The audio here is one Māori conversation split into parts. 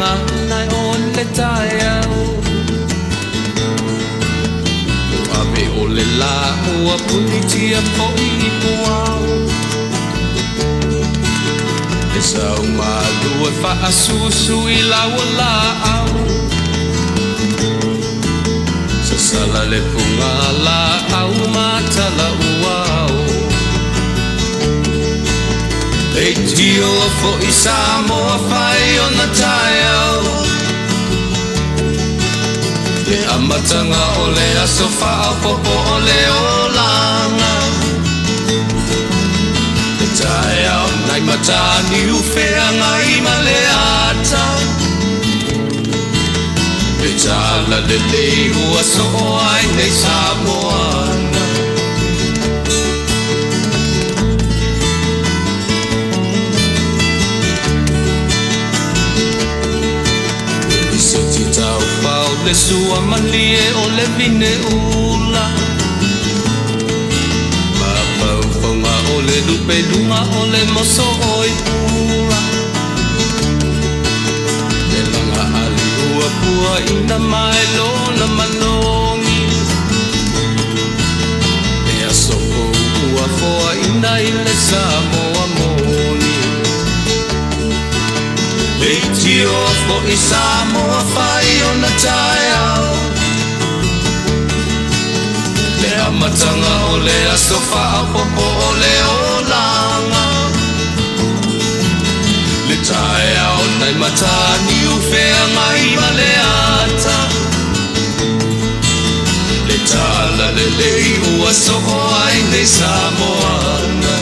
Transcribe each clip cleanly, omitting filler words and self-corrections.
ngā nai o le tae au Ape o le la ua punitia po I puau E sau malu e wha susu I laua la au Sa sala le punga la au matala uau E tio fo I Samoa whai o na tae au Le amatanga o le aso wha popo o le olanga Le tae au nai matani uwhea ngai ma le ata Le tala le leihu aso o ai nei Samoana Le sua malie o le vine ula Mapau whaunga o le lupe lunga o le moso oi ula Le langa ali ua pua ina mai lona manongi Le asoko ua foa ina I le Samoa moni Le tio fo I Samoa whai o na tae au Le amatanga o le aso wha popo o le olanga Le tae au nai matani uwhea ngai ma le ata Le tala le lei ua so o ai nei Samoana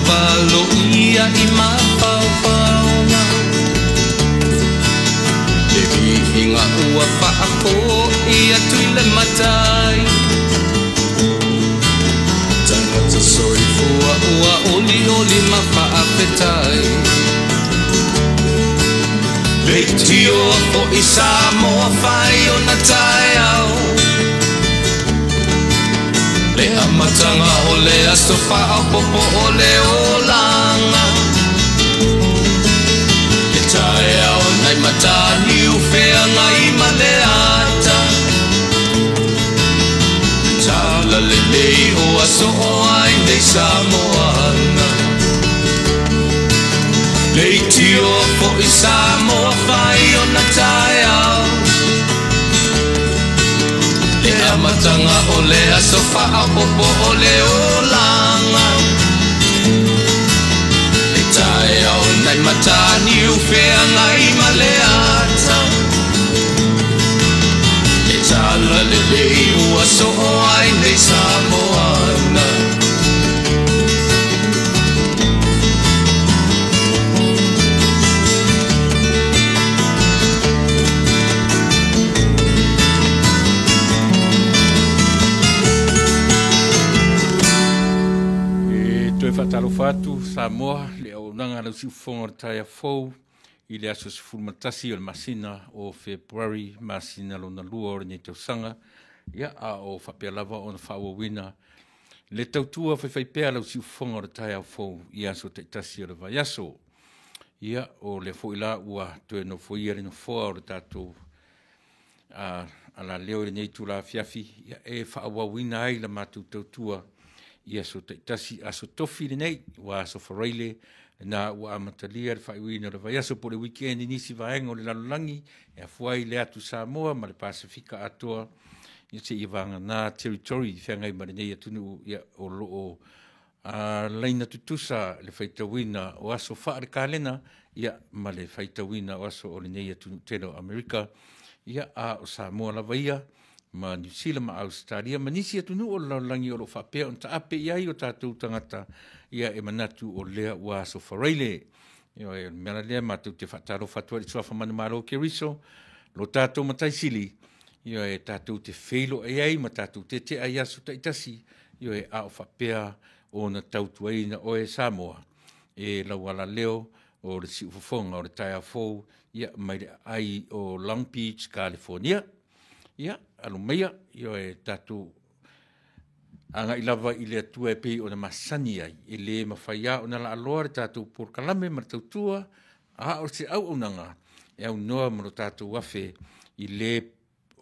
Valo ia I mapau paunga Le vihinga ua whaako ia tui le matai Tangata soi fua ua oli oli ma whaapetai Le tio o I Samoa whai o na tae au Le amatanga o le aso wha popo o le olanga Le tae au nai matani uwhea ngai ma le ata Le tala le lei o aso o ai nei Samoana Le tio fo I Samoa whai o na tae au Le amatanga o le aso wha popo o le olanga Le tae au nai matani uwhea ngai ma le ata Le tala le lei ua so o ai nei Samoana Whatalo fatu Samoa le au nanga na si fonga taia fou I le aso si fulmatasi o le masina o February masina lo na lua o ne te sanga ia a o whapea lava o na whawawina le tautua whaiwhaipea lau si fonga o taia fou I aso te tasi o le vai aso ia o le fo ila ua toe no fo ia no fo o le tatou ala leo le nei tu la fiafi ia e whawawina ai la matu tautua ia so te tasi aso tofi le nei wa so foreile na wa amatalia le whaiwina le vai aso po le weekend nisi vaenga o le lalolangi e afuai le atu Samoa ma le Pasifika atoa ia se ia vanga na territory whengai ma le nei atunu ia o loo leina tutusa le whaitawina o aso whaare kalena ia ma le whaitawina o aso o le nei atunu teno Amerika ia a o Samoa la vaia ma New Zealand ma Australia, ma nisi atunu o laulangi o lo whapea, on ta ape iai o tātou tangata ia e manatu o lea ua so whareile. Io e mera lea mātou te whataro whatua i tuafa manumaro ke riso, lo tātou matai sili, io e tātou te whelo e ai, ma tātou te ai asu taitasi, io e ao whapea o na tautuai na oe Samoa, e lauala leo o le si ufafonga o le tai a fou, ia mai ai o Long Beach, California, ia, alo meia, io e tātou anga ilava i le atua e pei o na masani ai, e le mawhaia o na la aloa le tātou por kalame ma tautua, a o se au unanga, e au noa maro tātou wafe i le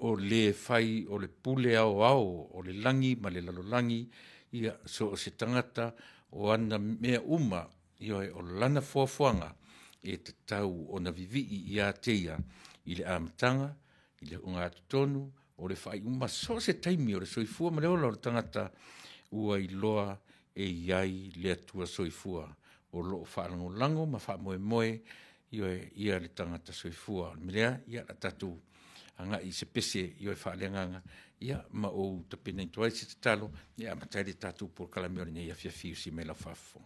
o le fai o le pule au o le langi ma le lalolangi, ia so o se tangata o ana mea uma, io e o lana fuafuanga, e te tau o na vivi i a teia, i le amatanga, i le unga atutonu, o le fai uma so se taimi o le soifua ma leola o le tangata ua i loa e iai le atua soifua o loo whaalango ma wha moe moe ia le tangata soifua milea ia la tatu anga i se pese i o whaaleanganga ia ma o tapena i tuai se te talo ia ma taile tatu por kalamiori nei a fiafiu si me la whafo.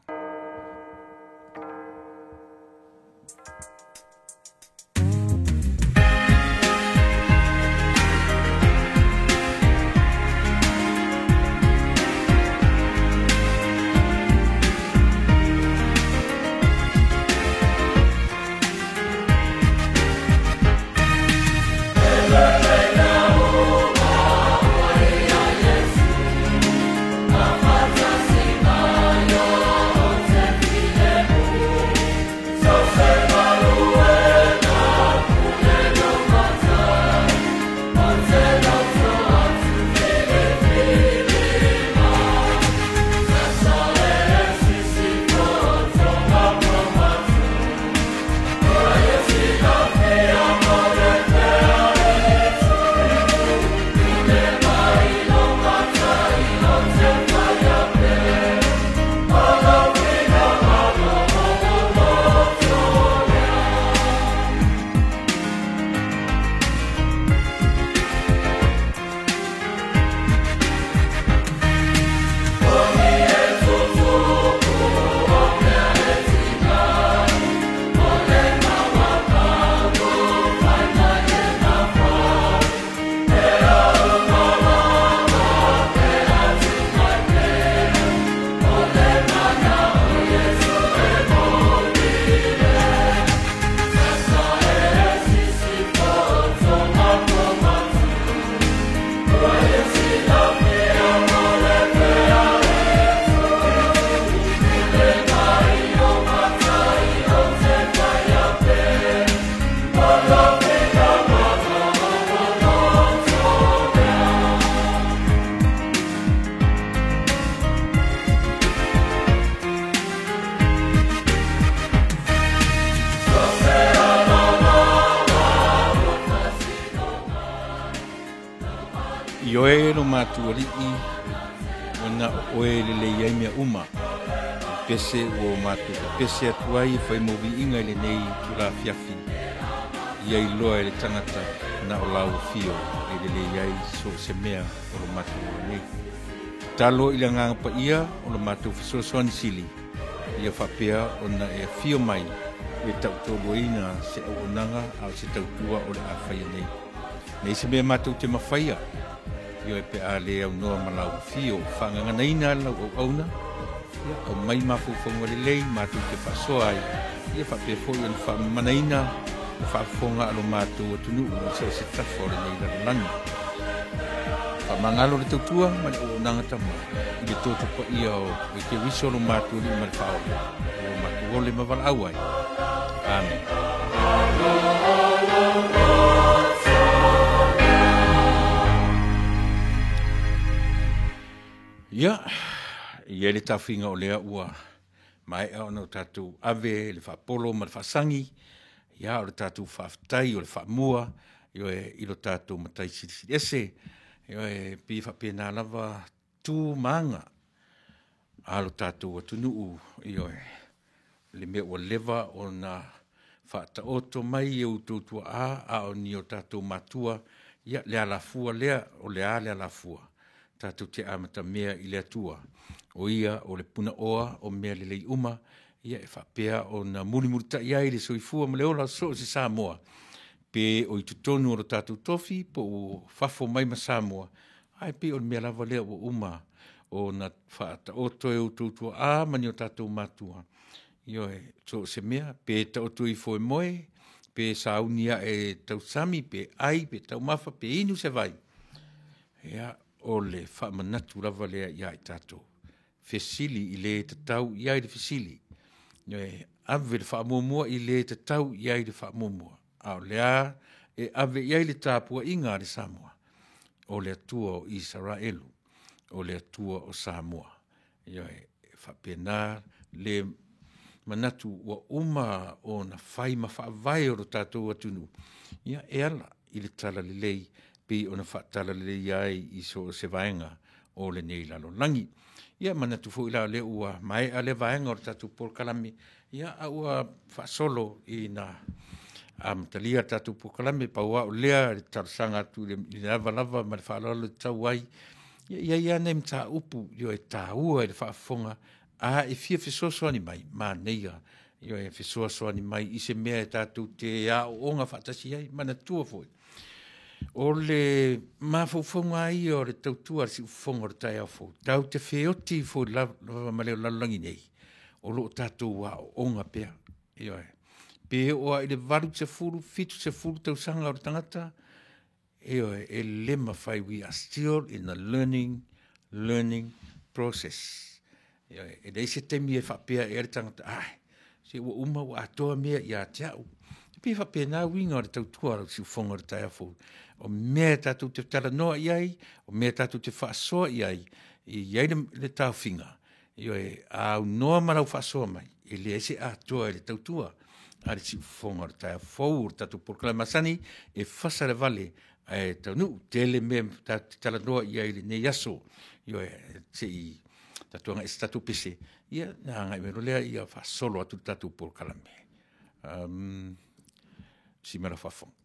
Ioe matu alii ona oe le iai mea uma pese o matu pese atuai fai movi inga le nei tula fiafi iai loa le tangata na o lau fio le iai so se mea o lo matu nei talo ila nganga pa ia o lo matu fisosoani sili ia whapea ona e fio mai e tautoboina se au onanga au se tautua o le awhaia nei nei se mea matu te mawhaia io e pe ale au noa malau fio whanganga neina lau au auna o mai mafu whangu le lei matu te whasoa ai ia whape fōi on whamanaina o whafonga alo matu o tunu o se tafore nei la langi whamangalo le tautua ma le o nanga tama i le tōtu pa ia o e te wiso lo matu li ma le whao o matu o le mawala au ai Amen. Ia, ia le tawhinga o lea ua mai au no tatu ave, le whapolo, ma le whasangi, ia o le tatu whaftai, o le whamua, io e ilo tatu matai siri ese, io e pi whapena lava tū manga, alo tatu o tunuu, io e le mea ua lewa o na whata oto mai e ututua a o ni o tatu matua, ia le alafua lea o le a le alafua tatou te amata mea i le atua o ia o le puna oa o mea le lei uma ia e whapea o na mulimuri ta iai le soifua ma le ola so se Samoa pe o i tutonu o lo tatou tofi po o fafo mai ma Samoa ai pe o le mea lava lea o uma o na whaata o toe o tautua a mani o tatou matua io e so se mea pe ta o tui foi moe pe saunia e tau sami pe ai pe tau mafa pe inu se vai ia o le whaamanatu lava lea ia i tatou fesili i le tatau ia i le fesili e ave le whaamumua i le tatau ia i le whaamumua au lea e ave ia i le tāpua inga le Samoa o le atua o Israelu o le atua o Samoa ia e whapena le manatu wa uma o na whai ma whaavai o lo tātou atunu. Ia e ala i le tala le lei, pe o na whaatala le lei ai i so se vaenga o le nei lalo langi. Ia manatu fo ila le ua mai a le vaenga o le tātou Polokalame. Ia a ua whaasolo i na talia tātou Polokalame pa ua o lea le tarasanga atu le lava lava ma le whaalolo le tau ai. Ia nei mta upu yo e tā ua i le whaafonga a e fia fesoasoani mai, ma neia, io e fesoasoani mai, i se mea e tātou te a o nga whaatasi ai, mana tua foi. O le mawhauwhaunga ai o le tautua si uwhonga o le tai au fo. Tau te whioti fo lava maleo lalangi nei. O lo tātou a o nga pea. Io e. Pe oa i le varu se furu, fitu se furu tau sanga o le tangata. Io e lema whai, we are still in the learning process. E dei se temi e whapea e re tangata, ai, se ua uma ua atoa mea i a te au. Pe whapea nā winga o le tautua si uwhonga o le tai au. O mea tātou te tala noa i ai, o mea tātou te whaasoa i ai, i ai le tau whinga. Io e au noa marau whaasoa mai, e le ese atoa e le tautua, a le si uwhonga o le tai au, o tātou Polokalame masani, e whasare vale, e tau nu, tele mea te tala noa i ai le ne yaso, io e te i tatuanga e tatu pese. Ia, nā ngai mero lea, ia wha solo atu tatu Polokalame. Si mera whafong.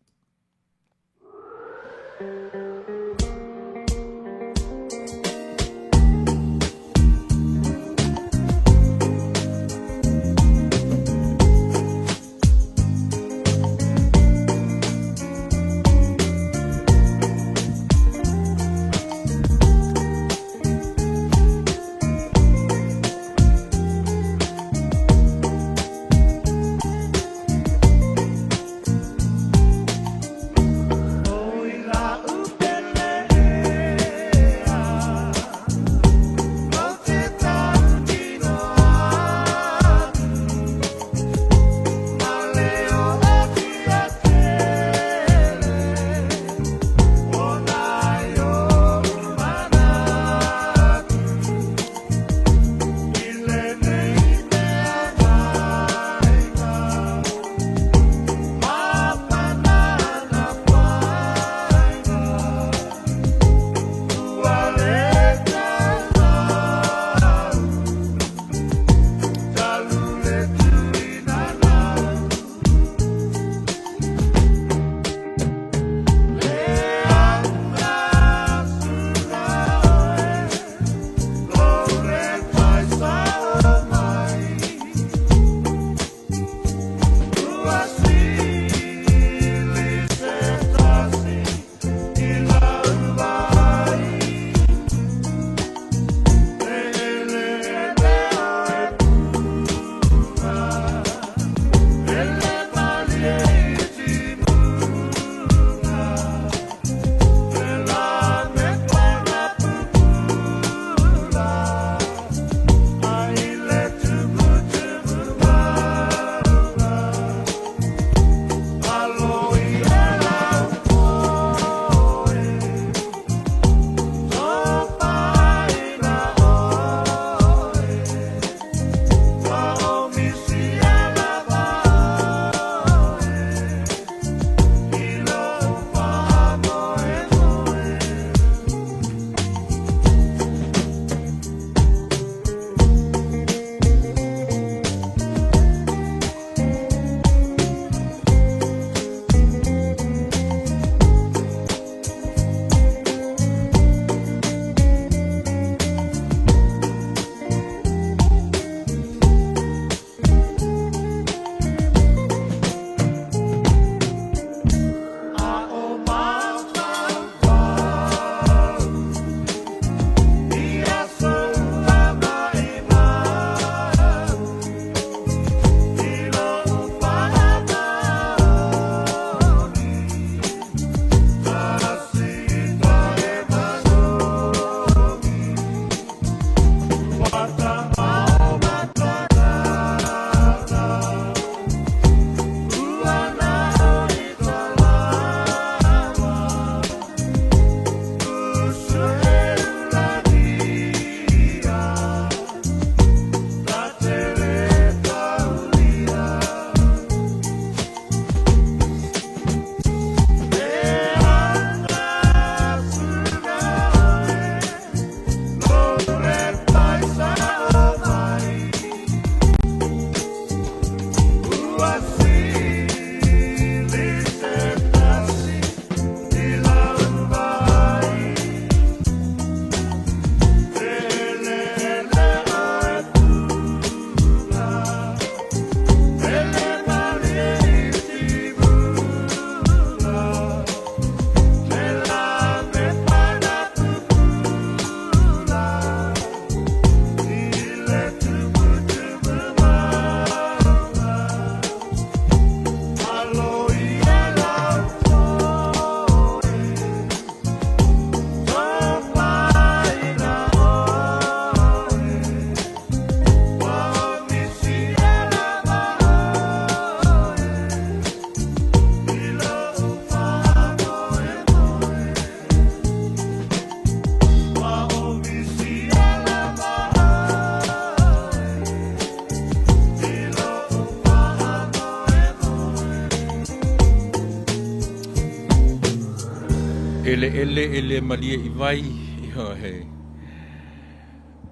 ele malia I vai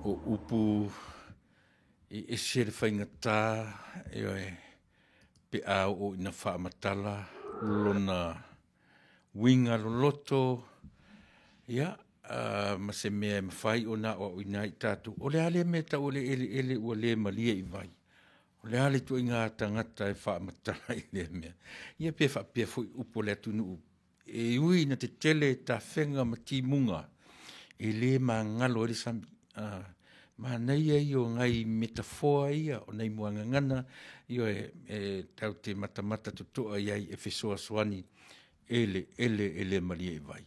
o upu e se whaingata pe au o ina whaamatala lona winga loto ma se mea mawhai o na o ina I tātu o le ale me ta o le ele o le malia I vai o le ale tu inga tangata e whaamatala I le mea ia pe whaapea fui upo le atunu e ui na te tele ta whenga ma ti munga e le ma ngalo e sami ma nei ai o ngai metafoa ia o nei muanga ngana io tau te matamata tutoa iai e fesoa soani ele malia I vai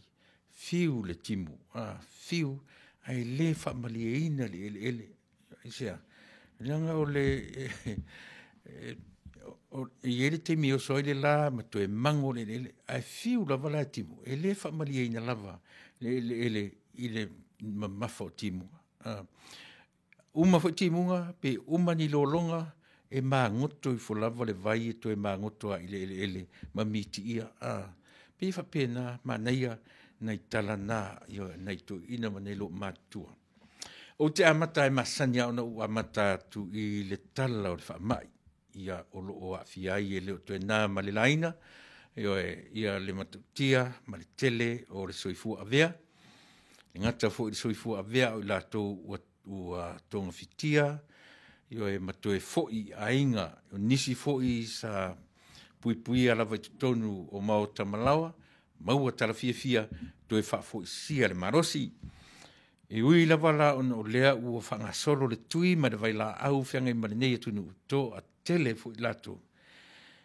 fiu le timu fiu ai le fa malia ina le ele isia langa o le ele te mi o soile la ma to e mango le ai fiu la vala timu ele fa malia ina lava ele mafo timu uma fo timunga pe uma ni lolonga e ma ngoto I folava le vai to e ma ngoto a ele ma miti ia pe fa pena ma naia nei talana io nei to ina manelo matua o te amata e masanya ona u amata tu I le tala o fa mai ia o lo o afiai ele to e na malelaina ia le matutia ma le tele o le soifu avea ngata fo I soifu avea o la to ua tonga fitia io e matoe foi ainga o nisi foi sa pui ala vai tonu o mau tamalawa mau tala fia to e fa foi sia le marosi e ui la vala on o lea ua fanga solo le tui ma de vai la au fianga I marinei tunu to a tele foi lato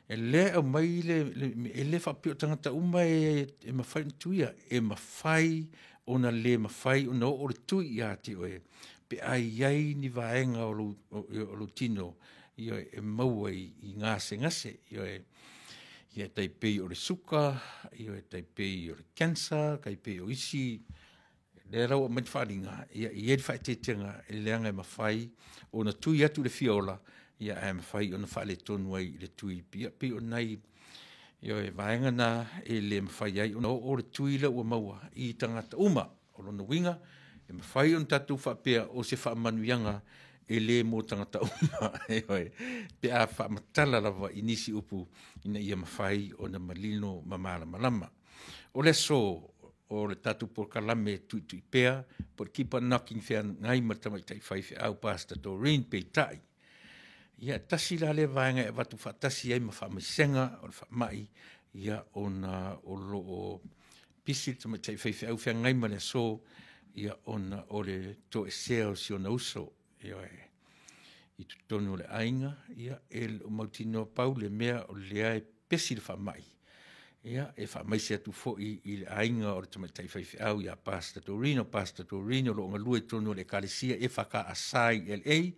e le o mai le fa pio tangata uma e mawhai tuia e mawhai ona le mawhai ona o le tui ia te oe pe ai ni vaenga o lo tino io e maua I ngase ia taipei o le suka io e taipei o le cancer taipei o isi le rau mai wharinga ia I e whaetetenga e leanga e mawhai ona tui atu le fiola ia e mawhai ona whaale tonu ai le tui pia pe o nei io e vaenga na e le mawhai ai ona o le tui le ua maua I tangata uma o lona winga e mawhai on tatu whapea o se whaamanuianga e le mo tangata uma pe a whaamatala lava I nisi upu ina ia mawhai o na malino mamala malama o le so o le tatu por kalame tui pea por keep on knocking whea ngai matamai tai whaife au Pastor Doreen pe tai ia tasi la le vaenga e watu whatasi ai ma whaamisenga o le whaamai ia ona o lo o pisi tamai tai whaife au whea ngai ma le so ia ona o le to e seo si ona uso ia I tutonu le ainga ia o mautino pau le mea o lea e pesi le whamai ia e whamai se atu foi I le ainga o le tamatai whaifi au ia Pastor Dorino lo ngalue tonu le kalesia e whaka asai LA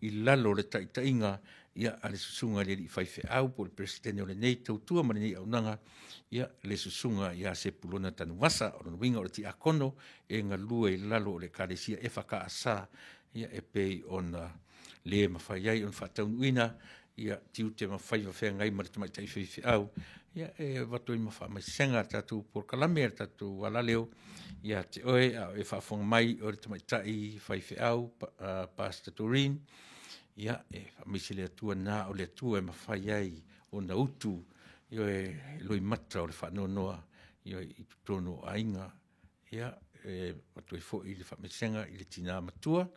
I lalo le taitainga ia a le susunga le I whaifi au po le presidente o le nei tautua mani nei au nanga ia le susunga ia se pulona tanu wasa o le winga o le ti akono e ngalue I lalo le kalesia e whaka asa ia e pei ona le mawhaiai on whataunuina ia tiu te mawhai whawhea ngai maritamai tai whaifi au ia e watu I mawhamai senga tatu por kalame tatu walaleo ia te oe e whawhonga mai o le tamai tai whaifi au Pastor Doreen ia e whamisi le atua na o le atua e mawhaiai o na utu ia e loi mata o le whanonoa ia I tutono ainga ia e watu e fo I le whamai senga I le tina matua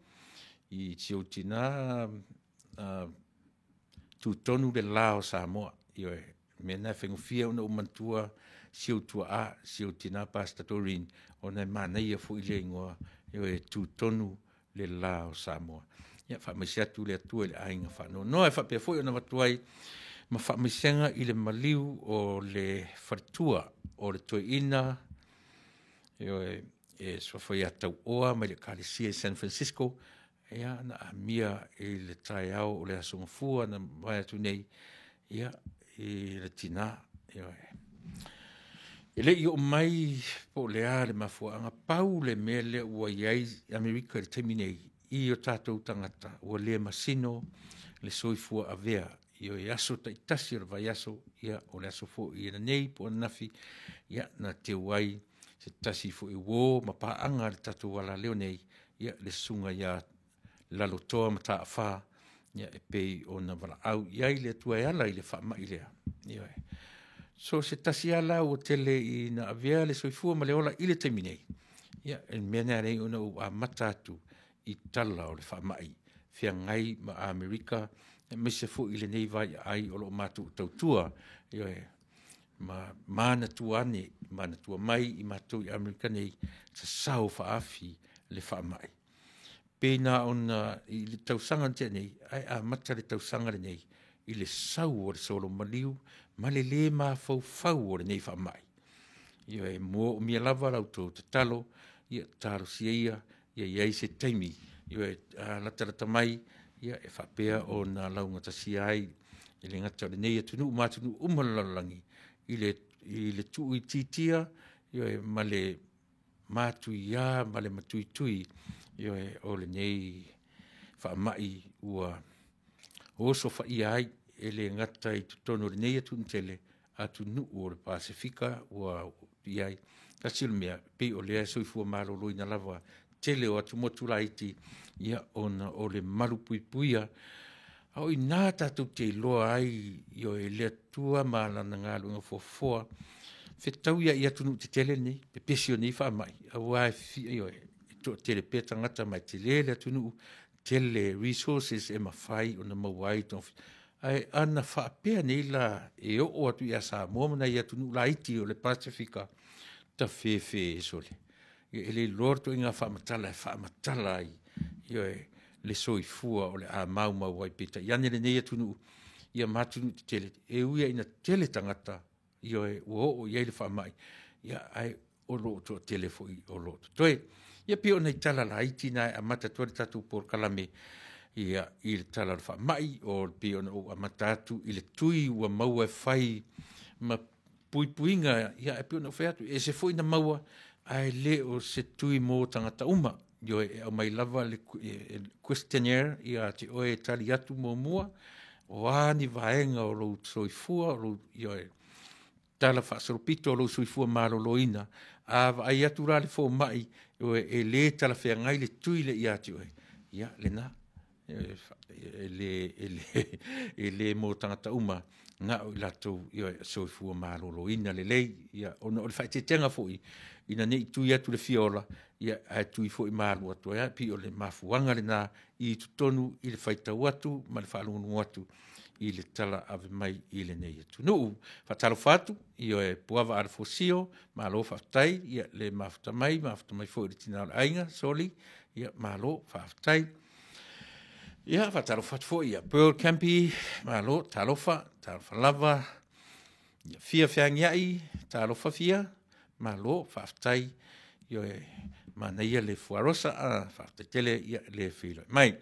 I tio tina tu tonu le lao Samoa io me na fengofia ona umantua siu tua siu tina Pastor Doreen ona mana ia fu ile ngoa io tu tonu le lao Samoa ia fa mesia tu le tu le ainga fa no e fa pe foi ona watuai ma fa mesenga I le maliu o le fartua o le toina io e so foi ata oa ma le kalesia San Francisco ia na mia I le tai au o le asongfua na vai atu nei ia I le tina ia ele I o mai po le ale mafuanga pau le mele ua iai Amerika le teminei I o tātou tangata ua le masino le soifua avea I o aso taitasi o le vai aso ia o le aso fo I na nei po nafi ia na te wai se tasi fu i wō ma paanga le tatu wala leo nei ia le sunga ia lalo toa ma taa wha ia e pei o na wala au iai le tua e ala i le wha mai lea so se tasi ala o tele i na avea le soifua ma le ola i le taiminei ia e mena rei ona u a matatu i tala o le wha mai fia ngai ma Amerika e mese fu i le nei vai ai o lo matu tautua ma mana tuane mana tua mai i matu i Amerika nei sa sau whaafi le wha mai pena ona i le tausanga te nei ai a mata le tausanga le nei i le sau o le solo maliu ma le ma fau o le nei wha mai mo o mia lava rau tō te talo ia taro sia ia se taimi lata mai ia e whapea o na launga ta sia ai i le ngata le nei atunu matunu umalalangi i le tui titia ma le matui ia ma le matui tui o le nei wha mai ua oso wha ia ai e le ngata i tutono le nei atunu tele atunu o le Pasifika ua iai kasilo mea pe o lea soifua malolo ina lava tele o atu motu laiti ia ona o le malupuipuia au i nā tātou te loa ai e lea tua malana ngā lunga fofoa whetau ia i atunu te tele nei pe pesio nei wha mai au ai fi to tele pe tangata mai te le atunu tele resources e mawhai o na mawai ai ana whaapea nei la e o atu ia sa moamana i atunu laiti o le Pasifika ta fefe e sole. E le lorto inga whaamatala ai le soifua o le a mau wai pita. Iane le nei atunu ia matunu te tele. E uia ina tele tangata o iai le whaamai. Ia ai o loto telefoi o loto. Toe, ia pio nei tala laiti na a mata tuare tatu por kalame ia i le tala le whaamai o pio na o a matatu i le tui ua maua e whai ma puipuinga ia e pio na whaiatu. E se foi na maua ai le o se tui mō tangata uma. E au mai lava le questionnaire ia te oe tali atu mō mua o ani vaenga o lo soifua o tala whaasaropito o lo soifua maloloina a ai atu rale fō mai e le tala whea ngai le tui le ia te oe ia le na e le mō tangata uma nga o latou soifua maloloina le lei ia ona o le whaitetenga fōi ina nei tui atu le fiola ia ai tui fo i malu atu ia pi o le mafuanga le na i tutonu i le whaitau atu ma le whaalungu atu i le tala ave mai i le nei atu. Nuu, whatalo whatu i o e puava ala fosio ma lo whaftai ia le mafuta mai fo i le tina o ainga soli ia ma lo whaftai ia whatalo whatu fo ia Pearl Campi ma lo talofa lava ia fia whiangiai talofa fia ma lo whaftai io ma na ia le fuarosa a whaftetele ia le whilo. Mai,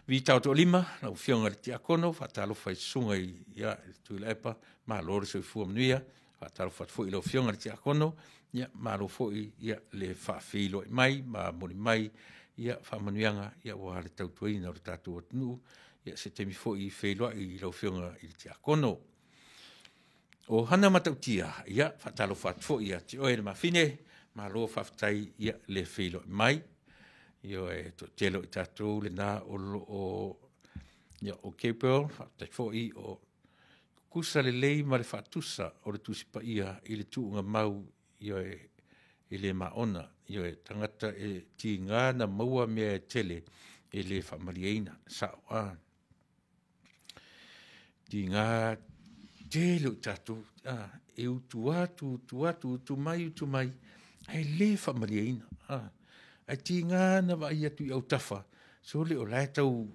vi tau to lima, na uwhionga le tiakono, whatalo whai sunga ia tui la epa, ma lore so i fua manuia, whatalo what fo i lo uwhionga le tiakono, ia ma lo fo i ia le whawhilo mai, ma mori mai, ia whamanuianga, ia wa le tau tuai na o le tatu o tunu, ia se temi fo i whilo i lo uwhionga i le tiakono. O hana matautia, ia whatalo what fo ia, ti oe le mawhine, ma lo whaftai ia le whilo mai. Io e to telo i tātou le nā o Keipel, whaftai fo i o kusa le lei ma le whatusa o le tusipa ia i le tuunga mau io e le maona. Io e tangata e ti ngā na maua mea e tele e le whamariaina. Sao ti ngā telo i tātou, e utu mai, ai le whamariaina. Ai ti ngā na wa ia tui au tafa. So le o lai tau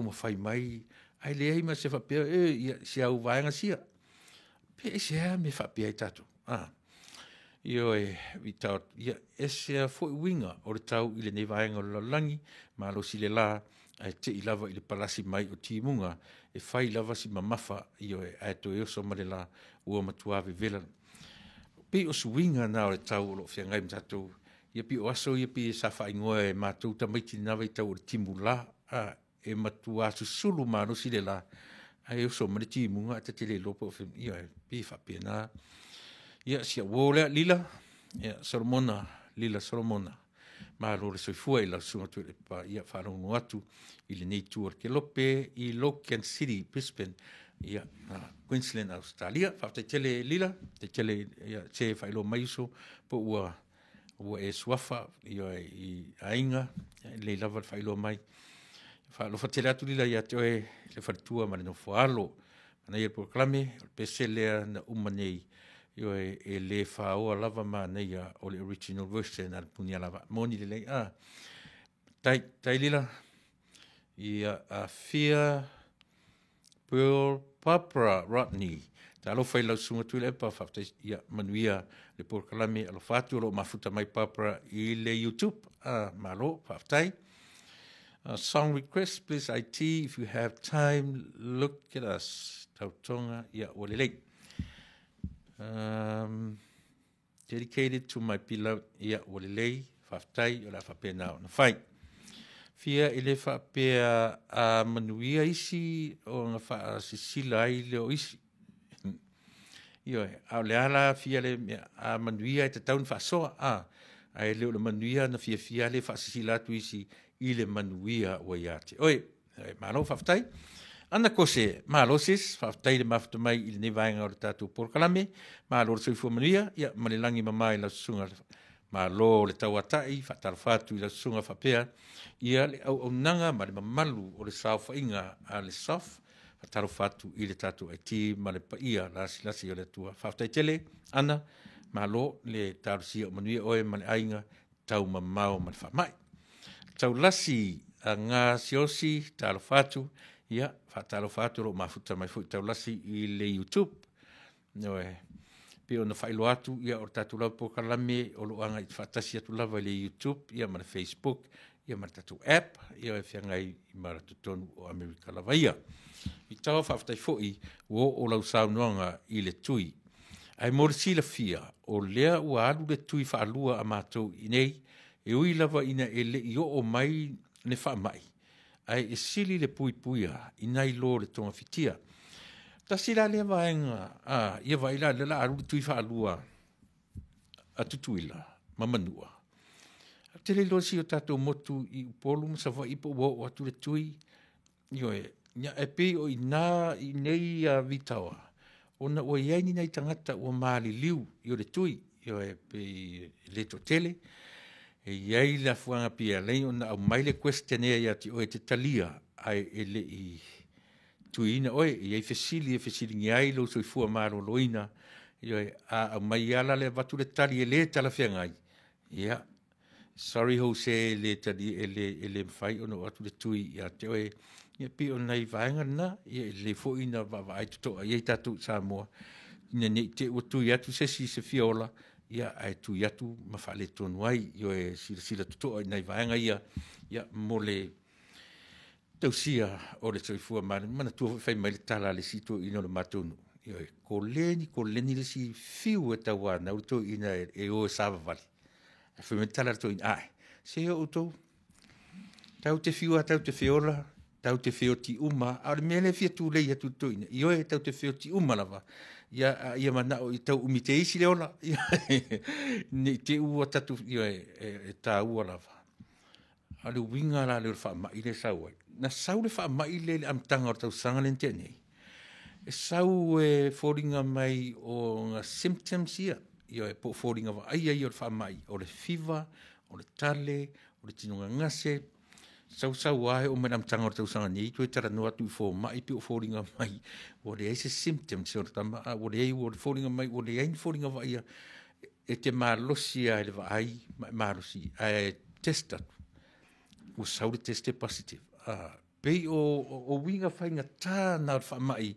mawhai mai. Ai le ei ma se whapea, se au vaenga sia. Pe se a me whapea i tātou. Io vi tau, e se a fo i winga o le tau i le nei vaenga o lalangi, ma lo si le la, ai te i lava i le palasi mai o timunga, e whai lava si mamafa, io ai to e oso ma le la ua matuave vela. Pe o suinga na o le tau o lo fia ngai mtatou, ia pi o aso ia pi sa fa ingoa e mātou ta maiti nawa i tau o timu la e matua susulu ma no si le la ai o so ma le timu nga te te le lopo ia pi fa pena ia sia wole lila ia Solomona lila Solomona ma lo le soifua i la sunga tu pa ia wharongo atu i le nei tuar ke lope i Logan City, Brisbane, ia Queensland, Australia. Whaftai tele lila, te tele ia te whailo maiso po ua e suafa i ainga, le lava whailo mai. Whailo whatele atu lila ia te oe le wharitua ma le no whaalo. Ana ia proklame, pese lea na umanei e le whaoa lava ma nei o le original version na punia lava. Moni le lei, tai lila, ia a Fear Pearl Papra Rodney. Ta alo whai lau sunga tui le pa whaftai ia manuia le proklame alo whatu alo mafuta mai Papra i le YouTube. Malo, whaftai. Song request, please IT, if you have time, look at us. Tautonga, ia walelei. Dedicated to my beloved, ia walelei, whaftai, o la whapena o na whai. Fia ele whapea a manuia isi o ngā wha sisila ai leo isi. Ioe, au le ala fia le a manuia e te taun whasoa, ai leo le manuia na fia le wha sisila atu isi i le manuia o iate. Oe, malo whaftai. Ana kose, malo sis, whaftai le mafuta mai i le nevaenga o le tātou porkalame, malo le soifua manuia, ia malilangi mamai la sunga, malo le tauatai, whatarwhatu i la sunga whapea, ia le au nanga ma le mamalu o le sauwhainga a le sof, whatarwhatu i le tātou IT ma le paia lasi o le tua. Whaftai tele, ana, malo le tārusia o manuia oe ma le ainga, tau mamau ma le whamai. Tau lasi a ngā siosi tālo whātu, ia, whātalo whātu ro mafuta mai fui tau lasi i le YouTube. Noe, pe o na whailo atu, ia o tātu lau pokalame, o lo anga i whātasi atu lava i le YouTube, ia ma le Facebook, ia ma le tātu app, ia e whiangai i mara tutonu o Amerika lava ia. I tau whaftai fui, o lau saunoanga i le tui. Ai morisi la fia, o lea ua alu le tui whaalua a mātou i nei, e ui lava ina e le i o mai ne wha mai. Ai e sili le puipuia i nai lo le tonga fitia. Ta sila le vaenga, ia vaila le la aru tui wha alua a tutuila, mamanua. Te le lo si o tatou motu i upolu ma sawa ipo o atu le tui. Ioe, nia e pe o i nā i nei a vitawa. O na ua iai ni nei tangata ua maali liu i o le tui. Ioe pe le to tele. E iai la fuanga pia lei o na au maile questionnaire ia ti oe te talia ai e le i tuina oe iai fesili ngi ai lo so i fua maro loina ioe a mai ala le vatu le tali e le tala whiangai ia sorry Jose le tali e le mwhai ono atu le tui ia te oe ia pi o nei vaenga na ia le fo ina ai tuto iai tatu sa moa ina ne te o tui atu se fiola ia ai tu yatu ma fale tonu ai yo e sila tuto nei vaenga ia mole tausia o le soifua mana tu fai mai tala le sito ino le matonu yo e koleni le si fiu e tawa na uto ina e o sava vale e fai mai tala to ina ai se o to tau te fiu tau te fiola tau te fio ti uma a le mele fia tu le ia tuto ina yo e tau te fio ti uma lava ia mana o tau umite isi le ola ni te ua tatu e ta ua lava ale winga la le fa ma ile sau na sau le fa ma ile am tanga o tau sanga le tene e sau e foringa mai o nga symptoms ia e po foringa va ai o fa mai o le fever o le tale o le tinunga ngase sau ai o menam tanga o tau sanga ni tu e tara no atu fo mai pi o foringa mai o le ese symptoms o tama o le o foringa mai o le foringa va ia e te malosia ele va ai malosi ai testa o sau le teste positive pe o winga fainga ta na fa mai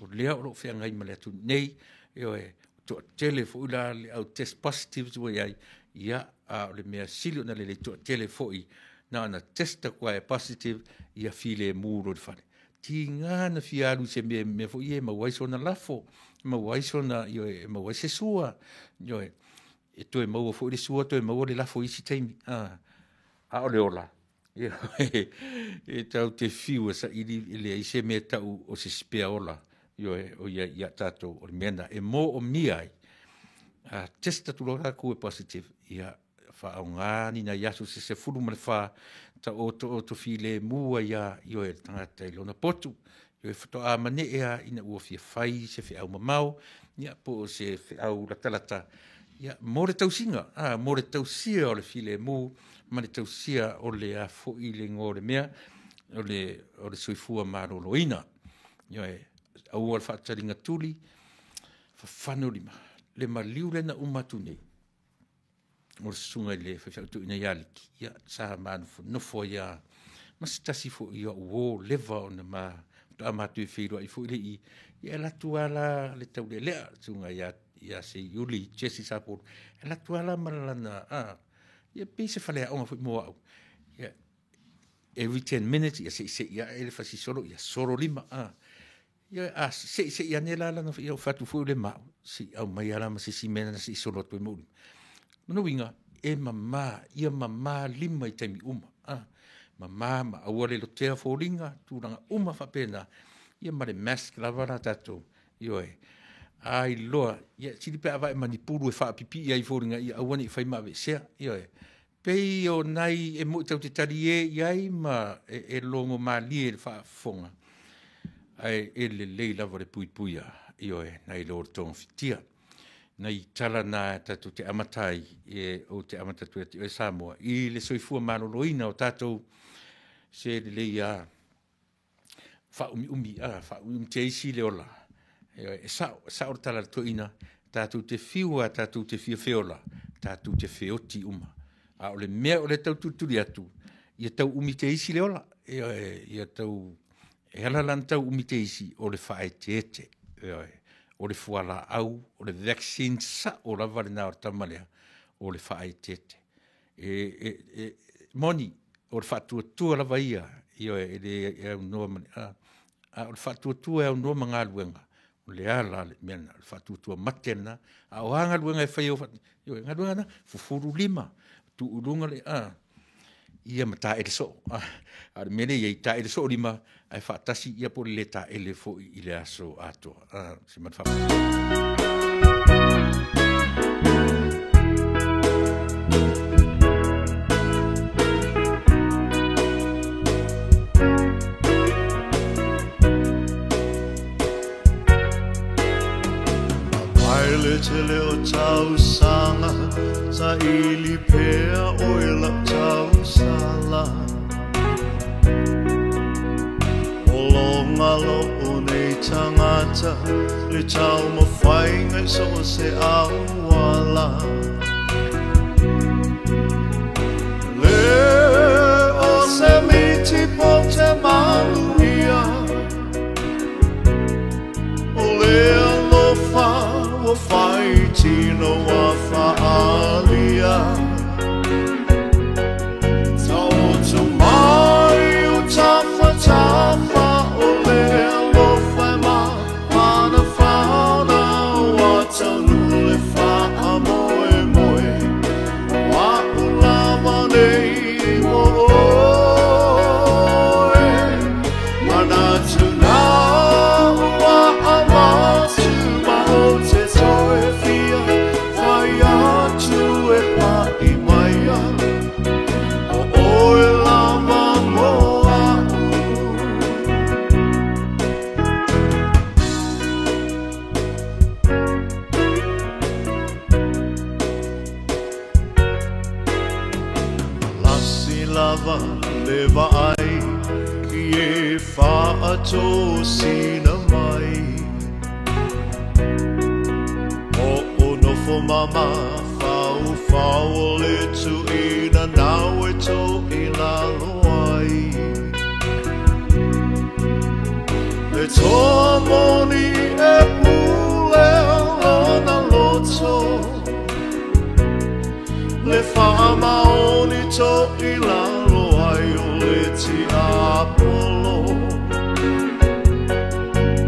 o le o fe ngai male tu nei e to telefo la le au test positive o ai ia le mea silio na le to telefoi na testa kwa e positive ia file muro de fale ti ngana fialu se me fo ie ma waiso na lafo ma waiso na yo ma waise sua yo e to e mo fo le sua to e mo le lafo isi taimi ole ola e tau te fiu sa ili le ise me tau o se spea ola yo o ia tato o mena e mo o miai testa tulora ku positive ia fa ngani na yasu se fulu ma fa ta o file mua ia yo e tangata lona potu yo e foto a mane ia ina ua fia fai se fi au mamau ia po se fi au latalata ia mo le tausinga mo le tausia o le file mu ma le tausia o le a fo i le ngore mea o le soifua maroloina yo e au al faatalinga tuli fa fano lima le maliu lena umatu nei o le sunga le whawhautu ina ialiki ia sa manu nofo ia masitasi fo ia uo leva o na ma ta matu e whirua i fo ile i ia latu ala le tau le lea sunga ia se yuli Jesse Sapor e latu ala maralana ia pese whalea onga fo i moa au ia every 10 minutes ia se ia ele fasi solo ia soro lima ia se ia nela lana ia fatu fo le mau si au mai ala ma se simena si solo to mo no winga e mama ia mama lima i taimi uma mama ma awale lo te fo ringa turanga uma fa pena ia mare mask lavana tato io ai loa ia sili pe ava manipulu e fa pipi ia i fo ringa ia awani fai ma ve se io pe o nai e mo tau te tari ia ma e longo mali e fa fonga ai ele le lava le pui puia io nai lo ton fitia nei tala na tatu te amatai o te amatatu e Samoa i le soifua maloloina o tatou se le ia fa umi te isi le ola e sa o tala toina tatou te fiua tatou te fia feola tatou te feoti uma o le mea o le tau tuturi atu ia tau umi te isi le ola ia tau e ala lan tau umi te isi o le fae te o le fuala au, o le vaccine sa o la vale na o tamalea o le fae tete. Moni, o le fatuatua la vaia, io e un noma, o le fatuatua e un noma ngā luenga, o le ala le mena, le fatuatua matena, o hanga luenga e whai o fatu, io ngā luenga na, fufuru lima, tu urunga le, ia ma tae le so, a mene ia i tae le so lima, ai whaatasi ia po le tae le fo i le aso atoa. Se man wha. Waile te leo tau sanga, sa ili pea oila tau sala. Ngalo o nei tangata le tau mawhai ngai so se awala le o se miti po te maluia o le alofa o whai tino a whaalia tau tu mai o tafa tafa leva ai ki e whaato sina mai o nofo mama whau le tu ina nau e to ina loai le tō moni e pule lona loto le whaamaoni to ina ti Apollo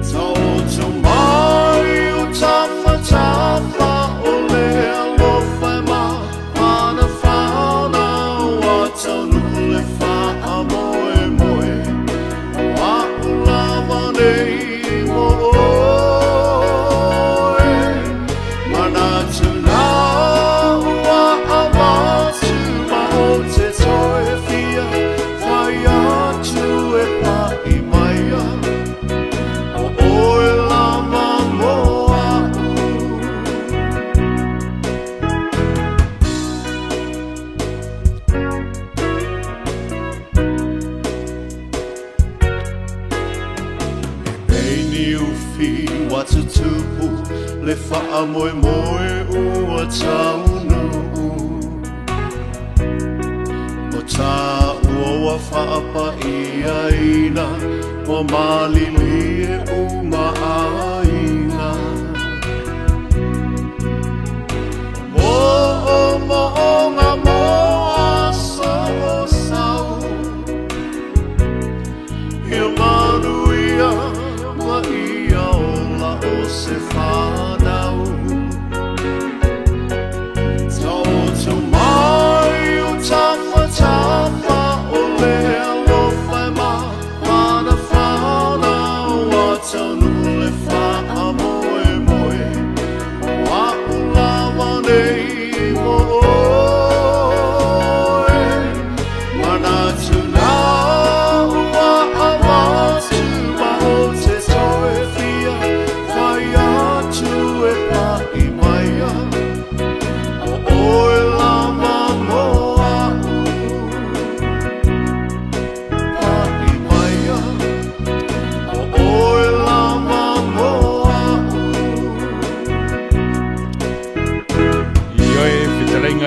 tau mai o tafa tafa o le alofa ma ana whaana o tau nuku le wha moe moe wa ulama nei mo oe mana tuna ni ufi watu tupu le faa moe moe ua taunu o ta ua faa pa ia ina o malilie uma aina mo'onga moa so sau ia manuia ma ia ola o se whanau tau mai o tafa o lea lo whai ma mana whana wa tanu le wha moe moe wa o lawa nei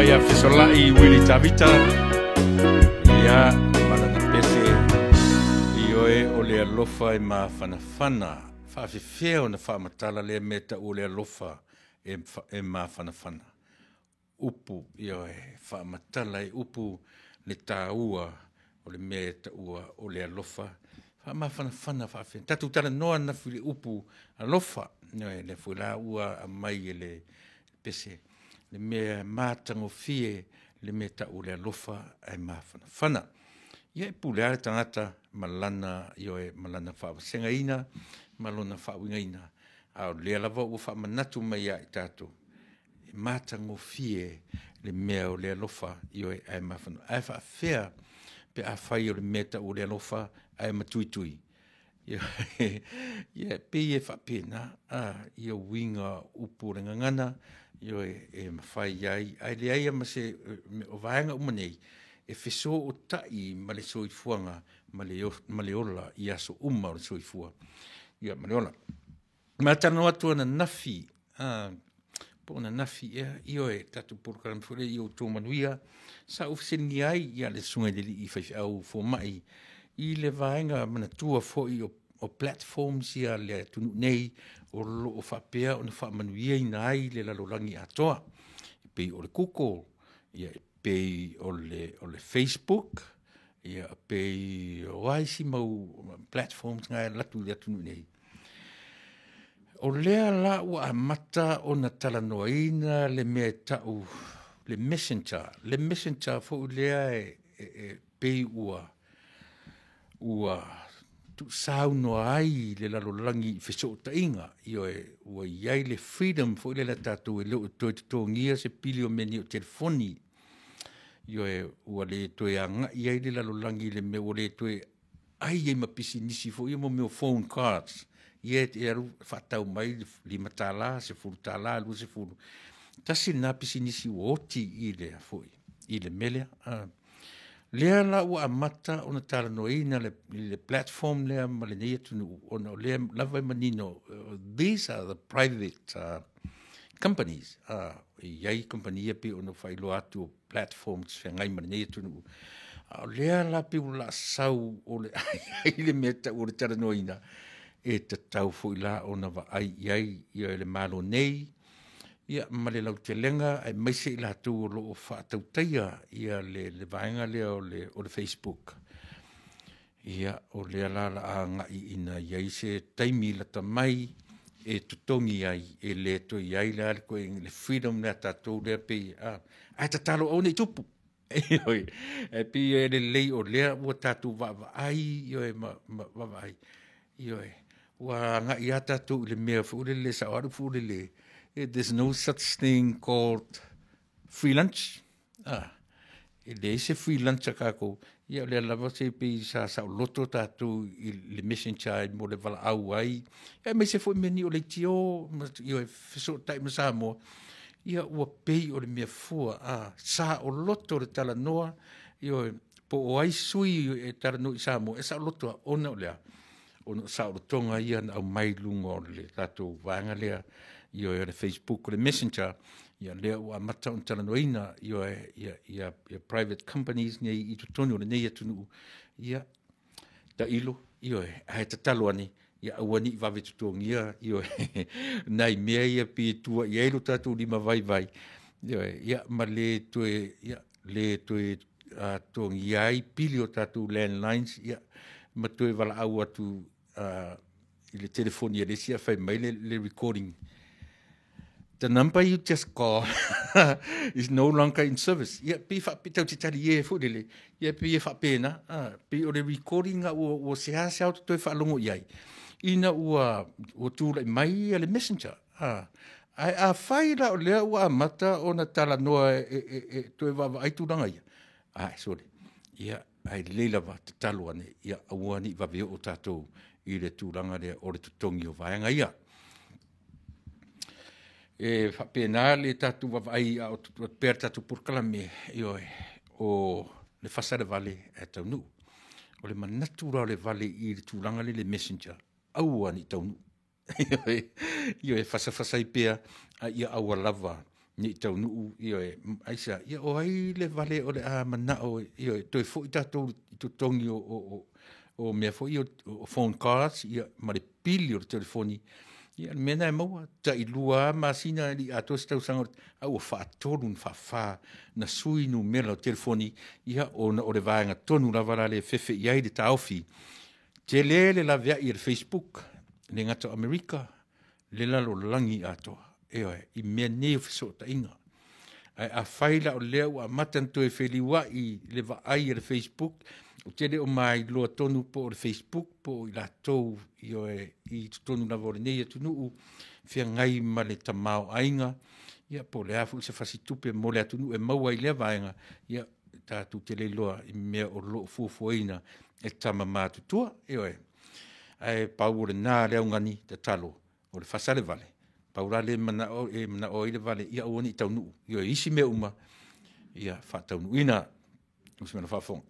ia fesolai Willy Tavita ia malana pese ioe o le alofa e mawhanawhana whaafewhea o na whaamatala le meta o le alofa e mawhanawhana upu ioe whaamatala e upu le tāua o le meta ua o le alofa whaamawhanawhana whaafewhea tatu tala noa na while upu alofa ioe le whila ua a mai e le pese le mea mātango fie le mea tau le alofa ai mawhanawhana. Ia e pūlea tangata malana ioe malana whaawasenga ina, malona whaawinga ina. Ao lea lava ua whaamanatu mai a i tātou. E mātango fie le mea o le alofa ioe ai mawhanawhana. Ai whaafea pe a whai o le mea tau le alofa ai matuitui. Ia pe e whaapena, ia winga upu renga ngana, io e mawhai ai, ai le aia ma se o vaenga umanei, e wheso o tai ma le soifuanga, ma le ola i aso uma o le soifua. Ia, ma le ola. Ma tano atu ana nafi, po na nafi, io e tatu porkaram fure, io tō manuia, sa ufiseni ai, ia le sunga le li i whai au fo mai, i le vaenga mana tua fo i o platforms ia le tunu nei o lo o whapea o na whaamanuia i nai le lalolangi atoa. I pei o le Google, ia pei o le Facebook, ia pei o aisi mau platforms ngai latu le tunu nei. O lea la ua amata o na talanoaina le mea tau, le messenger. Le messenger fo lea e pei ua tu sau no ai le lalolangi wheso tainga ua iai le freedom fo le la tatu e leo toi tutongia se pili o meni o telefoni ua le toi anga iai le lalolangi le me o le toi ai e mapisi nisi fo ia mo meo phone cards ia e aru whatau mai lima tala se furu tala lu se furu tasi na pisi nisi oti i le foi i le melea lea la ua amata ona talanoina le platform lea ma le nei atunu ona lea lava manino. These are the private companies. Iai kompania pe ona whailo atu o platforms whengai ma le nei atunu. Lea la pe ula sau o le ai le meta o le talanoina e te tau fo ila ona wa ai iai ia le malo nei. Ia ma le lau te lenga ai maise ila tu o lo o whaatautaia ia le vaenga lea o le Facebook. Ia o lea la a ngai ina iai se taimi la tamai e tutongi ai e le to iai le ale koe le freedom lea tatou lea pe ai tatalo au nei tupu. E pi e le lei o lea ua tatou wa ai wa ai. Ua ngai a tatou le mea fuule le sa aru fuule le there's no such thing called free lunch. Ele se free lunch kako. Ia le lava se pe sa loto tatu le messenger mo le vala au ai. E me se foi meni o le tio, io e feso tai masa mo. Ia ua pei o le mea fua sa o loto le tala noa. Io po o ai sui e tala no sa mo e sa loto ona o lea. no saurotonga ia na au mai lunga o le tatou vaanga lea i o le Facebook o le Messenger ia lea ua mata on talanoina i o ia private companies nei i tutonu o le nei atunu ia ta ilo i o ai tatalo ani ia awani vave tutongia i o nai mea ia pi tua ia ilo tatou lima vai ia ma le toe tongi ai pili o tatou landlines ia ma toe wala au atu i le telefoni le sia fai mai le recording. The number you just call is no longer in service. Ia pi fa pi tau titari e fu le ia pi fa pena pi o le recording o se ha se auto toe fa longo iai. Ina o tu le mai le Messenger. Ai a fai la o le ua mata o na tala noa toe va ai tu langa ia. Ai sorry. Ia ai leila va te talo ane ia awani va veo o tatou i le tūranga rea o le tutongi o vaenga ia. E whapena le tatou wawai o pēr tatou purkalame o le whasare vale e taunu. O le manatura o le vale i le tūranga le Messenger. Aua ni taunu. Io e whasawhasai pēr ia aua lava ni taunu aisa. Ia o ai le vale o le a manao toi fo i tatou tutongi o mea fo i o phone calls ia ma le pili o le telefoni. Ia mena e maua, ta i lua masina li ato se tau sanga au o whaatoru whawha na sui nu mela o telefoni ia o le vaenga tonu la wala le fefe iai de tauwhi. Te le la vea i le Facebook, le ngata Amerika, le lalo langi ato. I mea neo fiso ta inga. A whaila o leo a matanto e wheliwa i le vaai i le Facebook, o tere o mai loa tonu po o le Facebook, po i la tou i tonu na vore nei atunu, whia ngai ma le tamao ainga, ia po le afu se fasitupe mo le atunu e maua i lea vaenga, ia tātu te le loa i mea o lo fuafuaina e tama mātutua, ai pau o le nā leo ngani te talo o le fasale vale, pau la le mana o i le vale, ia o ni taunu, ia isi mea uma, ia wha taunu ina, usimena whafonga.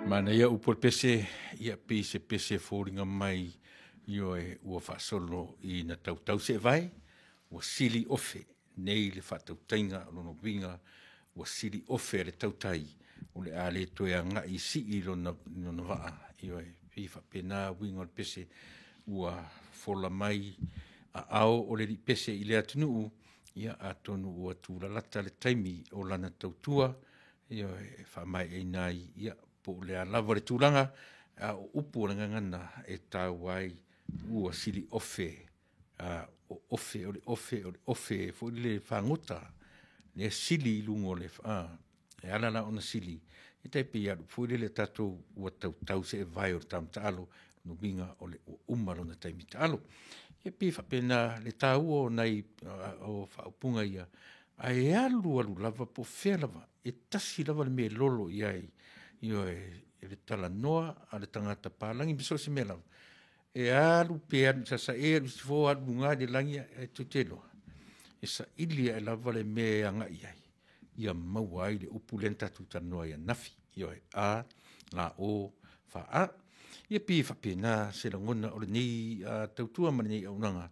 Mana ia upol pese, ia pese pese fōringa mai io e ua whaasolo I na tautau se vai, ua sili ofe, nei le whatautainga lono vinga, ua sili ofe le tautai, o le a le toe a ngai si I lona waa, io e fifa pena winga o le pese, ua fola mai a ao o le li pese I le atunuu, ia atonu ua tūlalata le taimi o lana tautua, io e whamai e nai, ia po le a lava le tūlanga, a upu o ngangana e tau ai ua sili ofe, o ofe, fo le whangota, le sili lungo le e alala ona sili, e taipi alu, fo le tatou ua tau se e vai o le tam taalo, no binga o le umaro na taimi taalo. E pi whapena le tau o nei o whaupunga ia, a e alu lava po whea lava, e tasi lava le me lolo iai, io e le tala noa a le tangata pālangi, miso se me lava. E alu pe alu sa e alu si fo alu ngā de langi e tutelo. E sa ilia e lava le me anga iai. Ia maua ai le upu lenta tutanoa ia nafi. Io e a, la o, fa a. Ia pi whapena se la ngona o le nei tautua mani nei au nanga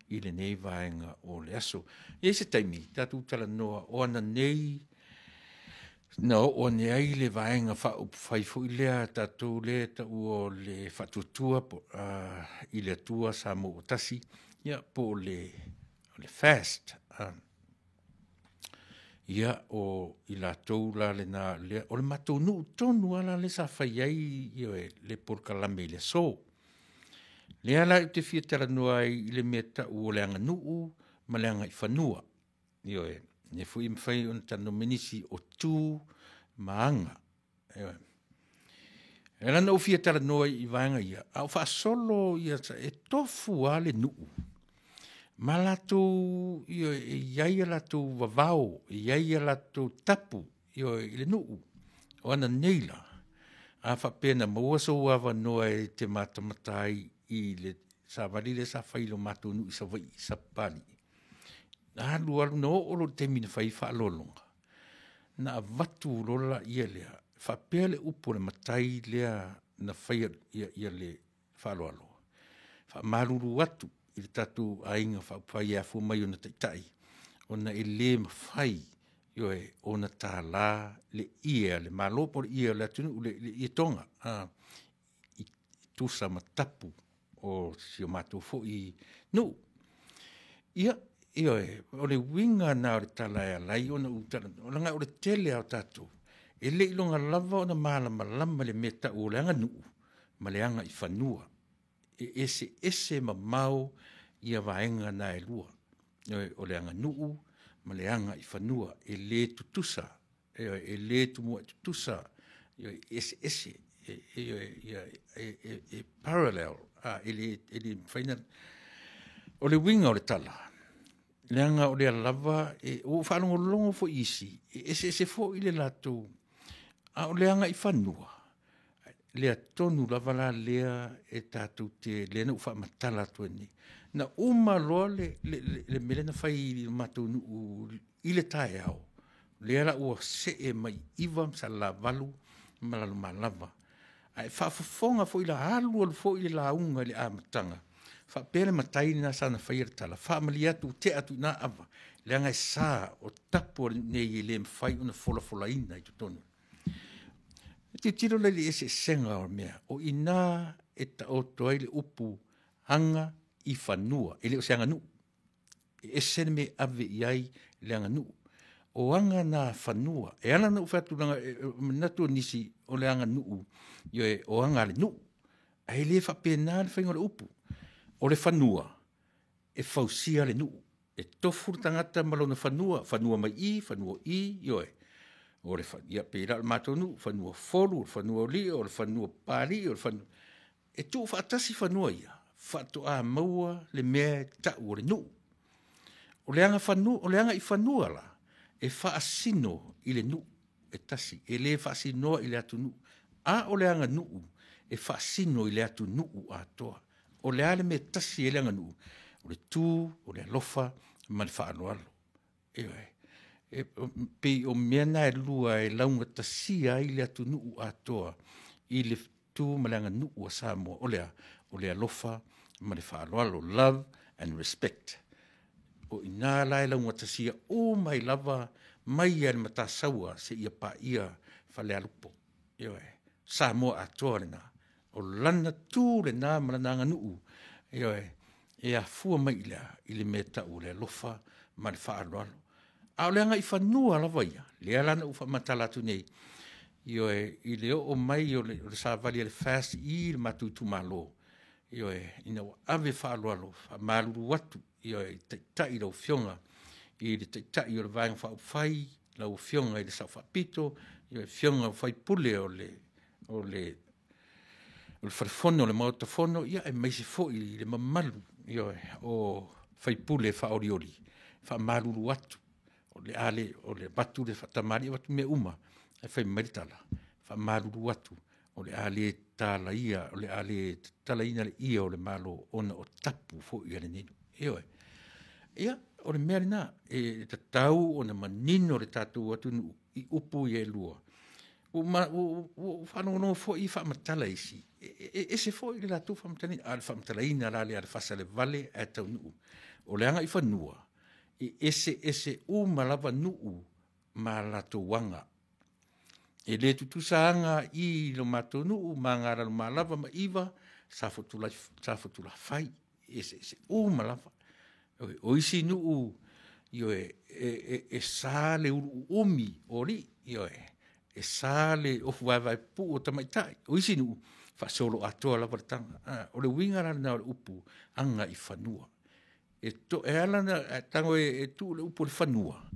I le nei vaenga o le aso. Ia se taimi, tatu tala noa o ana nei no, o ne ai le vaenga whai fu I lea tatu le ta o le whatutua I le tua sa mo o tasi. Ia po le fast. Ia o I la tau la le na le o le matou nu tonu ala le sa whai ai le porkalame le so. Le ala te fia tala noa I le meta o le anga nuu ma le anga I whanua. Io e ne fu im whai on tano menisi o tū maanga. E lana o fia tala noa I vaenga ia. Au wha solo ia e tofu a le nuu. Ma lato e iaia lato wavao, e iaia lato tapu I le nuu. O ana neila. A wha pena maua so wava noa e te matamatai I le sa valile sa whailo mato nuu I sa vai sa pali. Alu no olo te mina whai wha lolonga. Na vatu lola ia lea. Wha pea le upo le matai lea na whai ia le whaloalo. Wha maruru atu I le tatu ainga whai a fu mai o na taitai. O na e le mawhai o na tā la le ia, le malopo le ia le atunu le ia tonga. I tusa matapu o si o mato fo I no. Ia o le winga na o le tala e alai o na utala, o langa o le tele au tatu. E le ilonga lava o na malama le meta o le anga nuu, ma le anga I whanua. E ese mamau ia vaenga na e lua. O le anga nuu, ma le anga I whanua, e le tutusa, e le tumua tutusa, ese, e parallel, e le whaina, o le winga o le tala. Leanga o le lava o whanongo longo fo isi. Se fo I le lato. O leanga I whanua. Lea tonu lava la lea e tātou te lena uwha matala tueni. Na uma loa le melena whai matou nuu I le tae au. Lea la ua se e mai iwa sa la valu malalu malava. Ai whafafonga fo I la alu fo I le launga le amatanga. Fa pere matai na sana whaia tala. Fa mali atu te atu na awa. Le angai sa o tapo nei le mwhai una fola ina I tutonu. Te tiro le le ese senga o mea. O ina e ta o toai le upu hanga I whanua. E le o se anga nu. E sene me ave iai le anga nu. O anga na whanua. E ana na ufatu langa natu nisi o le anga nu. O anga le nu. Ai le whapena le whainga le upu. O le whanua, e whausia le nuu. E tofu tangata malona whanua, whanua mai whanua o le ia pera le mātou nuu, whanua folu, whanua li, o le whanua pāli, o le whanua. E tu whaatasi whanua ia, whaato a maua le mea tau o le nuu. O le anga I whanua la, e whaasino I le nuu, e tasi, e le whaasinoa I le atu nuu. A o le anga nuu, e whaasino I le atu nuu a toa. O le ale me tasi e leanga nuu. O le tū, o le alofa, ma le whaanoalo. Pei o mea na e lua e launga tasia I le atu nuu atoa. i le tu malanga nu o Samoa o le alofa ma le whaaloalo, love and respect. O ina lai la ngatasia o mai lava mai al matasaua se ia pa ia whale alupo. Samoa atoa le na. O lana tu le na malananga nuu. E a fua mai i le meta o le alofa ma le whaaloalo. A o leanga i whanua lava ia. Lea lana ufa matalatu nei. I le o mai o le sāwali le fast i le matutu malo. Ina o ave whaaloalo, maluru watu. Tai lau fionga. I le tai o le vaenga whai lau fionga i le sa whapito. Fionga whai pule o le wharefono, le mautafono. Ia e maise fo i le mamalu. O whai pule whaoriori. Wha maluru watu. O le batu le whatamari watu me uma. E whai maritala, wha maruru watu, o le ale tala ia, o le ale tala ina le ia o le malo ona o tapu fo ia le ninu. Ia, o le mea rina, e tatau o na manino le tatu watu i upu i e lua. O whanongo fo i whamatala isi. E se fo i le latu whamatala ina, ale whamatala ina la le ale whasa le vale e tau nuu. O le anga i whanua, ese malava nuu ma latu wanga. E le tutusaanga i lo matonu mangara lo malava ma iwa sa fotula fai ese malava o isi nu e sale umi ori e sale o vai pu o tamaitai o isi nu fa solo atoa la portanga o le wingara na o upu anga i fanua e to e ala na tango e tu le upu le fanua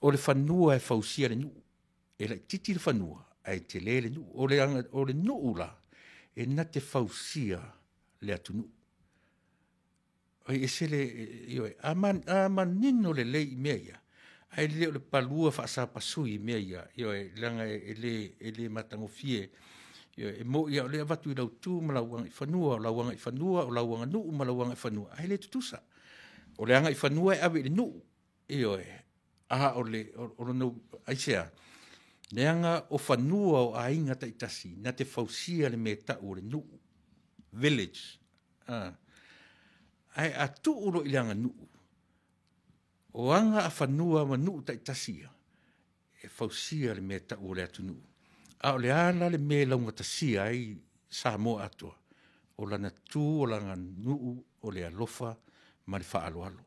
o le fanua e fausia le nu e la titi le whanua, ai te lele nu, o le nuu la, e na te fausia le atu nu. E se le, a nino le lei mea ia, ai leo le palua whaasa pasui mea ia, langa e le matangofie, e mo ia o le avatu i lau tu ma lauanga i whanua, o lauanga i whanua, o lauanga nuu ma lauanga i whanua, ai le tutusa. O le anga i whanua e ave le nuu, aha o le nuu, ai sea, Leanga o whanua o ainga taitasi, na te fausia le me tau le nuu. Village. Ai a tuuro i leanga nuu. O anga a whanua ma nuu taitasia, e fausia le me tau le atu nuu. A o le ala le me launga tasia ai Samoa atua. O lana tū o langa nuu o le alofa ma le whaaloalo.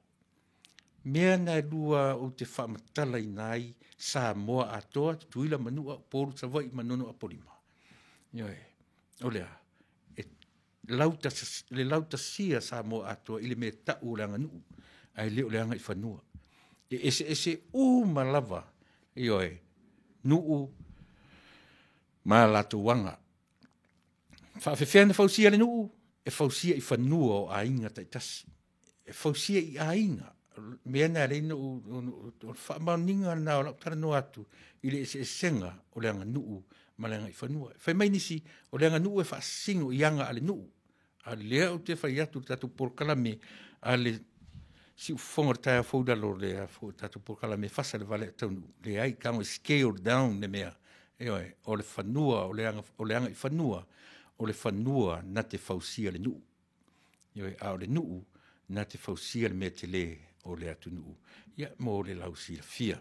Mea na lua o te whamatala i nai Samoa atoa, tuila manua poru savai manono a polima. O lea, le lauta sia Samoa atoa, ili me tau langa nuu, ai leo leanga i whanua. Ese malava, nuu ma lato wanga. Whawhewhena fausia le nuu, e fausia i whanua o ainga taitasi. E fausia i ainga, mea nā reina o whaamaninga nā o lautara no atu i le e senga o leanga nuu ma leanga i whanua. Whai mai nisi o leanga nuu e whaasingo i anga ale nuu. A lea o te whai atu tatu porkalame a le si ufonga taia fōdalo lea tatu porkalame whasa le vale taunu. Le ai kango scale down ne mea. O le whanua, o leanga i whanua, o le whanua na te fausia le nuu. A o le nuu na te fausia le mea te le o le atu nuu. Ia mo le lausi la fia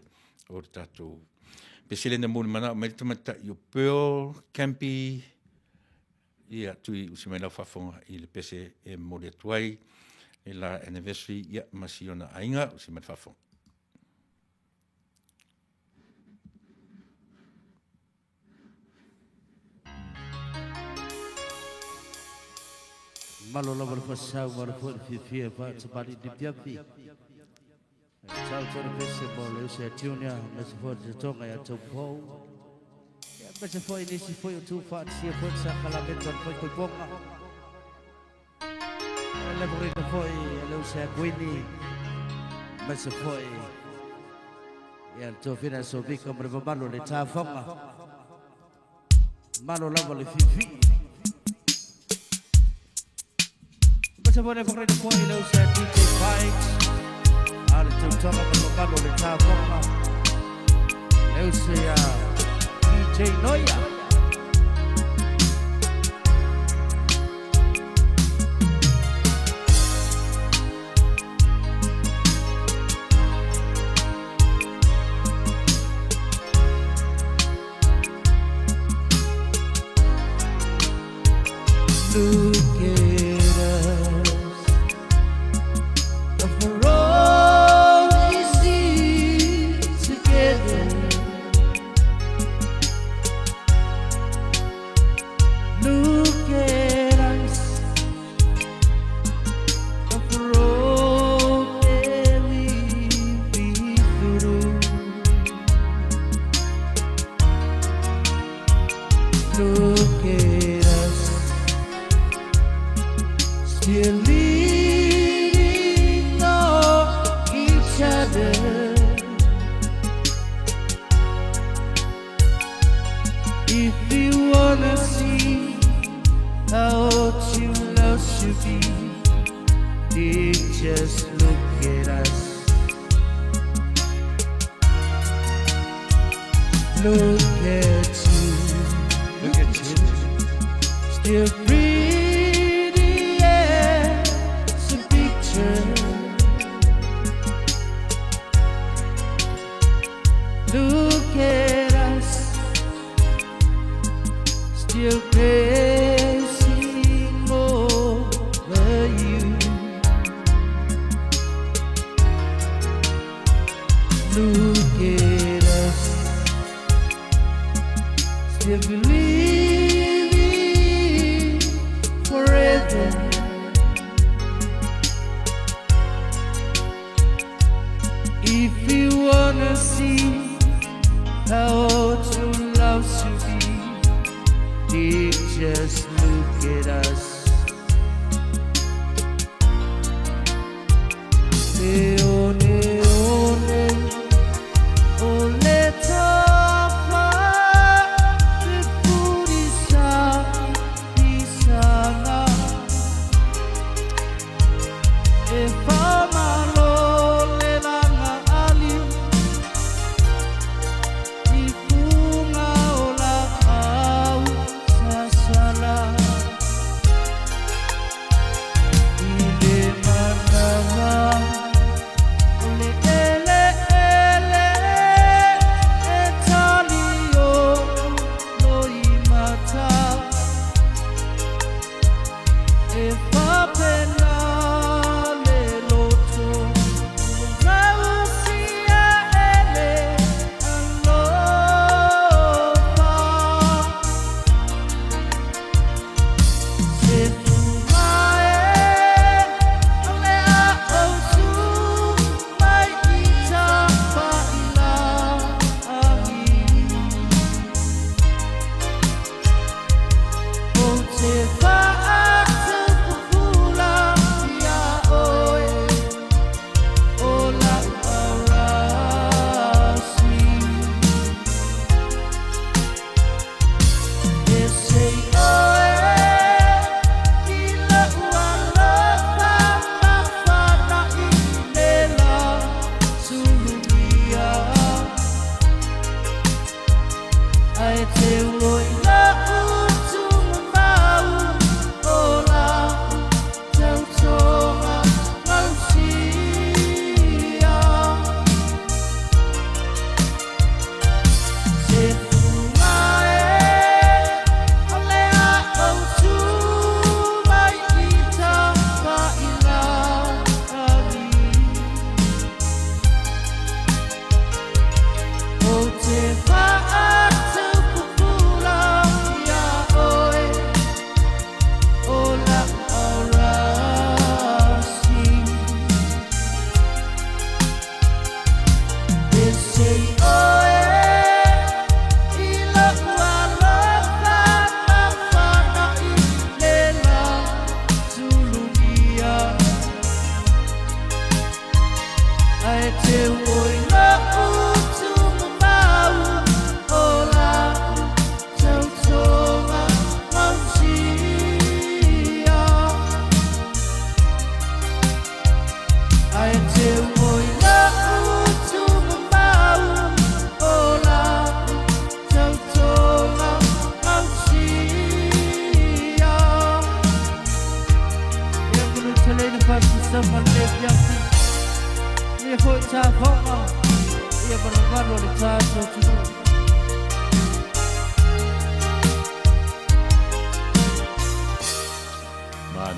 o le tatou. Pesele na mōni mana o mai tamata i o Pearl, Campi, ia tui usi mai lau whafonga i le pese e mo le atuai, e la anniversary, ia masiona ainga usi mai whafonga. Malo lava le fasau ma le fia fa tsapali di piapi. Ciao tore pese mo le usi atunia me se fo de tonga ya topo. Ya me se fo inisi fo yo tu fa sia fo sa kala meto fo ko ponga. Le bori de fo le usi guini me se fo ya to fina so vi come malo le ta fonga. Malo lava le fifi. Se pone por el fondo y lo usa DJ Fight. Al tutto per farlo le tavola. Le usa DJ Noia. Look at us, for all these years together. Look at us, for all that we've been through. Look at us, still leaning on each other. If you wanna see how true love should be, then just look at us. Look at you, look at you, still pretty as a picture. Look at us, still praising over you. Look at us, still believing forever. If you wanna see how true love should be, then just look at us.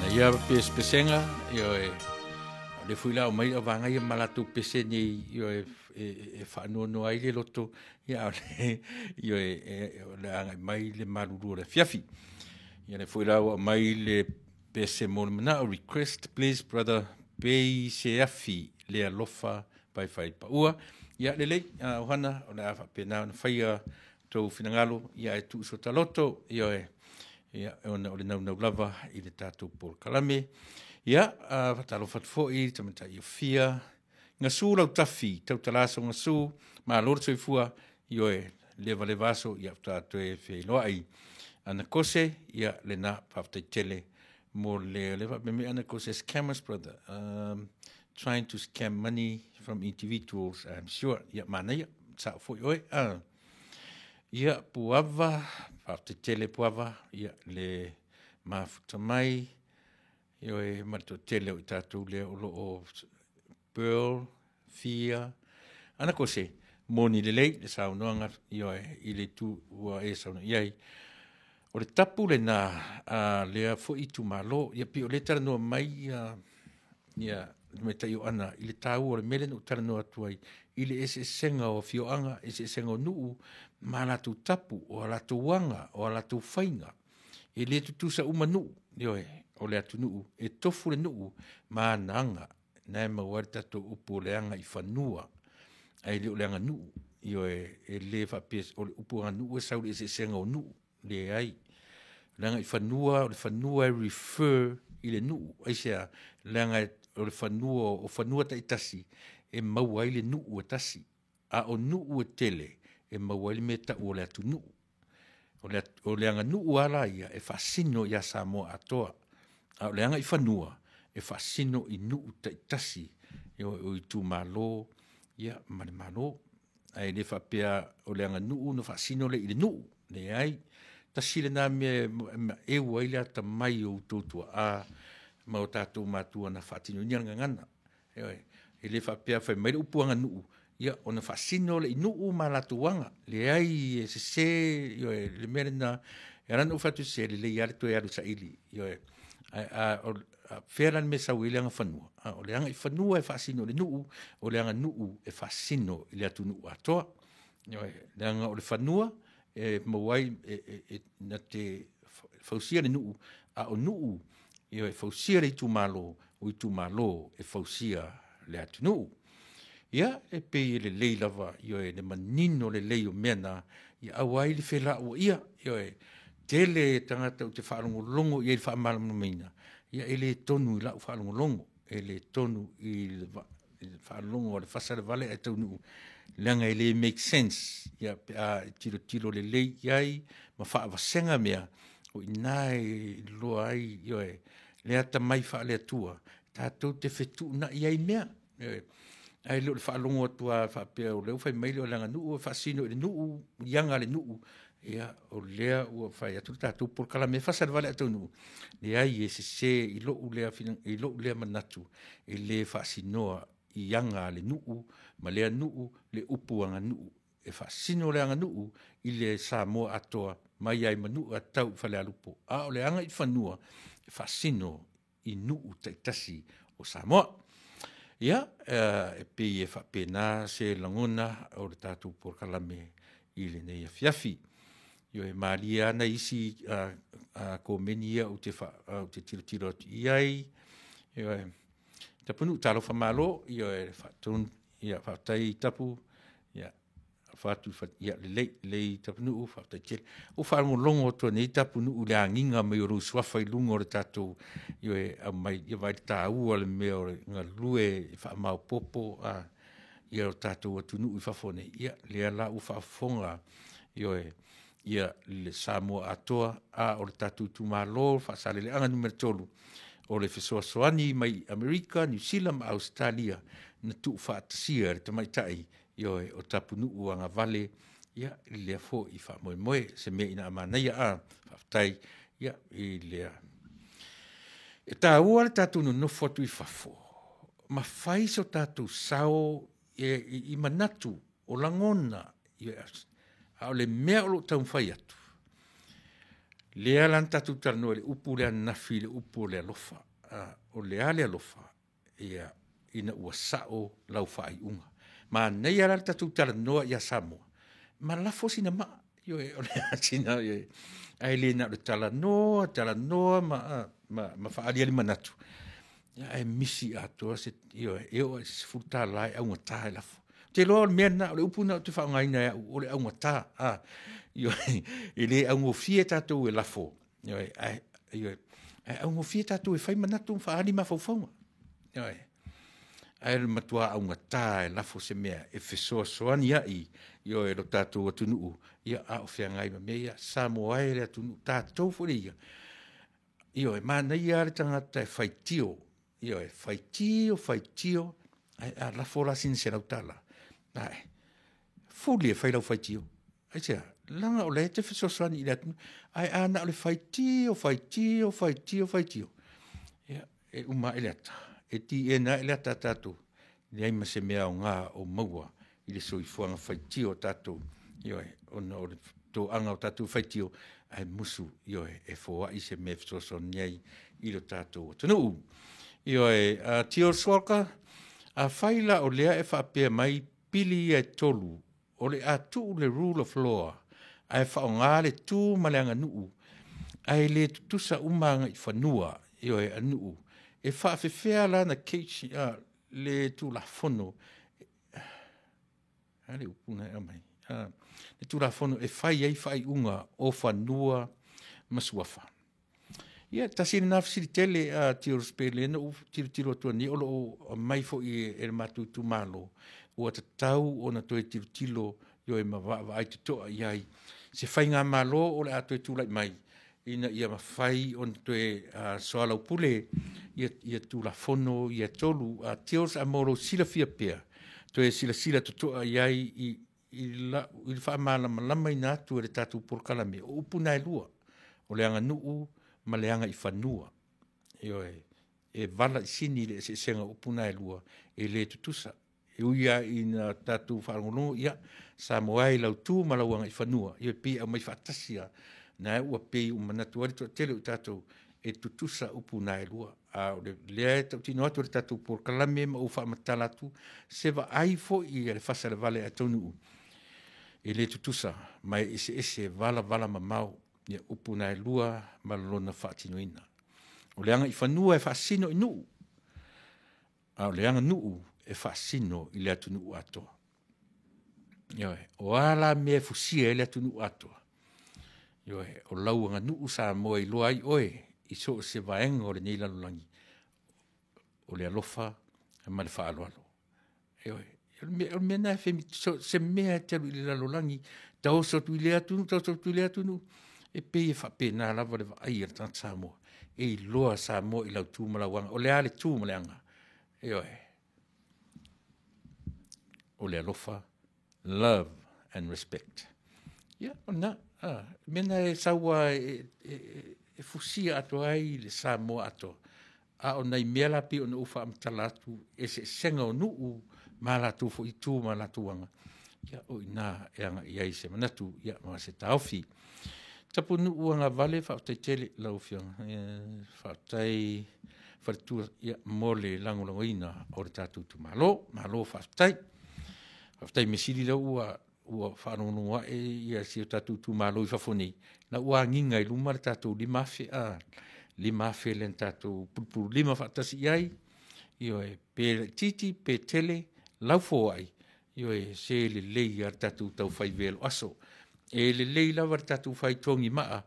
Ia pesenga io le fui la o mai o vanga ia malatu pese ni io e fa no ai le loto ia io le anga mai le maluru le fiafi ia le fui la o mai le pese mon na request please brother pay seafi le alofa pai fai pa ua ia le ohana o le afa pena na faia to finangalo ia e tu so taloto io ia ona o le nau lava i le tātou por kalame. Ia, fatalo fatfo i tamata i o fia. Ngā sū lau tafi, tau talaso ngā sū, ma lor tsoi fua, i o e leva le vaso, ia tātou e whei loa ai. Ana kose, ia le na paftai tele, mo le leva me ana kose scammers, brother. Trying to scam money from individuals, I'm sure. Ia, mana ia, sa fo i oe. Ia puava, pafte tele puava, ia le mafuta mai, ia e mato tele o tātou le o loo Pearl, Fia, ana kose, moni le lei, le saunoanga, ia e le tu ua e sauna iai. O le tapu le na, lea fo i tu malo, ia pi o le tara noa mai, ia me tai o ana, i le tau o le mele no tara noa tuai, i le ese senga o fioanga, ese senga o nuu, ma latu tapu, o latu wanga, o latu whainga. E le tutusa uma nuu, o le atu nuu, e tofu le nuu, ma nanga, nae mawari tato upu le anga i whanua, ai le o le anga nuu, e le whapes, o le upu anga nuu, e sauri ese senga o nuu, le ai. Le anga i whanua, o le whanua e refer i le nuu, ai sea, le anga o le whanua, o whanua ta itasi, e mawai le nuu e tasi, a o nuu e tele, e mawali me ta o le atu nuu. O le anga nuu ala ia, e fasino ia Samoa atoa. O le anga i whanua, e fasino i nuu ta itasi, o i tu malo, ia mane malo. Ai le whapea o le anga nuu, no fasino le i le nuu, le ai. Tasi le nā mea e ua ile ata mai o utotua a ma o tātou mātua na whatino nianga ngana. E le whapea whai mai le upuanga nuu, ia ona fasino le nuu ma la tuanga le ai se le merna era no fatu se le ia to ia sa ili a feran me sa wile nga fanua o le anga fanua e fasino le nuu o le anga nuu e fasino le atu nuu atoa le anga o le fanua e mawai na te fausia le nuu a o nuu e fausia le tu malo o tu malo e fausia le atu nuu. Ia, e pe le lei lava, e le manino le lei o mena, ia awai le whela o ia, e tele tangata o te whaalongolongo, ia le whaamalamumeina, ia e le tonu i lau whaalongolongo, e le tonu i le whaalongo o le whasare vale e taunu, leanga e le make sense, ia a tiro le lei iai, ma whaavasenga mea, o inai loa ai, le ata mai whaale atua, tātou te whetu na iai mea, ai lo fa longo tua fa pe o le fa mai le langa nu fa sino le nu yanga le nu ia o le o fa ya tuta tu por kala me fa ser vale tu nu le ai se i lo le fin i lo le manatu e le fa sino i yanga le nu ma le nu le upu anga nu e fa sino le anga nu i le sa mo atoa mai ai manu atau fa le alupo a o le anga i fa nua e fa sino i nu tasi o Samoa. Ia, e pe e whapena se langona o le tātou por kalame i le nei a fiafi. Io e maria ana isi ko meni ia o te tiro iai. Io e tapunu talo whamalo, io e whatun, ia whatai tapu, ia whatu, ia lei tapunu, whatai tele. O whaango longo toa nei tapunu u le anginga mai o ru swafai lungo o le tātou, io e mai, ia vai tā ua le mea o ngā lue i whaamau popo, ia o tātou atunu i whafone, ia le ala u whafonga, io e, ia le Samoa atoa, o le tātou tumalo, whaasale le anga numero tolu, o le whesoa soani mai Amerika, New Zealand, Australia, na tu whaatasia re tamaitai, io e o tapunu anga vale, ia le fo i fa moe se me ina amanaia whaftai, ia i lea. E tā ua le tātou no fotu i whafo. Ma whai so tātou sao i manatu o langona, a o le mea o lo tau whai atu. Lea lan tātou taranoa le upu lea nafi le upu lea lofa. o le ale alofa ia ina ua sa'o lau fa'ai'uga manei ala le tatou talanoa ia Samoa ma lafo sina ma'a ioe o le asina ioe ai le na le talanoa ma fa'alia le manatu ia e misi atoa se ioe o se futala ai augata e lafo te loa le mea na o le upuna o te whaongaina o le augata ioe i le augofie tatou e lafo ioe augofie tatou e whai manatu whaali ma faufaunga ioe ai le matua augata e lafo se mea e fesoasoani ai ioe lo tatou atunuu ia a o whiangai ma mea ia Samoa e le atunuu tatou fo le ia ioe manai a le tangata e whaitio ioe whaitio ai a lafo la sin se lautala ai fuli e whai lau whaitio ai sea langa o le te fesoasoani i le atunuu ai ana o le whaitio ia e uma ele ata e ti e na ele ata tatou ni ai ma se mea o ngā o maua i le soifuanga whaitio tatou ioe ona o le tō anga o tatou whaitio ai musu ioe e fōa i se mea fesoasoani ai i lo tatou atunuu ioe tio swalka a whaila o lea e whaapea mai pili e tolu o le atu le rule of law ai whaonga le tū maleanga nuu ai le tutusa umanga i whanua ioe anuu e whaafewhea la na keisi le tū la fono ale upuna e amai le tū la fono e whai unga o whanua masuafa ia tasini na fisiri tele tiro spele na tiro tua ni olo mai fo i e matu tu malo o tatau o na toe tiro ioe ma va ai to ai se fai ngā malo o le atoe tūlai mai ina ia mawhai on toe soala upule ia tūla fono ia tolu tios a moro sila fia pia toe sila tutoa iai i wha malama ina atu e le tatu porkalame o upuna e lua o le anga nuu ma le anga i whanua e vala i sini le se senga upuna e lua e le tutusa e uia i na tatu whaangono ia Samoa i lau tū ma lau anga i whanua ia pi au mai whaatasia na e ua pei umanatu ari toa tele u tātou e tutusa upu na e lua. O le lea tau tino atu le tātou por kalame ma ufa matalatu se va aifo i le fasa le vale a tonu e le tutusa mai ese vala mamau ia upu na e lua ma lona whaatino ina. O le anga i whanua e whaasino i nuu. O le anga nuu e whaasino i le atu nuu atoa. O ala mea fusia e le atu nuu atoa. O lauanga nuu sa moa i loa ai oe i so se vaenga o le nei lalulangi. O le alofa ma le whaaloalo. O mea na se mea telu i le lalulangi tau sotu i le atunu e pei e whape nā lava le vai ar tanta Samoa. E i loa Samoa i lau tūmalawanga. O le ale tūmaleanga. O le alofa, love and respect. Ona, mena e saua e fusia ato ai le Samoa ato. O nei mea lapi o na ufa amtalatu e se senga o nuu ma latu fo i tū ma latuanga. O ina e anga i aise manatu, ma se tauwhi. Tapu nuu anga vale whautai tele lau fianga. Whautai wharitua mole langolango ina o le tātou tu malo whautai. Whautai mesiri lau ua whanonua e ia si o tātou tu malo i whawhoni. Na ua nginga i luma le tātou lima fe len tātou pulpulu lima whaatasi iai. Io e pe titi, pe tele, lau fo ai. Io e se le lei ar tātou tau whai velo aso. E le lei lau ar tātou whai tongi maa.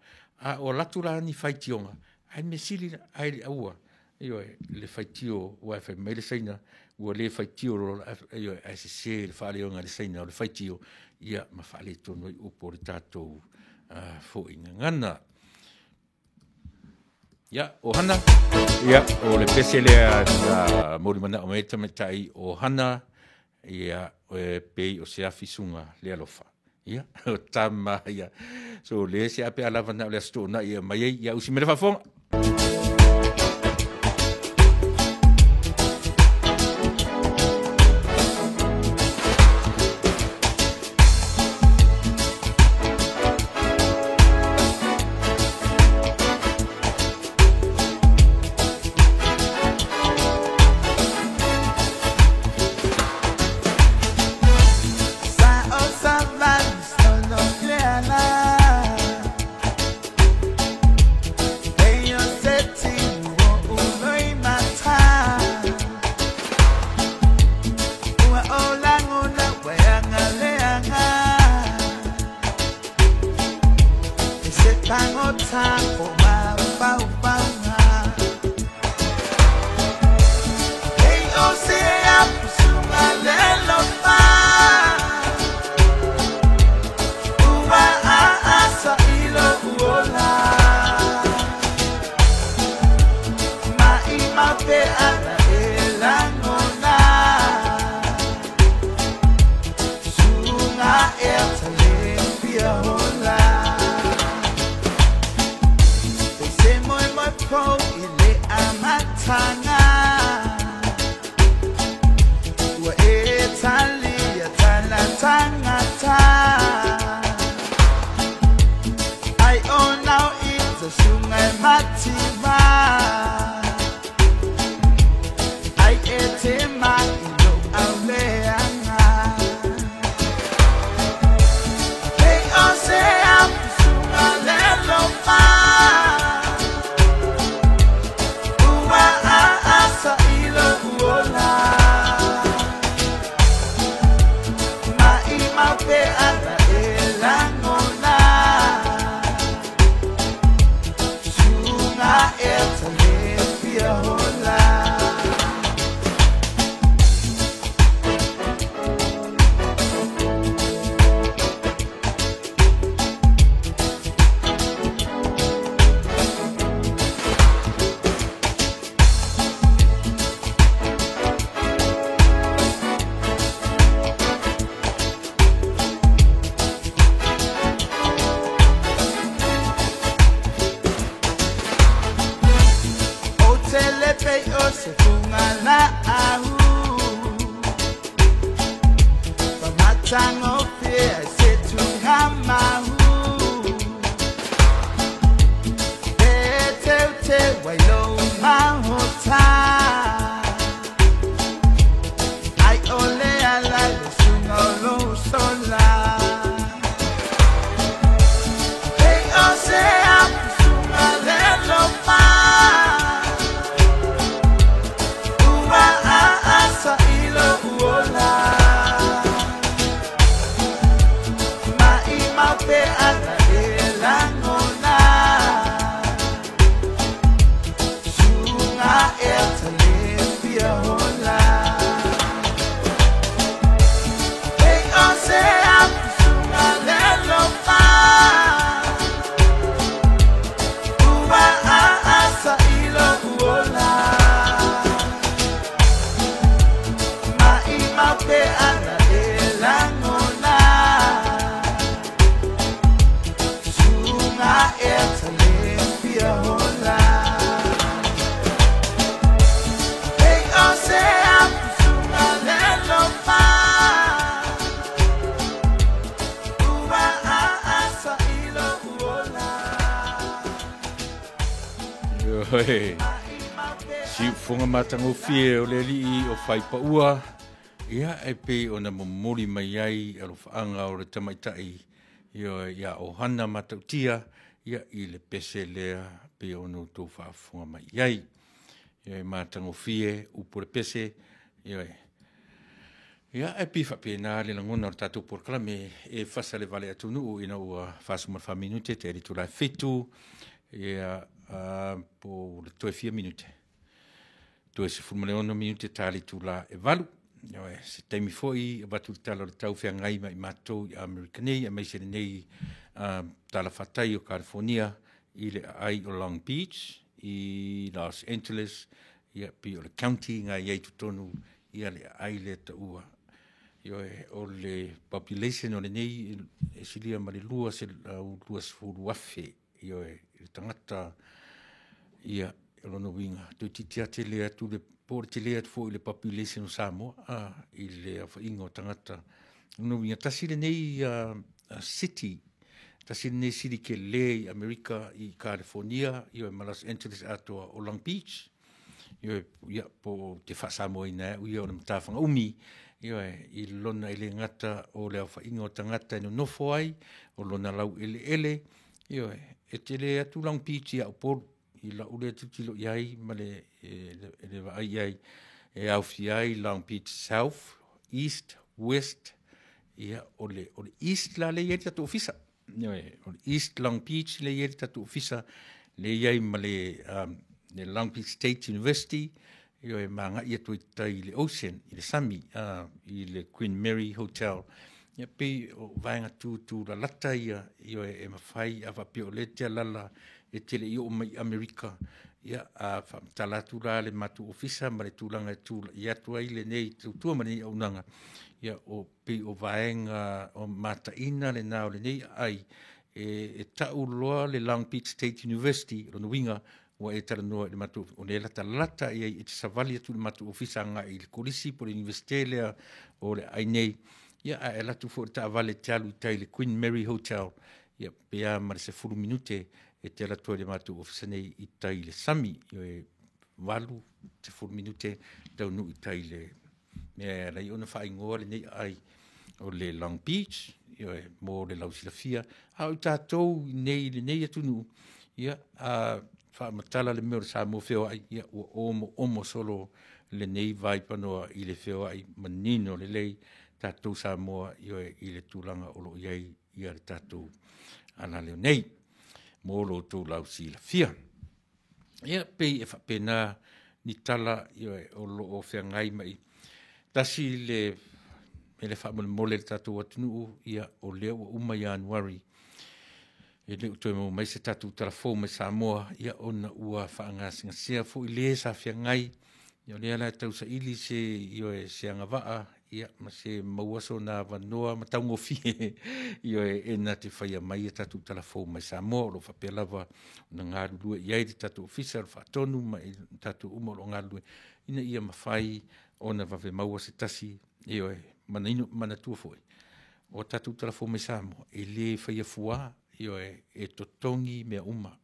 O latura ni whai tionga. Ai mesiri ai le aua. Io e le whai tio ua e whai mai le saina. Ua le whai tio io e se le whale onga le saina o le whai tio. Ia ma whale tono i upo le tātou fo inga ngana. O hana. O le pesele a mori mana o meita me tai o hana. O e pei o se afisunga le alofa. O tama ia. So le se ape alava na o le astona ia mai ia usi mele whafonga. mape ana elangona Sunga ertale pia hola They moi po ile amatanga Wa etalia talatangata I own now it's a sunga matima I ate my ino auleanga They all say I'm sunga lelo pa Uwa asa ilo uola Ma ima pe ana elangona Sunga ertale pia hola Se funga la ahu Pamatang opia se tunga mahu Te te wailo mahota Ai ole ala le sunga lo sola Hey o se am sunga le lo pa Asa ilo uola Ma ima pe ana elangona Sunga ertale pia hola Hey o se am sunga lelo pa Uwa asa ilo uola Mape ana elangona Sunga ertale pia hola Hey o se am sunga lelo pa Uwa asa ilo uola Hey. Si funga matango fie o le li o fai pa ua. Ia e pe o na momori mai ai alo whaanga o le tamaitai ia o hana matautia ia i le pese lea pe o no tō whaafunga mai ai. Ia e mātango fie upore pese ia e pi whape nā le langona o tātou porklame e whasa le vale atunu ina ua whasumar wha minute te eritu lai whetu ia po le toe 4 minute. Toe se fulmane ono minute tāli tu la e valu. Se taimi foi batu tala le tau fea ngai mai matou i Americanei, a mai se nei tala whatai o California, i le ai o Long Beach, i Los Angeles, i pi o le county, ngai ei tutonu, i le ai le ta ua. O le population o le nei, e silia ma le lua se lua sefuru afe, i tangata, i lono winga, tu titia te lea tu le por te lea fo le population o Samoa i le whaingo tangata no winga tasire nei city tasire nei city ke le America i California i o Los Angeles ato o Long Beach ia po te wha Samoa ina i o na matawhanga umi i lona ele ngata o le whaingo tangata no nofo ai o lona lau ele e te lea tu Long Beach ia o por i la ule tutilo iai ma le vai iai e au fiai Long Beach South, East, West ia o le East la le iai tatu ofisa o le East Long Beach le iai tatu ofisa le iai ma le Long Beach State University e manga ia tu i le Ocean i le Sami i le Queen Mary Hotel ia pe o vaenga tu la lata ia e mawhai a wapio le tia lala e tele i o mai Amerika. Ia, a whamtalatu rā le matu ofisa, ma le tūlanga i atua i le nei, tūtua mani au nanga. Ia, o pe o vaenga o mataina le nao le nei ai, e tau loa le Long Beach State University, rono winga, wa e tala noa le matu, o le lata i te savali atu le matu ofisa nga i le kolisi po le universite lea o le ai nei. Ia, e latu fo ta vale te alu i tai le Queen Mary Hotel. Ia, pea ma le se 10 minute, e te ala toa le matu ofisa nei i tai le sami, io e walu te 10 minute tau nu i tai le mea lai ona wha ingoa le nei ai o le Long Beach, io e mō le lausilafia, au tātou nei le nei atunu, ia a wha matala le meo le sa mō wheo ai, ia o omo solo le nei vai panoa i le wheo ai manino le lei tātou sa moa io e i le tūlanga o lo iai ia le tātou ana leo nei. Molo tō lau si la fia. Ia pei e whapena ni tala o lo o whea ngai mai. Tasi le me le whamole mole le tātou atunu ia o leo o uma Januari. E leo tō mo mai se tātou talafo mai Samoa ia ona ua whaangasinga sea fo i le sa whea ngai. Ia lea la tau sa ili se io e se angawaa ia ma se mauaso na vanoa ma taungo fie io e na te whaia mai e tatu talafo mai Samoa lo whapea lava na ngā lulue iai te tatu ofisa wha tonu ma i tatu umoro ngā lulue ina ia mawhai o na wawe maua se tasi io e mana tua foi o tatu talafo mai Samoa e le whaia fua io e totongi mea uma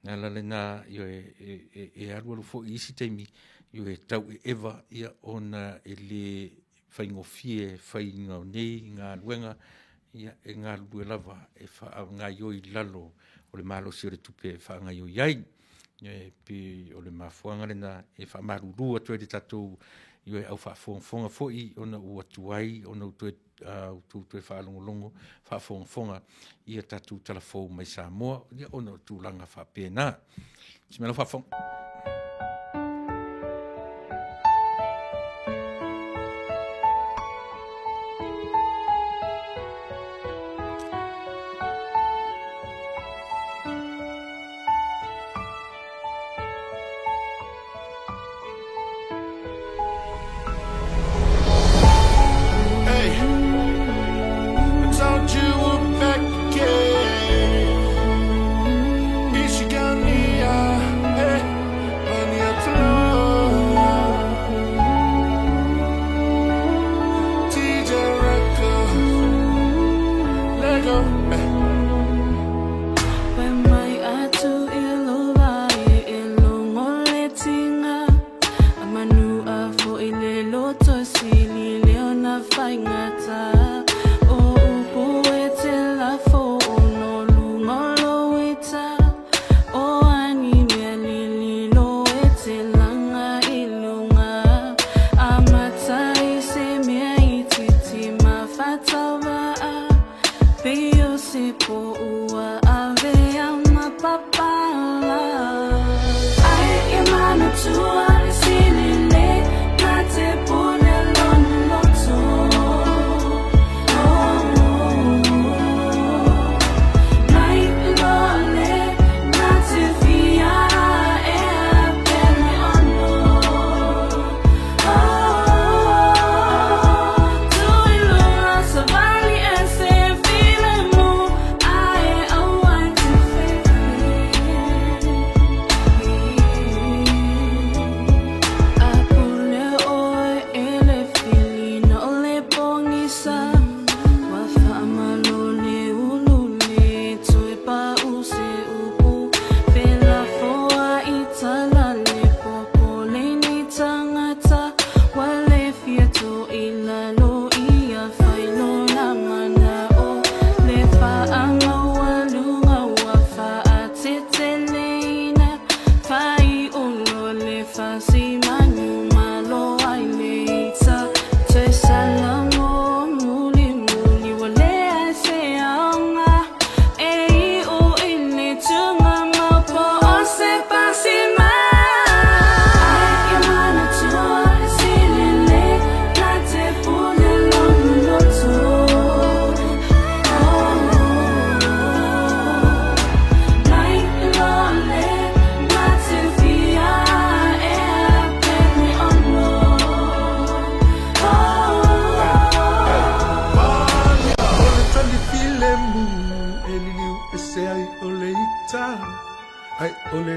na lale na io e arua lufo i isi teimi io e tau e ewa ia ona e le whaingofie whaingau nei ngā luenga ia e ngā lue lava e wha ngā ioi lalo o le malo si o le tupe wha ngā ioi iai e pi o le mafuanga lena e wha marurua tue de tatou io e au wha fonga foi ona ua tuai ona tue tue wha alongolongo wha fonga ia tatou talafou mai Samoa ia ona tūlanga wha pēnā si melo wha fonga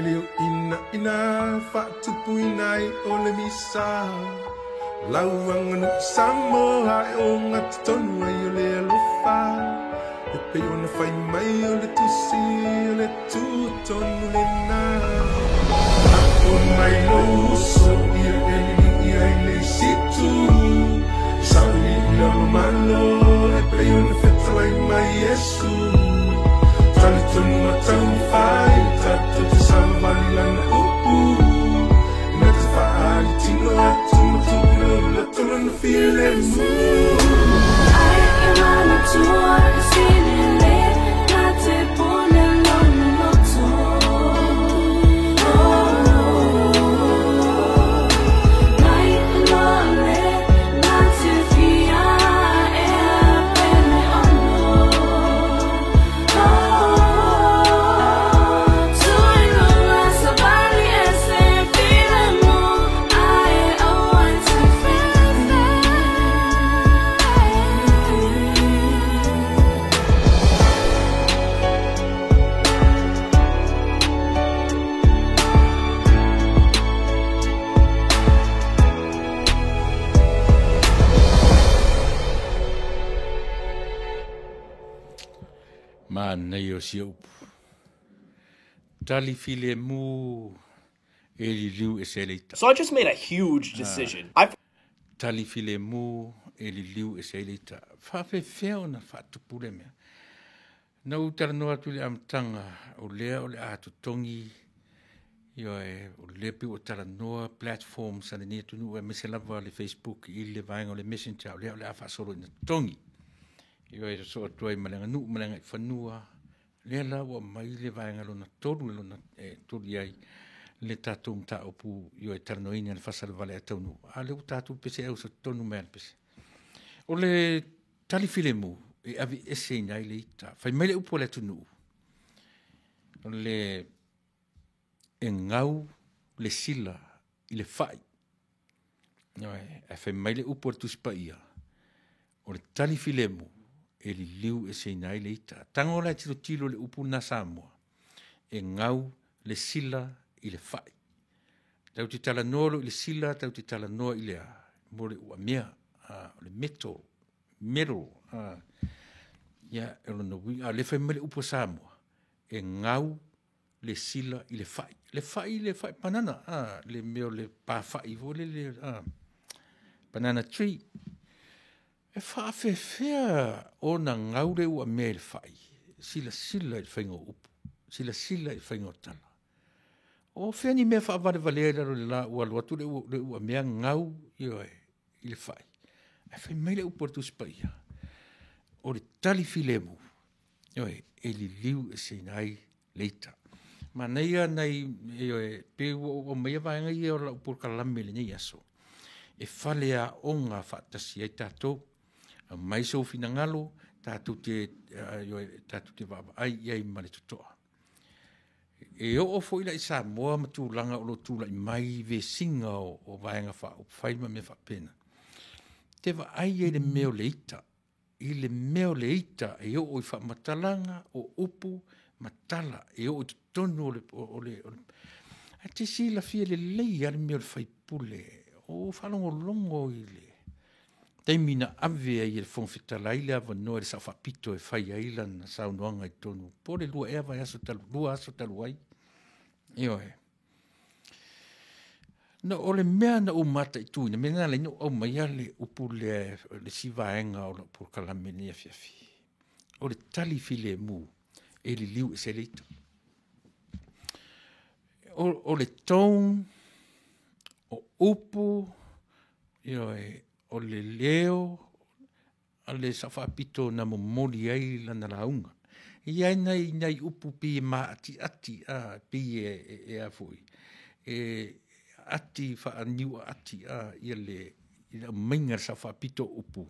liu ina whaatupu inai o le misa. Lau anganu samo hai o ngati tonu ai o le alofa. E pe ona whai mai o le tusi o le tu tonu le nā. Ako mai lo uso ia eni ia le situ. Sau ni ila malo e pe ona whetalai mai Yesu. Tali tonu matau whai tato te sama vali lana upu. Na te whaari tino atu matupilo la tona na while mu. Ai e mana tua e sinile na te pone lona loto. Nai e lole na te fia e a pene ono. Nei o si upu. Tali file mu e li liu e se leita. So I just made a huge decision. Tali file mu e li liu e se leita. Whawhe wheo na whaatupure mea. Na utara noa tu le amtanga o lea o le atu tongi. Io e o le pi o tara noa platform sa le nia tunu e mese lava le Facebook i le vaenga o le Messenger o lea o le a whaasoro ina tongi. Io e so atuai malenga nu, malenga i whanua. Lea la wa mai le vaenga lona toru lona turi ai le tātou mta opu io e taranoini le whasara vale a taunu. A leu tātou pese au sa tonu mea pese. O le tali file mu e avi ese nai le ita. Whai mai le upo le tunu. O le e ngau le sila i le whai. E whai mai le upo le tuspa ia. O le tali file mu e li liu e se nai le ita. Tango la tiro tilo le upu na Samoa. E ngau le sila i le whai. Tau te tala noro i le sila, tau te tala noa i le a. Mo le ua mea, le metal. Ia, e lono wi, le whai mele upu Samoa. E ngau le sila i le whai. Le whai panana, le meo le pa whai, le banana tree. E whaafewhea o na ngaure ua mea le whai. Sila i whaingo upu. Sila i whaingo tala. O whea ni mea whaavare valea laro le la ua loatu le ua mea ngau i le whai. E whai mai le upu atu spaia. O le tali filemu. E li liu e se nai leita. Ma neia nei pe o mea vaenga i o la upu kalame le nei aso. E whalea o ngā whaatasi ai tātou. Mai so fina ngalo tātou te waba ai iai male tutoa. E o fo ila i Samoa ma tūlanga o lo tūla i mai ve singa o vaenga wha o whaima me whapena. Te wa ai e le meo leita. I le meo leita e o i wha matalanga o upu matala. E o i tonu o le. A te si la fia le lei ale meo le whaipule. O whalongo longo i le. Taimina ave ai le fonfitala i le avanoa le sa whapito e whai aila na saunoanga i tonu. Po le lua ea vai aso talu, lua aso talu ai. Io e. No, o le mea na umata i tuina, mena le no au mai ale upu le sivaenga o la por kalamenia fiafi. O le tali file mu, e li liu e se leito. O le tong, o upu, io e, o le leo, a le sawhapito na momoli ai lana launga. Ia nei upu pi ma ati, pi e a fui. Ati wha niua ati, ia le mainga sawhapito upu.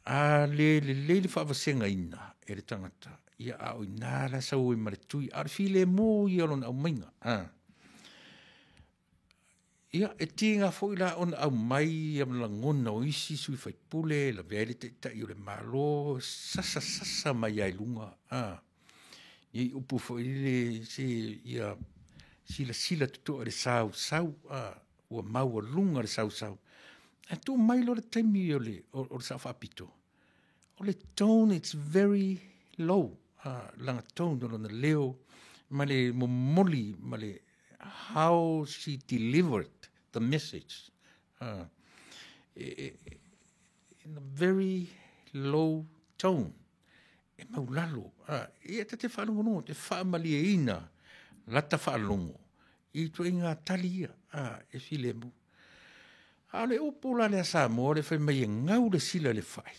Le whaavasenga ina, e le tangata. Ia au i nāra sau e maretui, ar file mō i alon au mainga. Ia, e tinga fo ila on au mai am la ngona o isi sui fai pule, la vele te ta i o le malo, sasa mai ai lunga. I upu fo i le se ia sila tuto le sau ua maua lunga le sau. E tu mai lo le taimi o le sa whapito. O le tone, it's very low. Langa tone o na leo, ma le momoli, ma le how she delivered the message. In a very low tone. E maulalo. Ia te whalongo no, te whaamaliaina, lata whalongo. I tu inga tali ia, e filemu. A le opola le asa mo, le whai mai ngau le sila le whai.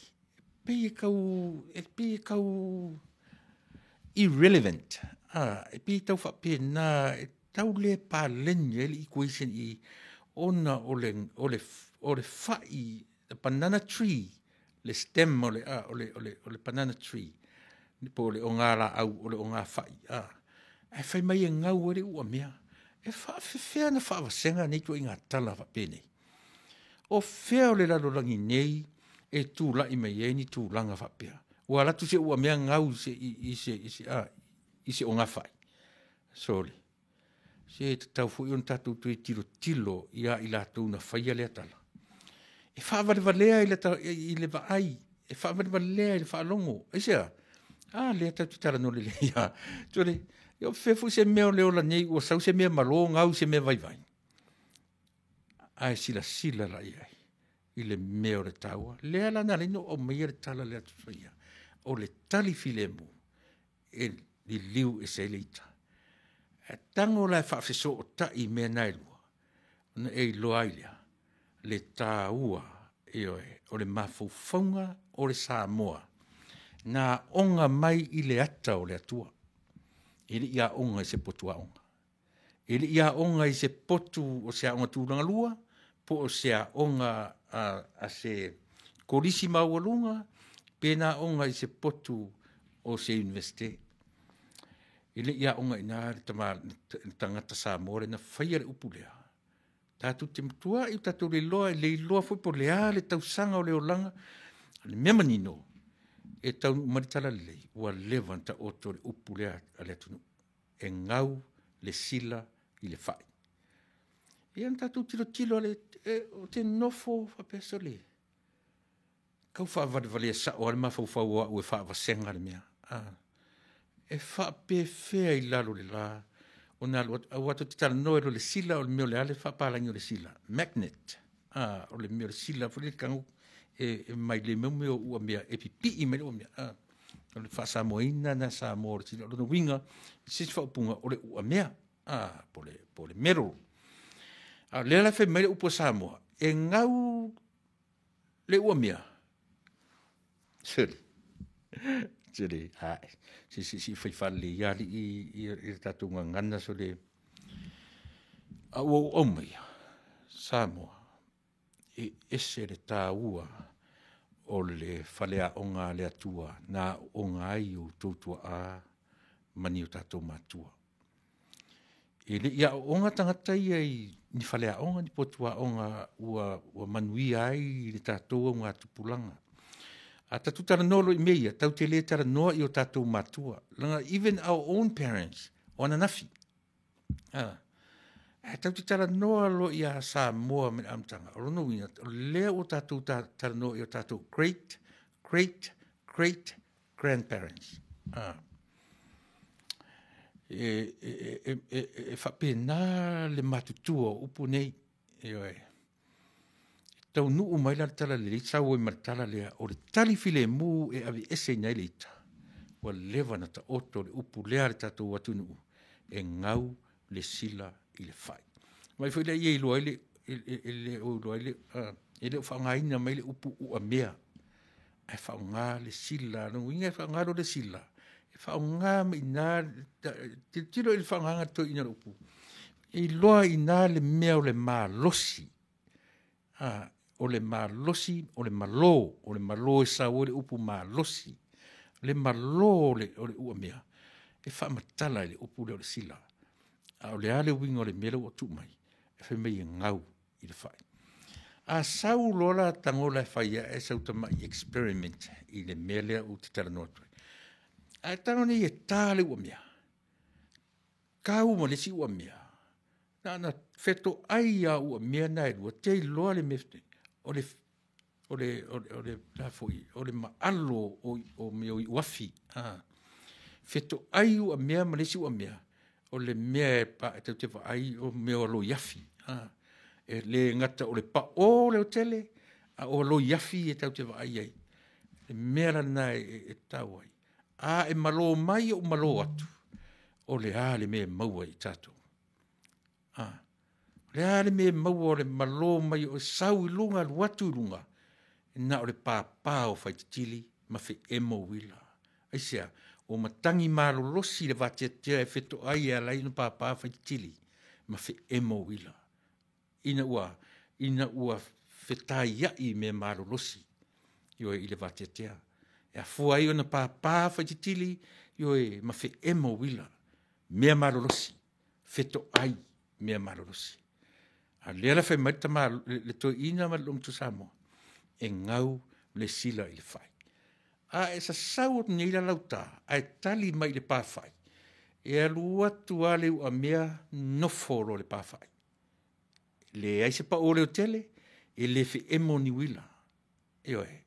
Pei kau irrelevant. E pei tau whape na, e tau le pa lenye, le equation I ona o le whai, the banana tree, le stem o le banana tree. Po le o ngā la au, o le o ngā whai. E whai mai ngau ere ua mea. E whawhewhea na whaawasenga nei tua I ngā tala whapene. O whea o le lalorangi nei, e tū lai mai e ni tū langa whapea. Ua latu se ua mea ngau I se o ngā whai. Sorry. Se te tau fui on tātou tue tilo ia I lātou na whaia lea tala. E whaavalevalea I le vaai. E whaavalevalea I le whaalongo. E sea, lea tau te tala no le lea. Tore, yo fefu se mea leo la nei, ua sau se mea malo, ngau se mea vai. Ai sila la iai. I le mea o le taua. Lea la na lino o mea le tala lea tutuia. O le tali filemu. E li liu e se leita. E tango la whaafeso o ta I mea nailua. Na e loa ilea. Le tāua e oe. O le mawhauwhaunga o le Samoa. Na onga mai I le ata o le atua. Ili ia onga I se potu a onga. Ili ia onga I se potu o se a onga tūranga lua, po o se a onga a se korisi maualunga, pena onga I se potu o se universite. Ili ia onga ina tangata Samoa na whaia le upulea. Tātou te mtua I tātou le loa fui po lea le tausanga o le olanga, le mea manino. E tau maritala lei, ua levan ta oto le upulea a le atunu. E ngau le sila I le whai. E an tātou tilo o te nofo whapeso le. Kau whaavadevale sa o ale mawhauwhaua ue whaavasenga le mea. E whape whea I lalo le la. O nā watu te tala noe le sila o le meo le ale whaapalangi o le sila. Magnet. O le meo le sila. Fule kangu. E mai le meu ua mea e pipi I mele ua mea. O le wha Samoina na Samoa le sila. O le winga, sisi whaupunga o le ua mea. Po le mero. Le la whai mele upo Samoa. E ngau le ua mea. Siri. Siri. Si whaiwhale iari I tatunga ngana so le. Ua omai. Samoa. E ese le tā ua o le whalea onga le atua na onga ai o tautua a mani o tātou mātua. E le ia onga tangata ai ni whalea onga ni potua onga ua manui ai le tātou o ngā tupulanga. A tatu tara nolo I meia, tau te le tara noa I o tātou mātua. Langa, even our own parents, o ananafi. Tau te tara noa lo I a Samoa me amtanga. O rono wina, lea o tātou tara noa I o tātou great grandparents. E whapena le matutua upu nei. Tau nuu mai la tala le sau e martala lea o le tali file mu e avi ese nei leita. Wa lewa na ta oto le upu lea le tātou watu nuu. E ngau le sila I le whai. Mai whai le iei loa ele whangaina mai le upu ua mea. E whaunga le sila, no inga e whaunga le sila. E whaunga me ina, te tiro ele whaunganga to ina upu. E loa ina le mea o le maa losi. O le maa losi, o le malo e sa o le upu maa losi. Le malo o le ua mea. E whaamatala ele upu le o le sila. O le ale winga o le mele o tu mai. E whai mai ngau I le whai. A sau lola tangola e whaia e sau tama I experiment I le mele o te tara noa tui. Ai tano ni e tāle ua mea. Kau mo le si ua mea. Na feto ai a ua mea nai lua. Te loa le mefte. O le maalo o mea i wafi. Feto ai ua mea ma le si ua mea. O le mea e pa e tau te wa ai o mea o lo yafi. E le ngata o le pa o le o tele. A o lo yafi e tau te wa ai ai. Le mea rana e tau ai. A e malo mai o malo atu. O le a le mea maua i tato. Le a le mea maua o le malo mai o sau i lunga lu atu i lunga. Na o le pāpā o whaititili ma fe emo wila. Aisea, o matangi malo losi le vatetea e feto ai a lai no pāpā whaititili ma fe emo wila. Ina ua fetai iai me malo losi. Yo e ile vatetea. E a fua i o na pāpā whaititili yo e ma fe emo wila. Mea malo losi. Feto ai mea malo losi. A lea la whai maita le toi ina ma lom tu Samoa. E ngau le sila i le whai. A e sa sau ni la lauta, a e tali mai le pāwhai. E alua tuale ua mea noforo le pāwhai. Le aise pa o leo tele, e le fe emo ni wila. E oe,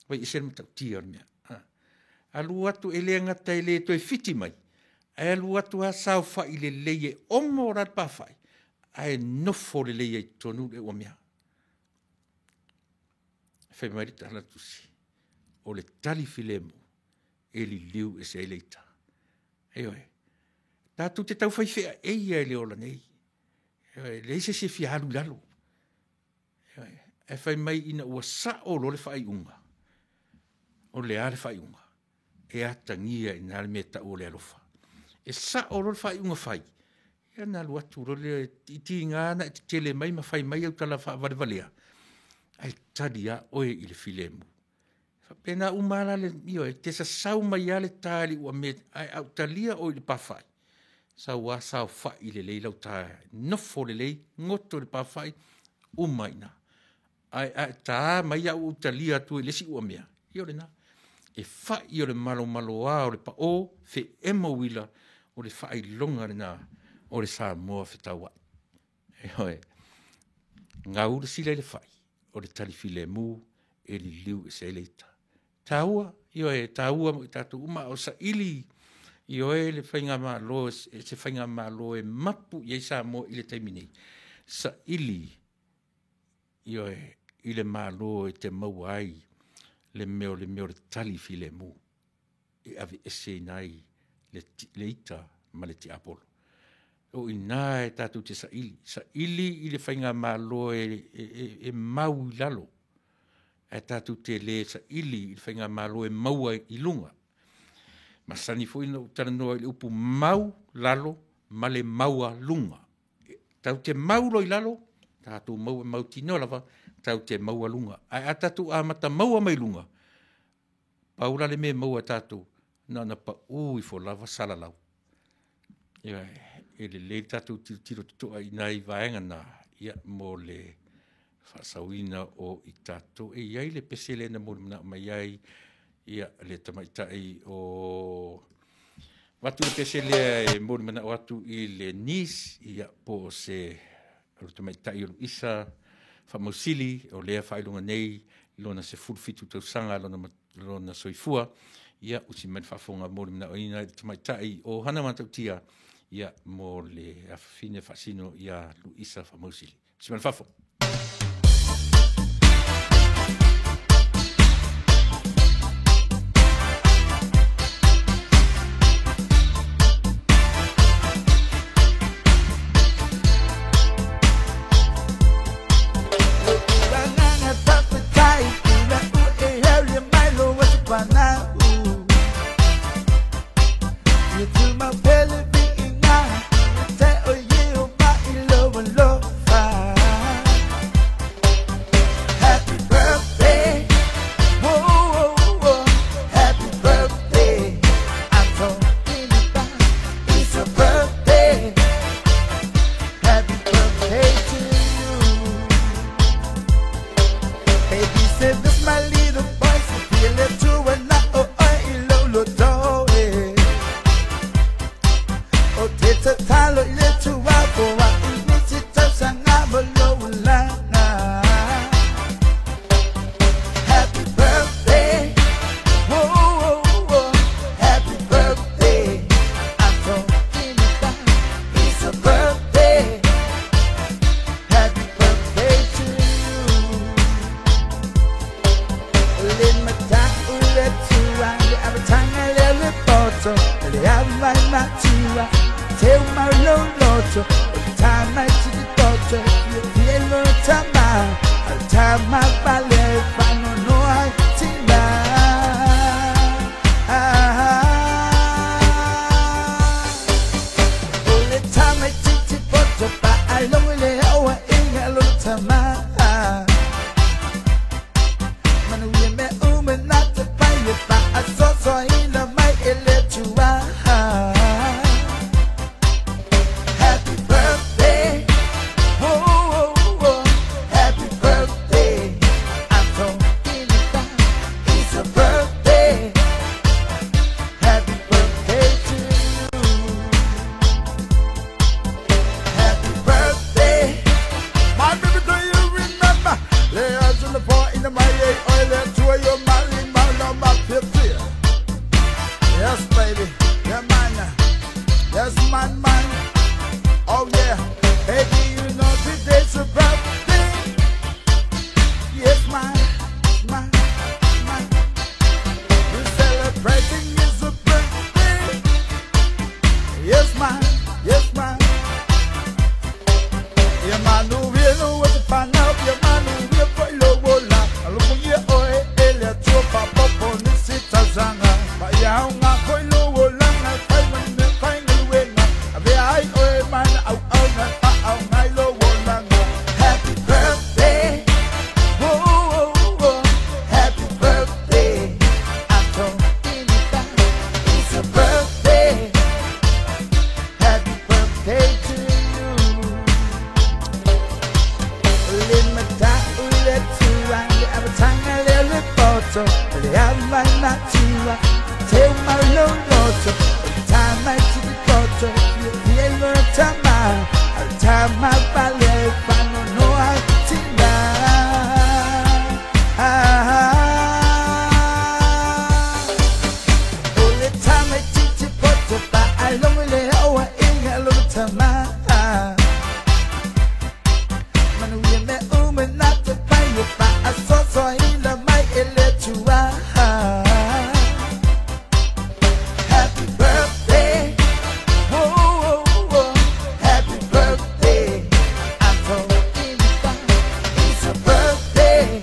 wai isere matau tia mea. Alua tu e le ngata e le toi fiti mai. A alua tu a sau whai le leie omo rat pāwhai. A e nofo le leie tonu le ua mea. Fai mai rita hala tusi. O le tali filemu. E li liu e se eleita. E oe. Tātu te tau fai fea eia e le ola nei. E oe. Le se se fia halu lalo. E oe. E fai mai ina ua sa o lo le fai unga. O le a le fai unga. E atangia ina le meta o le alofa. E sa o lo le fai unga fai. E na lua turo le iti ngana e tele mai ma fai mai au tala fa vale valea. Ai tadia oe i le filemu. Pena umala le io e te sa sau mai ale tali ua me ai au talia o i le pawhai. Sau a sau whai le lei lau tae. Nofo le lei, ngoto le pawhai, umaina. Ai tā mai au talia tu i lesi ua mea. Io le na. E whai i o le malo malo a o le pa o, fe emo wila o le whai longa le na o le sa moa whetawai. E hoe. Ngā ura sila le whai. O le tali filemu e li liu e se leita. Taua, io e taua mo i tatu uma o sa ili, io e le whainga maa lo, e se whainga maa lo e mapu i sa mo i le taimini. Sa ili, io e ile maa lo e te mau ai, le meo le tali filemu. E ave ese nai le ita ma le ti apolo. O ina e tatu te sa ili i le whainga maa lo e mau i lalo. E tatu te le sa ili i le whainga maa lo e maua i lunga. Ma sani fo ina utara noa i le upu mau lalo ma le maua lunga. Tau te mau lo i lalo, tatu mau e mau tino lava, tau te maua lunga. A tatu a mata maua mai lunga. Paula le me maua tatu, na pa ui fo lava salalau. E le tatu tiro toa i nai vaenga na ia mo le whasawina o i tatu. E iai le pesele na mōrumana mai ai ia le tamaitai o watu le pesele e mōrumana o atu i le nis ia po se tamaitai o isa whamausili o lea whailunga nei lona se fulfitu tausanga lona soifua ia usi man whafonga mōrumana o ina tamaitai o hana matautia ia mo le afine fasino ia Luisa Famosili. Siman fafo. Tell you my love, love. low loto. Time I to the doctor, you feel no time. I'll time my ballet, I don't know how to all the time I take the doctor, but I don't really know what in a long time. Man, we met not to find it, but I saw so in the my electoral. Happy birthday, oh, oh, oh, happy birthday. I'm talking about it's a birthday. Happy birthday to you. Happy birthday. My baby, do you remember? Layers in the pot in the my oil to your marry my number 50. Yes, baby, yeah, man. Yes, man. Oh, yeah. Baby, you know today's a birthday. Yes, man. You celebrating is a birthday. Yes, man. Yeah, man, no real, no what to find out. Yeah, man, no real, but low, la. I look for you, oh, Elia, to pop up on the sit as zanga. But yeah, I'm not going low, lang, I find when the final win. I be high, oh, man, out, my low, lang. Happy birthday. Oh, happy birthday. I'm talking about it's a birthday. Happy birthday to you. Take my low loto, time I to the doctor, you feel no time. I'll time my ballet, I don't know how to all the time I teach the doctor, but I don't really know what in a long time. Man, we met not to find it, but I saw so in the my electoral. Happy birthday, oh, happy birthday. I'm talking about it's a birthday.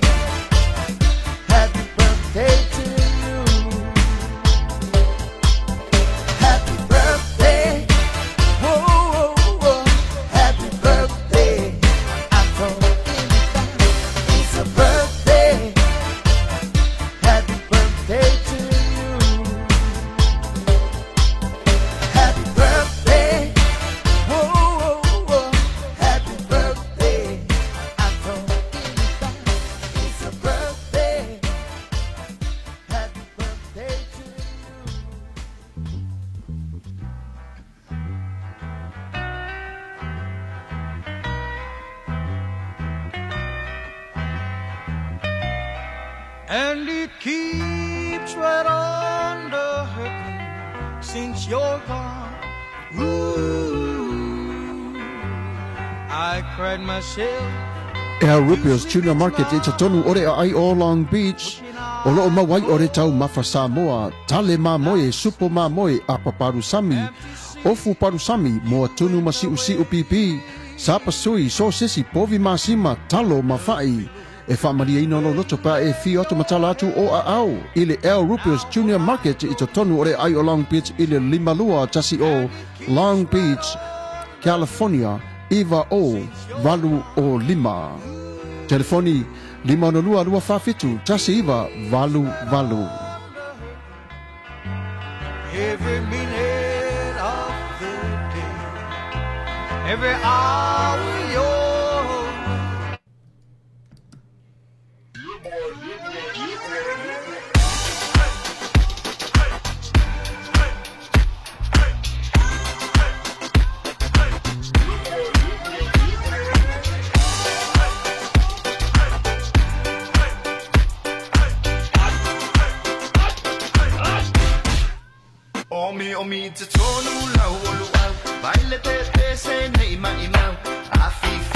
Happy birthday to you. Happy birthday, oh, happy birthday. I'm talking about it's a birthday. Happy birthday to you. Happy birthday, oh, happy birthday. I'm talking about it's a birthday. Happy birthday to you. And it keeps right on the hurting since you're gone. Ooh, I cried myself. El Rupios Junior Market e tonu ore ai o Long Beach. O loo mawai ore tau Mafra Samoa, tale ma moe, supo ma moe, apa parusami, ofu parusami, moa tunu masi usi upipi, sapa sui, so sisi, povi masima, talo mafai. E whamaria ino no loto pa e fi oto matala atu o a au. Ile El Rupios Junior Market i to tonu ore ai o Long Beach ile limalua tasi o Long Beach, California, Iva o Valu o Lima. Telefoni 502 tasi Iva Valu. Every minute of the day, every hour yours. Omi te tonu lau olu au, baile te se nei mai mau, a fifi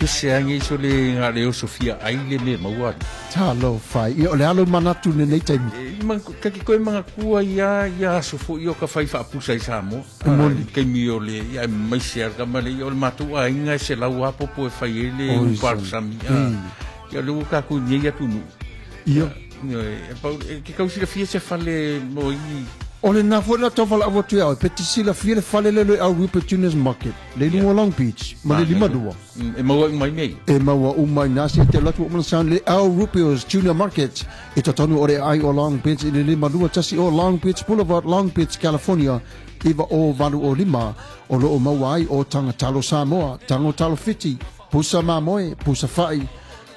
Ke se angi so le ngā leo Sofia aile me maua. Talo fai. I o le alo manatu ne nei taimi. Kaki koe mga kua ia sofo i o ka whai whaapusa i Samoa. Kei mi o le ia maisi ar ka male i o le matua inga se lau apopo e whai e le uparu sami. Ia leo kaku nye ia tunu. Ia. Ke kausira fia se whale mo i. O le nā fwela tau wala awa tui au, peti sila fia le whale lelo au Rupert Juniors Market, le lunga Long Beach, ma le lima dua. E maua umai mei. E maua umai nasi te latu o sound le au Rupert Junior Market, e tatonu o le ai o Long Beach, i le lima dua tasi o Long Beach Boulevard, Long Beach, California, iwa o valu o lima, o lo o maua ai o tanga talo Samoa, tango talo fiti, pusa mamoe, pusa fai,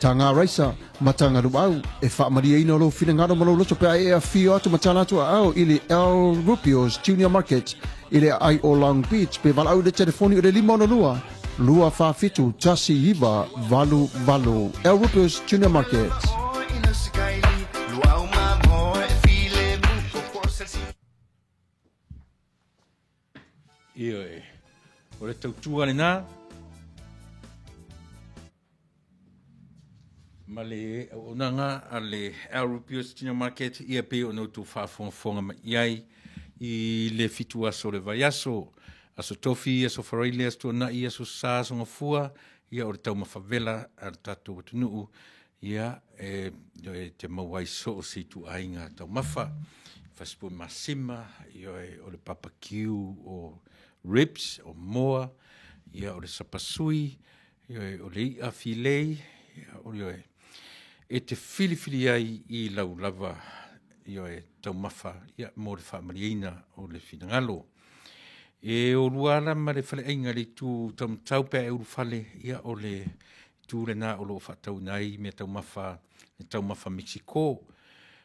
tanga raisa, matanga ruau, e wha maria ina lo whina ngaro malo loto pe ai e a fio atu matana atu au ili El Rupios Junior Market, ili ai o Long Beach, pe vala au le telefoni o le lima ono lua, lua wha fitu, tasi iwa, valu, El Rupios Junior Market. Iyo e, o le tautua le nā, ma le onanga a le El Rupios Junior Market ia pe o no tu whaafonga ma iai i le fitu aso le vai aso tofi, aso whareile, aso na i aso sāso ngā fua, ia o le tau mawhawela a le tātou atunuu, ia te mawai so o si tu ainga tau mawha, whaspo masima, ia o le papakiu o ribs, o moa, ia o le sapasui, ia o le ia filei, ia o le e te fili ai i lau lava ia e tau mawha ia mo le whaamariina o le whinangalo. E o luala ma le whale ainga le tau pe e uru whale ia o le tū le nā o lo whatau nai me tau mawha Mexico.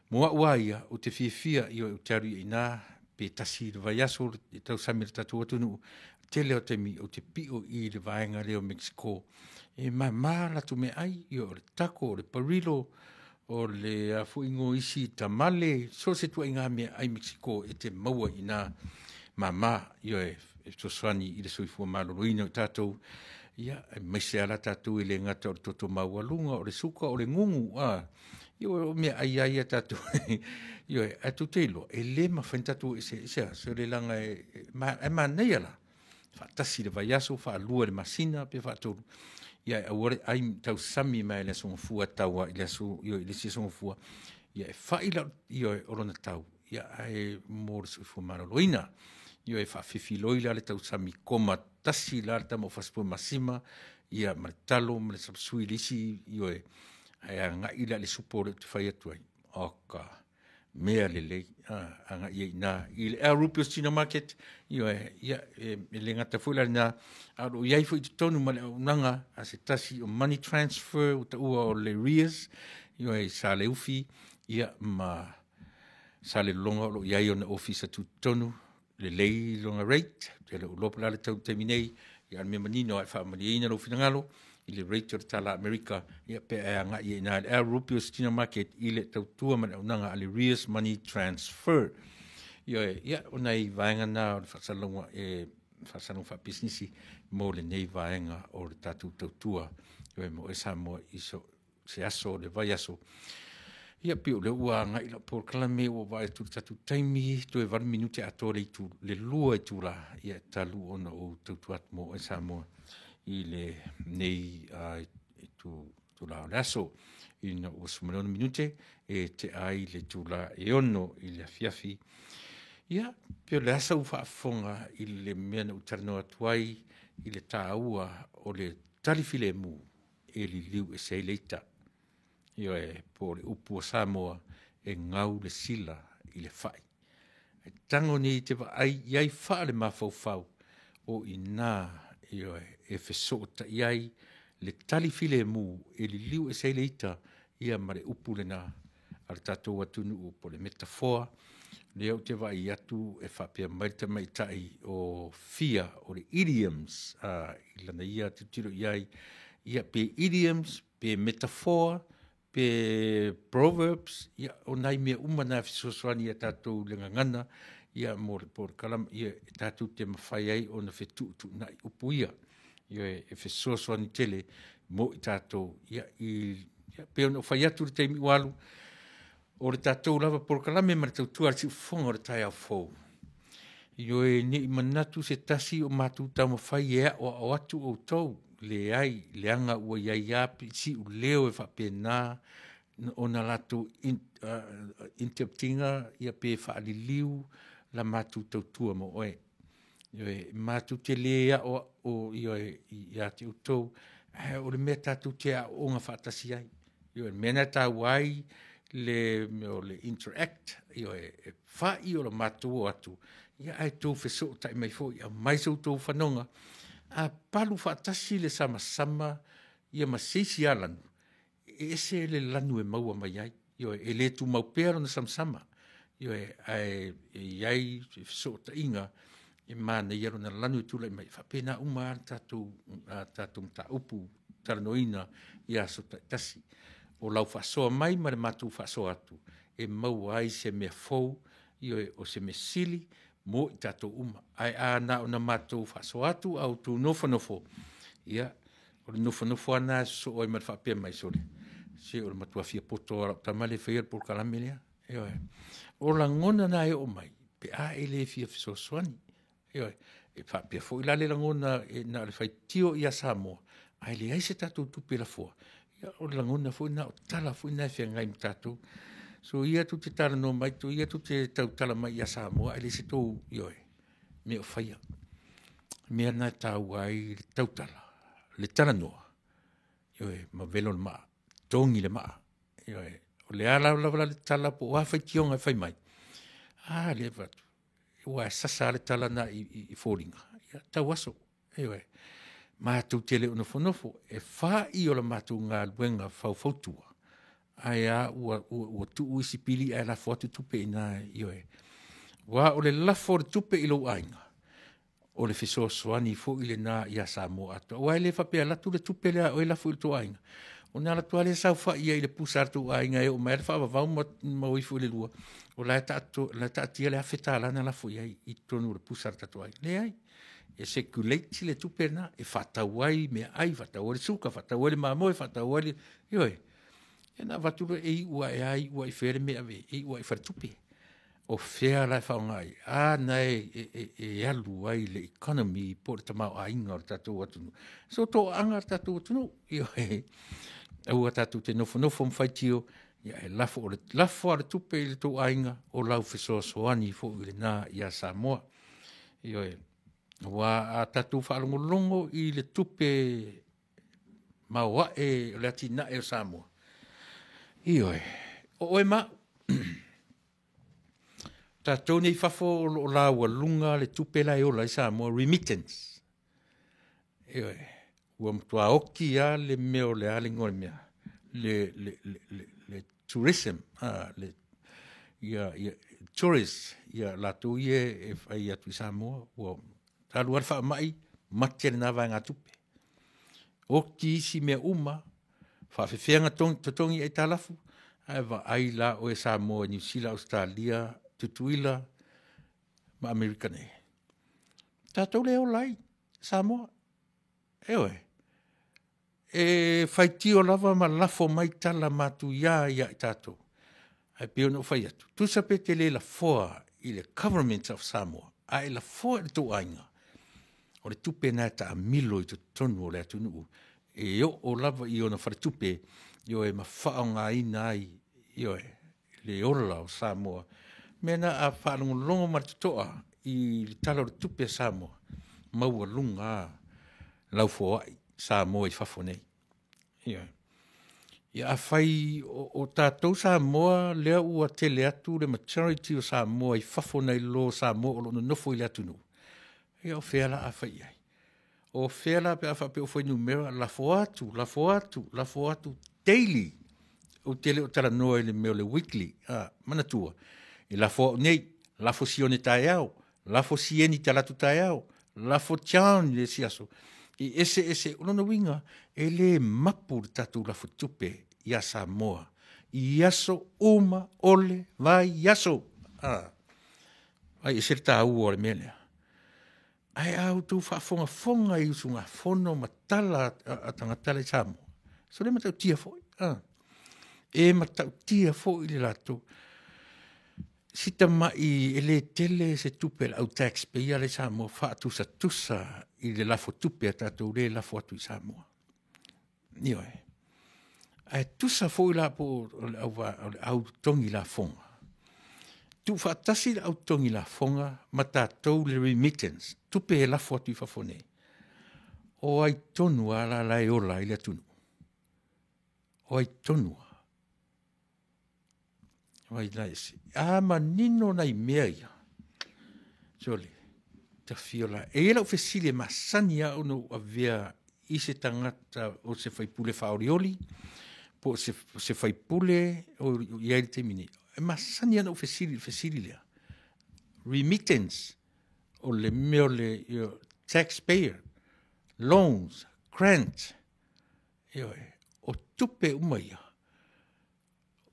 Moa ua ia o te fia ia o tearu i nā pe tasi le vai aso i tau sami le tatu atunu te leo temi o te pio i le vaenga leo Mexico. E mai la tu me ai i o le tako, o le parilo, o le afuingo isi tamale, so se tu inga me ai Mexico e te maua i nā mama i o e toswani i le soifua maloroina o tātou, ia mai se ala tātou i le ngata o le toto maualunga, o le suka, o le ngungu, i o me ai a tātou, i o e atu teilo, e le mawhain tātou e se le langa e nei ala, whaatasi le vai aso, whaalua le masina, pe whaatoro, ia awore ai tau sami mai le songa fua taua i le so i le songa fua ia e faila i o orona tau ia ai mor so fu maraloina ia e fa fifiloi le tau sami koma tasi la tamo faspo masima ia martalo me le sapsui lisi ia e ai nga ila le suport te fai atu ai oka mea le anga ia na il El Rupios Junior Market ia le ngata fuila na aro iai foi tonu male nanga a se tasi o money transfer o ua o le rears ia sa le ufi ia ma sa le longa o iai o na office tu tonu le lei longa rate te le lopa le tau terminei ia me manino ai fa manina lo finangalo i le rate o tala America ia pe anga ia na El Rupios Junior Market i le tau tua male nanga ale rears money transfer ia ona i vaenga na o fasalonga fasalonga fa businessi mo le nei vaenga o le tatu tautua mo e sa mo iso se aso le vai aso ia pio le ua ngai la por kalame o vai tu tatu taimi to e 20 minute atore tu le lua i tu la ia talu ona o tautua mo e sa mo i le nei tu la aso in o sumano minute e te ai le tu la e ono i le fiafi ia pio le asa ufa fonga i le mena utarno atuai i le tāua o le talifile mu e li liu e se leita ia e po le upu o Samoa e ngau le sila i le fai e tango ni te wa ai iai wha le mawhau o i nā ia e fesota iai le talifile mu e li liu e se leita ia ma le upu le nā al tātou atunu o po le metafoa leo te vai atu e whapea maita mai tai o fia o le idioms i lana ia te tiro iai ia pe idioms, pe metaphor, pe proverbs ia o nai mea umana fisoswani ia tātou lengangana ia mo por kalam ia tātou te mawhai ai o na whetu nai upu ia e fisoswani tele mo I tātou ia peo no whai atu te mi walu o le tātou lava por kalame ma le tautua si fonga le tai au fou. Io e ni manatu se tasi o matu tau mawhai o atu o tau le ai, le anga ua iai api si u leo e whapena o na latu interpretinga ia pe whaaliliu la matu tautua mo oe. Io e matu te lea o io e ia te utau o le mea tatu te a o ngā whaatasi ai. Io e mena tau ai le interact io e whai o la matu o atu. Ia ai tau wheso tai mai fo ia mai sau tau whanonga. A palu whaatasi le sama ia maseisi alanu. Ese le lanu e maua mai ai. Io e le tu mau pēro na sama. Io e iai wheso ta inga e mana iaro na lanu e tula mai. Whapena uma tatu mta upu taranoina ia so tasi. O lau whasoa mai ma le matu whasoa atu. E mau ai se mea fou. Io e o se me sili. Mo I tātou uma. Ai ana o na mātou whasoa atu au tu nofo. Ia, o le nofo ana so oi mara whapea mai sore. Se o le matua fia poto ara tamale whaia por kalame lea. Io e. O la ngona na e o mai. Pe a e le fia fiso soani. Io e. E whapea fo ila le la ngona e na le whai tio ia Samoa. Ai le ai se tātou tupe la fua. Ia, o la ngona fo ina o tala fo ina e whia ngai mi tātou. So ia tu te tala no mai tu ia tu te tau tala mai ia Samoa ele se tau ioe me o whaia me ana tau ai le tau tala le tala noa ioe ma velo le maa tongi le maa ioe o le ala la le tala po wa whai tionga whai mai le vatu ua sasa le tala na I fōringa ia tau aso ioe ma tu te le unofo e wha I o la matu ngā luenga fautua aia ua tu uisi pili ai la fotu tupe ina ioe. Wa o le lafo le tupe ilo ainga. O le fiso soani fo ile na ia Samoa ato. Wa ele whapea latu le tupe lea o le lafo ilo ainga. O nā latu ale sau wha ia ile pusar tu ainga e o mai le wha wavau ma uifu ile lua. O la taatia le awheta lana lafo ia I tonu le pusar tatu ainga. Le ai. E sekuleti le tupe na e whatawai me ai whatawai suka, whatawai mamoe, whatawai ioe. E na waturu e ua e ai, ua I where mea we, e ua I whartupe. O whea lai whaongai, nei e alu ai le economy po le tamau a inga o tatou atunu. So tō anga o tatou atunu, io e, ua tatou te nofo mwhaitio, ia e lafo a le tupe I le tō a inga, o lau whesoa soani fo I le nā ia Samoa. Io e, ua a tatou whaalongolongo I le tupe maua e le ati na e o Samoa. Ioe, o e ma, tātou nei whafo o la ua lunga le tupe lai o lai Samoa, remittance. Ioe, ua mtua oki a le meo le alingo le mea, le tourism, tourist, la tu e whai atu I Samoa, ua talu arwha mai, matere na vai ngā tupe. Oki isi mea uma, whawhewhenga totongi e talafu, aiwa ai la o e Samoa, New Zealand, Australia, tutuila, ma Amerika nei. Tātou leo lai, Samoa, eoe. E whaitio lava ma lafo mai tala matu ia I tātou. Ai pio no whai atu. Tusape te le la foa I le government of Samoa, ai la foa le tō ainga. O le tupe nā ta amilo I tu tonu o le atunu. E o lava I ona whartupe, io e ma whaonga ina ai, io e le ola o Samoa. Mena a whaonga martutoa I le tala o tupe Samoa. Maua lunga lau foai Samoa I whafonei. Io e. Ia a whai o tātou Samoa lea ua tele atu le majority o Samoa I whafonei lo Samoa o lono nofo I le atunu. Ia o whela a whai ai. O whela pe a whape o whai numera, la fo atu, daily, o tele o tala noa I le meo le weekly, manatua. E la fo nei, la fo sione tae au, la fo sieni talatu tae au, la fo tian le siaso. I ese, unono winga, e le mapu tatu la fo tupe, ia Samoa. I aso, uma, ole, vai, yaso. Ai, e serta au o le melea. ai au tu whaafonga i usunga whono matala a tangatale Samoa. So le matau tia foi. E matau tia foi le lato. Sita mai ele tele se tupe au taxpayer le Samoa whaatusa tusa i le lafo tupe a tatou le lafo atu i Samoa. Nio e. Ai tusa foi la po au tongi la fonga. Tu whaatasi au tongi la fonga ma tatou le remittance. Tupe e lafo atu i whafone. O ai tonu ala lai ola i le tunu. O ai tonua. Vai laisi. Nino nai mea ia. Joli. Ta fiola. E ela ufesile masani au no avea i se tangata o se faipule whaorioli. Po se faipule o iai te mini. E masani au ufesile lea. Remittance. O le meo le taxpayer. Loans. Grant. O tupe umaia.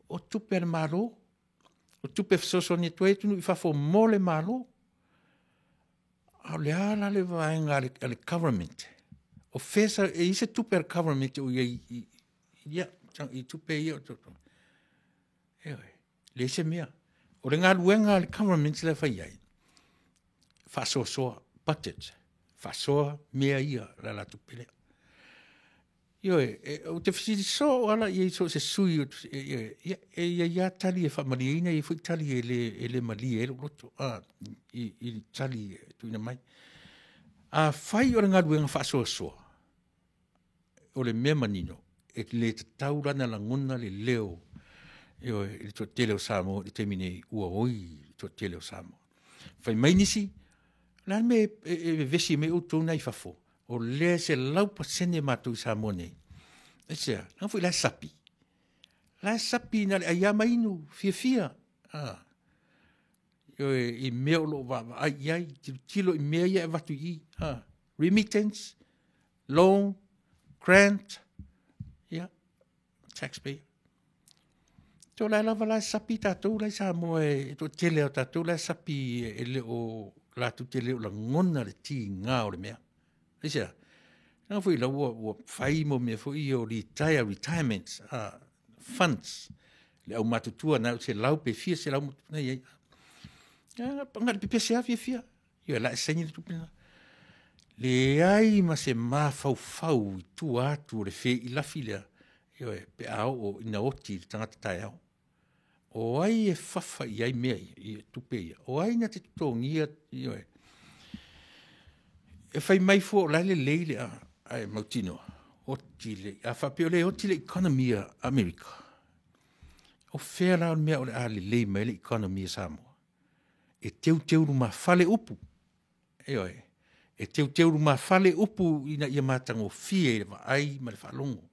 O tupe le malo. O tupe fisoso ni tue tunu i fafo mole malo. Au le ala le vaenga ale government. O fesa e ise tupe le government o i tupe ia o toto. Le ise mea. O le ngā luenga ale government le fai ai. Fasosoa budget. Fasoa mea ia la tupe lea. O te fisiri so ala i so se sui ia tali e whamaliina i fui tali e le mali e roto i tali tuina mai a whai o ngā ruenga whasoa soa o le mea manino e le taurana la ngona le leo i to tele o Samoa i temine ua oi to tele o Samoa whai mai nisi la me vesi me o tōna i whafo o le se lau pasene mātou i Samoa nei. E sea, nang fui la sapi. La sapi na le ayama inu, fia. I mea lo wa ai, tilo i mea ia e watu i. Remittance, loan, grant, taxpayer. Tō la lava la sapi tātou la Samoa e tō tele o tātou la sapi e le o la tu tele o la ngona le ti ngā o le mea. Isia, nang fui la ua whai mo mea fui o retirement funds. Le au matutua na se lau pe fia se lau matutua iei. Pangara pe pese a fia. Ia la e sengi le tupina. Le ai ma se ma fau i tu atu le fe i lafi lea. Ia pe au o ina oti tangata tai au. O ai e fafa i ai mea i tupe ia. O ai na te tutongi ia e fai mai fo la le leile ai mautino otile a fa piole otile economia America o fera me o le le mai le economia Samoa e teu ma fale upu e teu ma fale upu ina ia matango fie va ai ma le falongo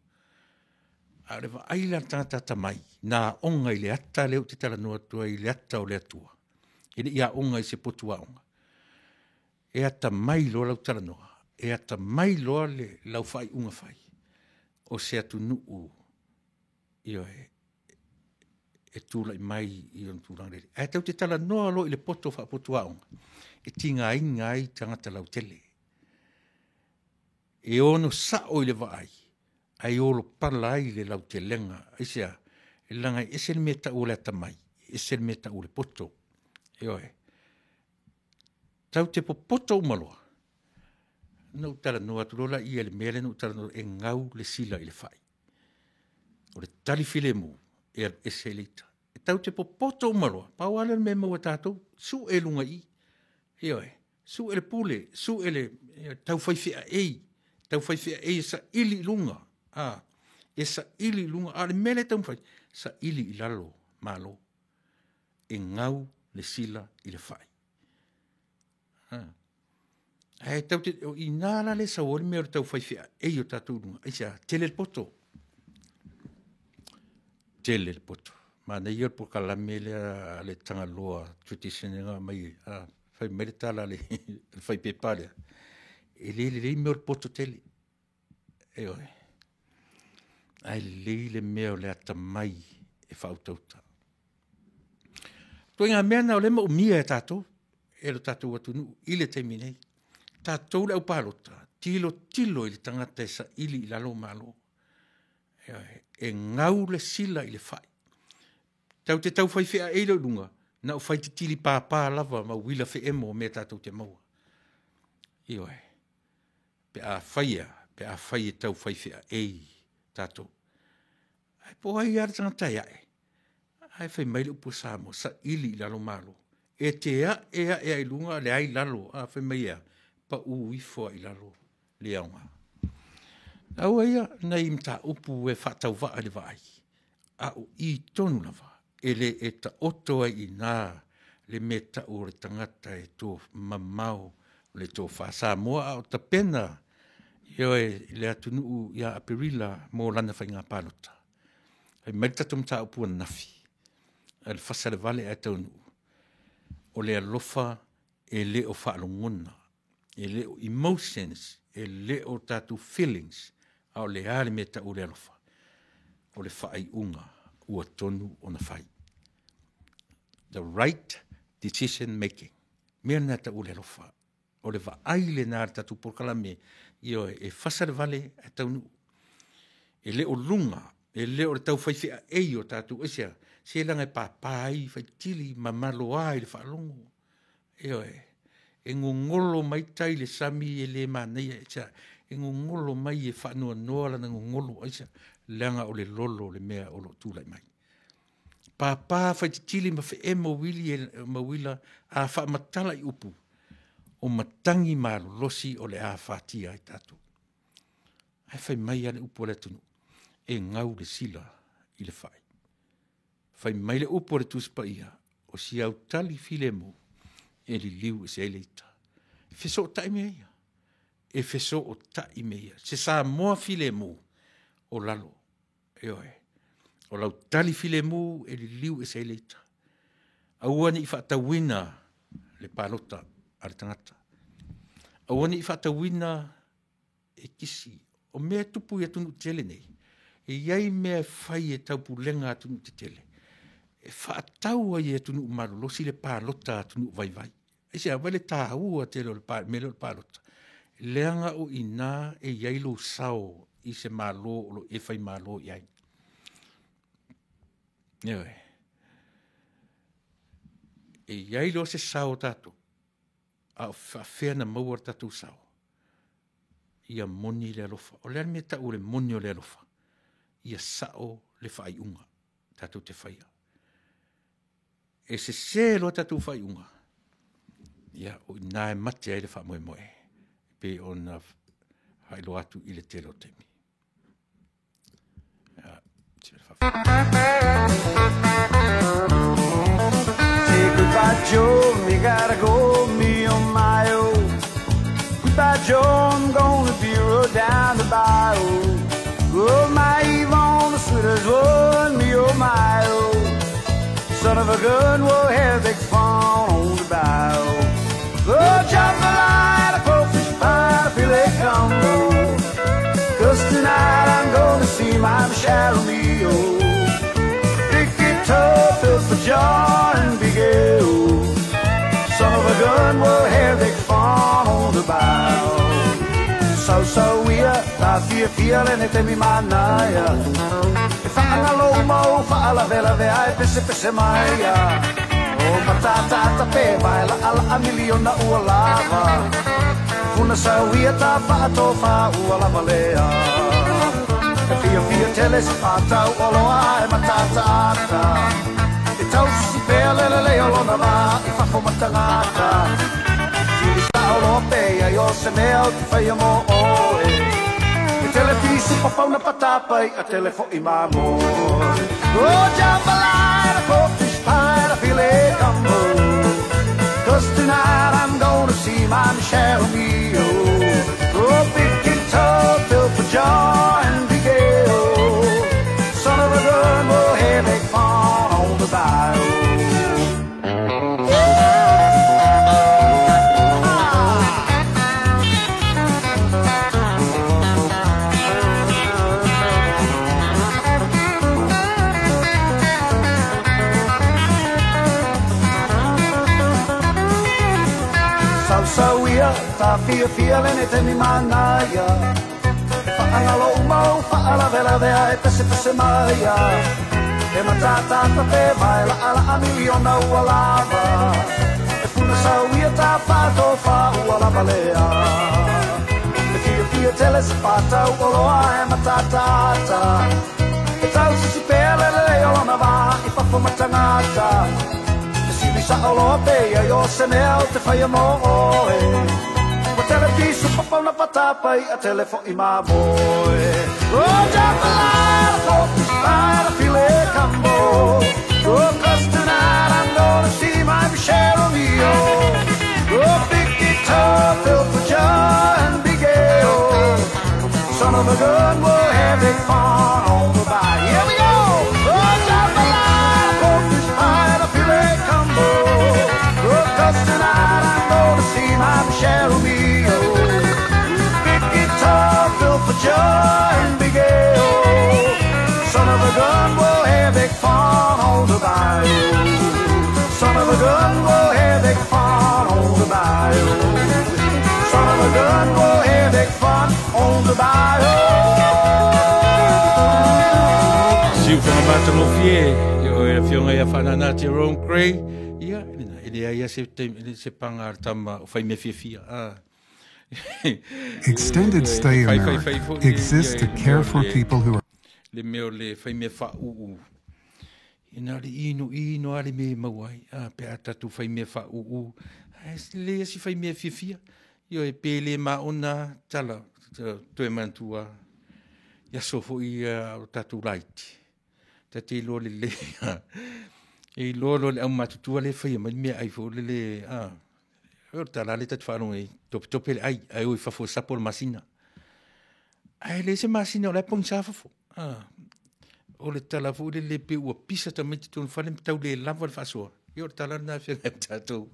a le va ai la tata mai na onga ile ata le te tala no tua ile ata o le atua ile ia onga i se potua onga e ata mai loa lau tala noa, e ata mai loa le lau fai unga fai, o se atu nuu, e tūla i mai i on tūlang rere. E tau te tala noa lo i le poto wha potu aonga, e tinga inga ai tangata lau tele. E ono sa o i le vaai, ai olo pala ai le lau te lenga, ai sea, e langa e se me ta o le ata mai, e se me ta o le poto, tau te popoto umaloa. Nau tala noa turola i ele mele nau tala noa e ngau le sila i le fai. O le tali file mu e se leita. E tau te popoto umaloa. Pau ala me maua tātou, su e lunga i. Su e le pule, su e le tau whaifea ei. Tau whaifea ei sa ili lunga. E sa ili lunga. A le mele tau mwhai. Sa ili i lalo, malo. E ngau le sila i le fai. Ai tau te i nāra le sa ori mea o tau whaifea ei o tātou runga. Aisa, tele le poto. Tele le poto. Ma nei ior po kalame le tanga loa traditionenga mai whai mere tala le whai peparea. E le mea o poto tele. E oi. Ai le mea o le ata mai e whautauta. Toi ngā mea na o le ma o mia e tātou. E lo tātou atunu, i le teimi nei. tātou le au pālota, tilo i le tangata e sa ili i lalo malo. E ngau le sila i le whai. Tau te tau whai whea eilo lunga, na o whai te tili pāpā lava ma wila whe emo me tātou te maua. Ioi, pe a whai e tau whai whea ei tātou. Ai po ai ara tangata iae. Ai whai maile upo Samoa, sa ili i lalo malo. E te ea i lunga le ai lalo, a whai mai ea, pa uifo i lalo le aunga. Au ea, nei mta upu e whatau waa le vai. Au i tonu lava, ele e ta oto ai i nā, le meta o le tangata e tō mamau, le tō Samoa au ta pena, io e le atunuu ia aperila mō lana whai ngā pānota. Ai maitatu mta upu nafi. Al fasale vale e taunu. O le alofa e le o whaalongona, e le o emotions, e le o tatu feelings, au le ale meta o le alofa. O le whaai unga, ua tonu o na whai. The right decision making. Mea nata o le alofa. O le vaai le nāre tatu porkalame, io e fasale vale e taunu. E le o lunga, e le o le tau whaiwhea ei o tatu esia, se langa e pāpai, whai tili, mamalo ai le whaalongo. E ngongolo mai tai le sami e le manei e ngongolo mai e whanua noa lana ngongolo aisa, langa o le lolo le mea o lo tūlai mai. Pāpā whai tili ma whi e mawili e mawila a wha matala i upu, o matangi maro losi o le a whatia i tatu. Ai whai mai ane upu le tunu, e ngau le sila i le whai. Whai mai le upo le tuspa ia, o si au tali file mo, e li liu e se eleita. E feso o tai mea ia. E feso o tai mea ia. Se sa moa file mo, o lalo. O lau tali file mo, e li liu e se eleita. Auani i whaatawina le pālota ale tangata. Auani i whaatawina e kisi. O mea tupu ia tunu tele nei. E iai mea whai e taupu lenga tunu te tele. E whaatau ai e tunu marolo, si le pālota tunu vai. E se awele tā ua te lo melo le pālota. Leanga o ina e iailo sao i se malo o lo e whai malo iai. E iailo se sao tato. A whawhea na mauar tato sao. Ia moni le alofa. O lea me ta ure moni o le alofa. Ia sao le whai unga. Tato te whaia. E se lo tatu whai unga. Ia, o inae mate ai le wha moe moe. Pe o na hailo atu i le telo temi. Say goodbye, Joe, me gotta go, me on my own. Goodbye, Joe, I'm gonna be road down the bayou. Oh, my Yvonne, the sweetest one, me on my own. Son of a gun, we'll have big fun on the bow. Oh, jump the line, a crawfish pie, I feel it come. 'Cause tonight I'm gonna see my Michelle Mio. Big guitar, fill for John and Big L. Son of a gun, we'll have big fun on the bow. So we are, I feel anything me manaya. Whaangalo mo, whaala vela ve ai pese maia. O matata pe vai la ala a miliona ua lava. Funa sa uia ta whaato wha ua lava lea. E fia teles whaatau olo ai matata ata. E tau si pea lele leo lona ma i whafo matangata. Tiri sa olo pea i o se mea ti whaia mo oe. Televisu pa fauna patapai a telefo i mamor. Oh, jambalaya, fish pie, I feel it gumbo. 'Cause tonight I'm gonna see my Michelle Mio. Oh, big guitar, fill for John and Big L. Son of a gun, we'll have big fun on the bayou. So we are, ta fia fia lene te mi manaya Whaangalo umau, whaala vela vea e pese pese maia E matata ta te mai la ala a miliona ua lava E puna sau ia ta whato wha ua lava lea E fia fia tele se whatau oloa e matata E tau sisi pele le o lona wā i whafo matangata E sili sa oloa pea i o se neo te whaia mo oe Wa tele pisu papau na patapai a telefo i maboe Oh, Jamalala, focus, para file cambo Oh, cause tonight I'm gonna see my Michelle O'Neill Oh, big guitar filled with joy and big ale Son of a gun, we'll have big fun on the bar Here we go! Oh, Jamalala, focus, para file cambo Oh, cause tonight I'm gonna see my Michelle O'Neill Big guitar filled with joy and big ale Son of a gun, we'll have big fun on the bayou Son of a gun, we'll have big fun on the bayou Son of a gun, we'll have big fun on the bayou Siu whanga mātano fie, o e whionga ia whanana Jerome Gray, ia, ia se panga tama o whai me fia fia, Extended Stay America exists to care for people who are le meo le whai me wha uu. Ina le ino ale me mawai, pe a tatu whai me wha uu. Le asi whai me fia fia. Io e pele ma ona tala, toe mantua. Ia sofo i o tatu laiti. Ta te lo le le. E lo le au matutua le whai ma mea ai fo le o tala le tatu whanong e tope le ai oi whafo sapo le masina. Ai le se masina o le pong sa whafo. O le tala fo le pe ua pisa ta meti tonu whale tau le lava le whasoa. Io le tala na whianga tatou.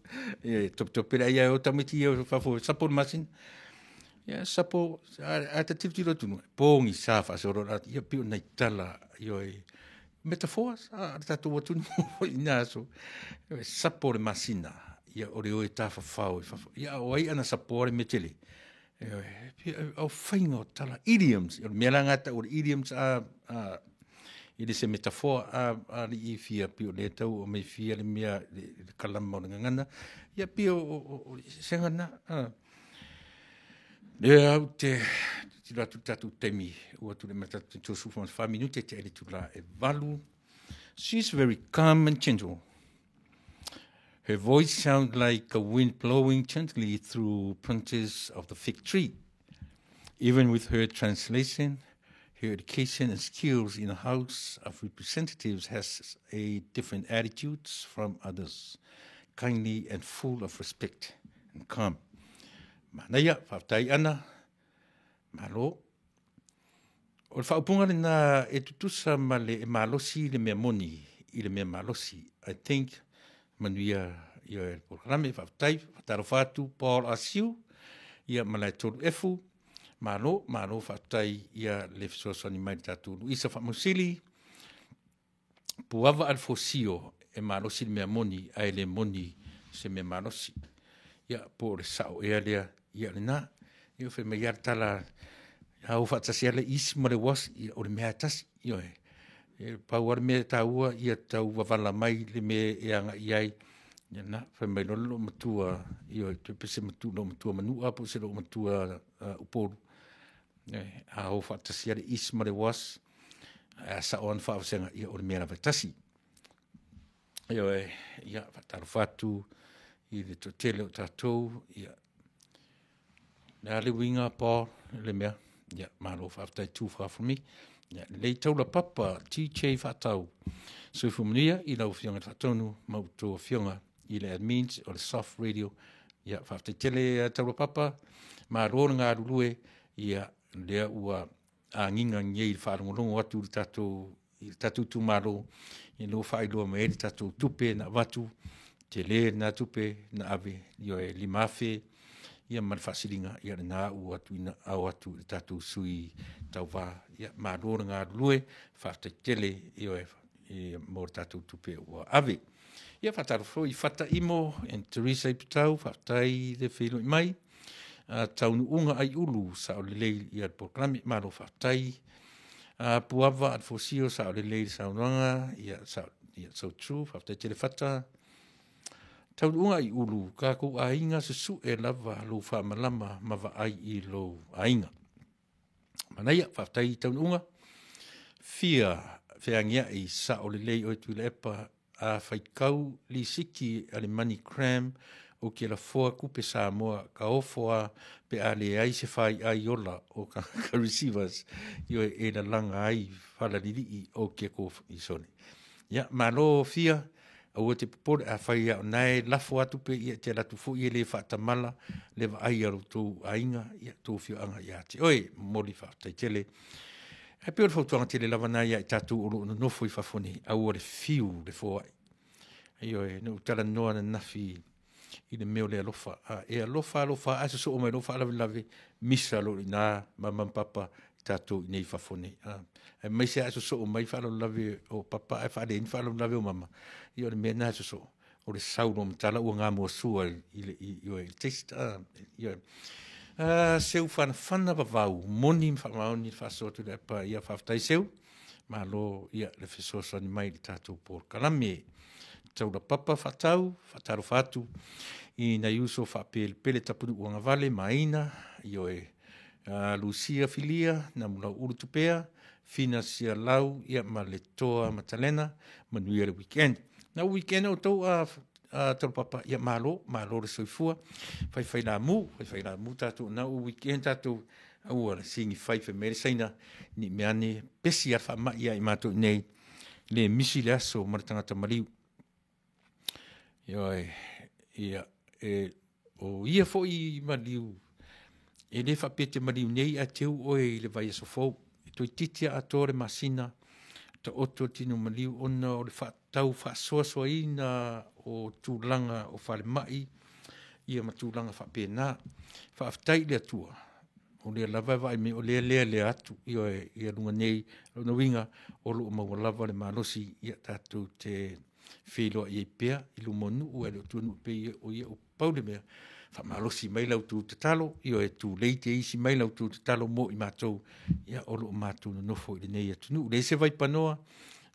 Tope le ai o ta meti o whafo sapo le masina. Ia sapo, a ta tivtiro tunu. Pongi sa whasoro la, ia pio nei tala, io e metaforas, a tatou o tunu ina so. Sapo le masina. Ia ore o e ta whawhau. Ia o ai ana sapo le metele. Au whainga o tala idioms. Mea la ngata o idioms i se metafora a li i fia pio le tau o mei fia le mea le kalama o ngangana. Ia pio o sengana. Le au te ratu tatu temi ua tu le matatu tu sufa 5 minute te ele tu la e valu. She's very calm and gentle. Her voice sounds like a wind blowing gently through branches of the fig tree. Even with her translation, her education and skills in the House of Representatives has a different attitudes from others, kindly and full of respect and calm. Manaya, whaftai ana, malo. O le whaupunga le na e tutusa ma le e malosi le mea moni i le mea malosi. I think manuia ia e programe whaftai, whataro whatu, Paul Asiu, ia malai tolu efu, malo whaftai ia le fisosani mai tatu. Isa whamusili, puava al fosio e malosi le mea moni, ai le moni se mea malosi. Ia po le sao ea lea, ia le na, ia whi mea tala, hau whatasi ale isi ma le was, ia o le mea tasi, ia e pau ar mea taua, ia tau wavala mai le mea e anga iai, ia na, whi mea lolo matua, ia te pese matua manua, po se lo matua uporu. Hau whatasi ale isi ma le was, a sa oan whaawasenga, ia o le mea whatasi. Ia whataru whatu, i le totele o tātou, ia. Nā le winga pā, le mea, ia, mālo whaftai tūwha for me. Ia, lei taula papa, TJ whatau. So fumanuia, i lau whionga whatonu, mautoa whionga, i le admins, o le soft radio. Ia, whaftai tele taula papa, mālo ngā rulue, ia, lea ua a nginga ngei le whaarongolongo atu le tātou, i tātou tū mālo, i lo whailua me le tātou tupe na watu, te le na tupe na ave yo e limafe ia mal fasilinga ia na u atu ina au atu tatu sui tauva ia marora nga lue fa te tele yo e mo tatu tupe o ave ia fatar foi fata imo en Teresa Pitau fatai de filo mai taunu unga ai ulu sa o lelei ia proklami malo whaftai. Puava at fosio sa o lelei sa unanga ia sau tru whaftai tele whata. Taunu unga ai ulu ka kou ainga susu e lava lo whamalama mawa ai I lo ainga. Manaia whaftai taunu unga. Fia whiangia I sa o lelei o tu lepa a whaikau li siki ale money cram o ke la foa kupe Samoa ka ofoa pe ale ai se whai ai ola o ka receivers yo e la langa ai whalariri o ke ko I sone. Ia, malo fia o te popore a whai au nai lafo atu pe ia te latu fu ia le whaatamala le wa ai aru tō ainga ia tō fio anga ia te. Oi, mori whaatai tele. E peo le whautuanga tele lawana ia I tatu oro no nofo I whafone au o le fiu le fōai. Io e no tala noa na nafi I le meo le alofa. E alofa aso so o mai alofa lave misa lo na mamampapa tatu I nei whafone. E mai se aso so o mai whalo lave o papa e whale in whalo lave o mama. Io le mea na aso so o le sauro mtala ua ngā mua sua io e taste. Io e seu whana vavau moni mwhamaoni whasotu le pa ia whaftai seu. Ma lo ia le whesosa ni mai le tatu por kalame. Tau la papa whatau, whataro whatu, I na iuso whapele pele tapunu uanga vale, maina, io e Lucia Filia, na mula urutupea, fina sia lau, ia ma le toa matalena, manuia le weekend. Na weekend o tau tau papa, ia malo le soifua, whai la mu tatu, na weekend tatu, au ala singi whai mere saina, ni meane, pesi a wha ia I mato nei, le misi le aso, maratangata mariu. Ia o ia foi mariu e le whapete mariu nei a teu oe le vai aso fau e toi titia a tore masina ta oto tino mariu ona o le whaatau whaasoasoa ina o tūlanga o whale mai ia ma tūlanga whapena whaaftai le atua o le lava vai me o le atu ia lunga nei na winga o lo maua lava le malosi ia tatu te Filo I pea I lumonu o ele tunu pe o ia o paule mea fa malosi mai lau tu te talo io e tu leite isi mai lau tu te talo mo I matou ia o lo matou no nofo I nei atunu le se vai panoa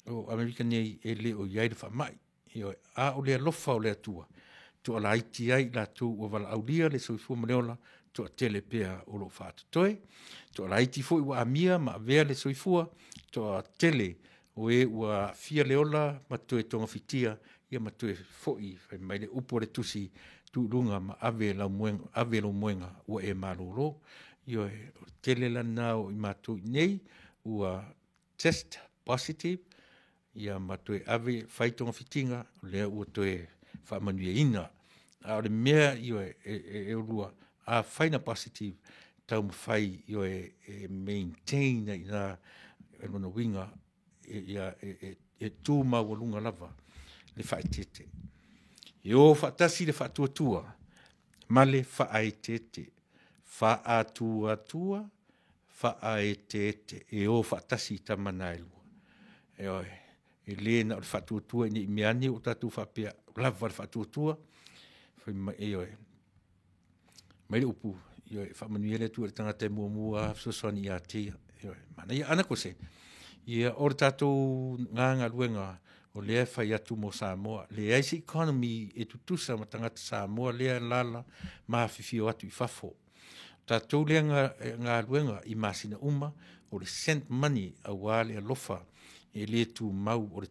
o American nei e le o ia fa mai io a o le lofa o le atua tu ala iti ai la tu o vala aulia le soifua maleola tu a tele pea o lo fatu toe tu ala iti fo I wa amia ma vea le soifua tu a tele o e ua fia leola matue tonga fitia ia matue foi mai le upo le tusi tu lunga ma ave lo muenga ua e malolo io e tele la nao I matue nei ua test positive ia matue ave fai tonga fitinga le ua toe fa manuia ina a le mea io e lua a faina positive tau fai io e maintain ina e lona winga e tū mawalunga lava le whaetete. E o whaatasi le whaatuatua, ma le whaetete, whaatuatua, whaetete, e o whaatasi tamana elua. E oi, e le na o le whaatuatua ni meani o tatu whapea lava le whaatuatua, e oi, mai le upu, e oi, whamanuele tu le tangata mua fsosoni a tia, e oi, mana ia anako se, ia o tatou nganga luenga o lea whai atu mo Samoa. Le aisi economy e tutusa ma tangata Samoa lea lala maa whiwhio atu I whafo. Tatou lea ngā luenga I masina uma o le sent money a wale a lofa e le tu mau o le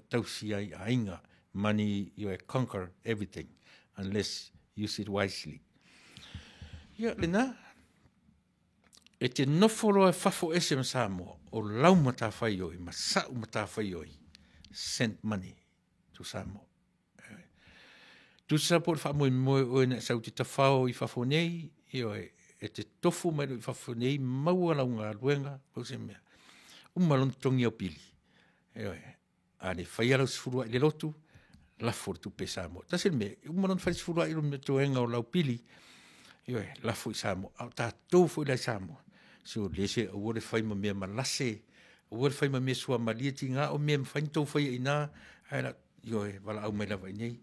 tausi ai a inga. Money you conquer everything unless you use it wisely. Ia le na e te noforo e whafo ese ma Samoa o lau mata whai oi, ma sau mata whai oi, sent money to Samoa. Tu sapor wha moe oe na sau te tawhao I whafo nei, e te tofu mai I whafo nei, maua lau ngā luenga, o se mea, umalon tongi au pili. A le whai alau sifurua I le lotu, lafo tu pe Samoa. Ta se mea, umalon whai sifurua I me toenga o lau pili, lafo I Samoa, au tā tau fo I lai Samoa. So lese o wore fai ma mea malase, o wore fai ma mea sua malieti ngā o mea mwhain tau fai I nā, haera, wala au mai lawa I nei.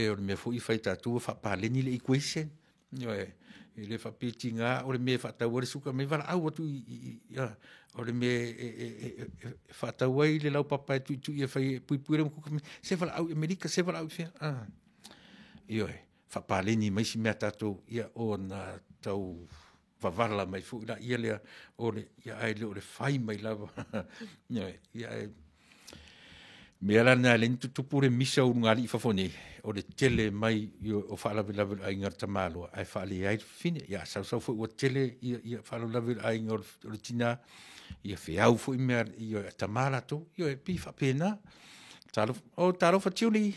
O le mea fo I fai tātua wha pāleni le equation, le whapitinga, o le me whatau o le suka me wala au atu o le me whatau ai le lau papai tu ia whai puipure mo kuka me, se wala au Amerika, se wala au whia. Io whapaleni mai si mea tātou ia o na tau wawala mai fu, ia lea o le, ia ai le o le whai mai lava. Ia ai, mea lana le nitutupure misa o ngali i whafone, o le tele mai o whaalawe ai ngar tamalo, ai whaale ai fine, ia sau fo o tele, ia whaalawe ai ngar o le tina, ia whiau fo i mea, ia tamala to, ia pi whapena, talo whatiuli,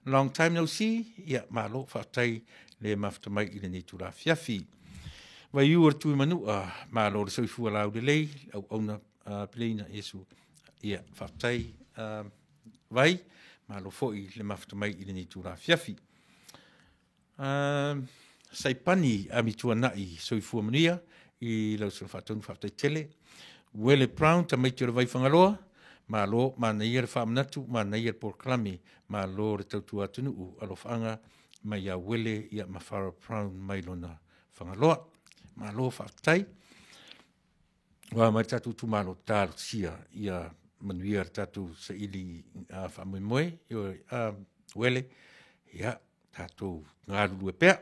long time no see, ia malo whatai le maftamai i le nitura fiafi. Vai u ar tui manu, malo le soifua lau le lei, au auna pleina Yesu, ia whatai, vai, malo foi le maftamai i le nitura fiafi. Saipani amitua nai soifua mania, i lau sa whatonu whaftai tele, Wele Brown ta mai tira vai whangaloa, malo mana ia le whaamnatu, mana ia le porklami, malo le tautua atunu alo whanga, mai a wele ia mawhara Brown mai lona whangaloa, malo whaftai, wa mai tatu tu malo tāru sia ia manuia tatu sa ili whamoemoe, wele, ia tatu ngārulu e pēr,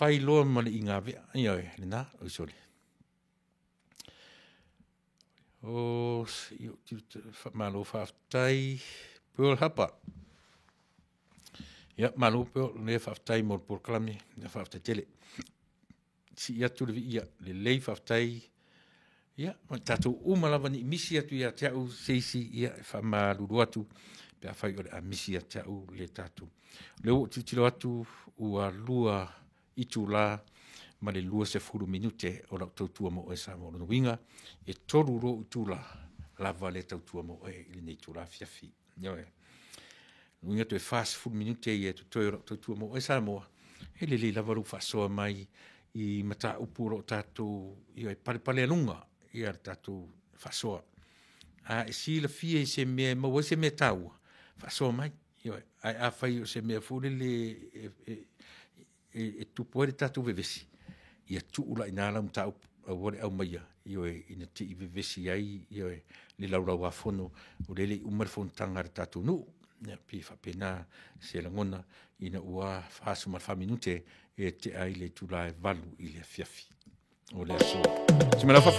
whai loa mani i ngā vea, ia e, lina, oisole. O malo whaftai Pearl Hapa. Ia, malo Pearl, le whaftai mor porklami, le whaftai tele. Si ia tu levi ia, le lei whaftai, ia, tātou umalawani misi atu ia teau seisi ia whamaruru atu, pia whai ole a misi a teau le tātou. Leo titilo atu ua lua itu la, ma le lua se furu minute o lau tautua mo e sa mo winga, e toru ro utula lava le tautua mo e ili nei tula fiafi. Nioe. Winga to e fast furu minute e tu lau tautua mo e sa mo, e le lava ru fasoa mai i mata upuro tātou, i e pale lunga, i ar tātou fasoa. E si la fia i se mea, ma wa se mea tau, fasoa mai, ai a fai o se mea fure le e tupo e tātou vevesi. Ia tuula ina la mta au au maia io ina ti vivesi ai io le laura wa fono o le umar fon tanga tatu no ya pi fa pena se la ngona ina ua fa suma fa minute e te ai le tula e valu i le fiafi o le so se me la fa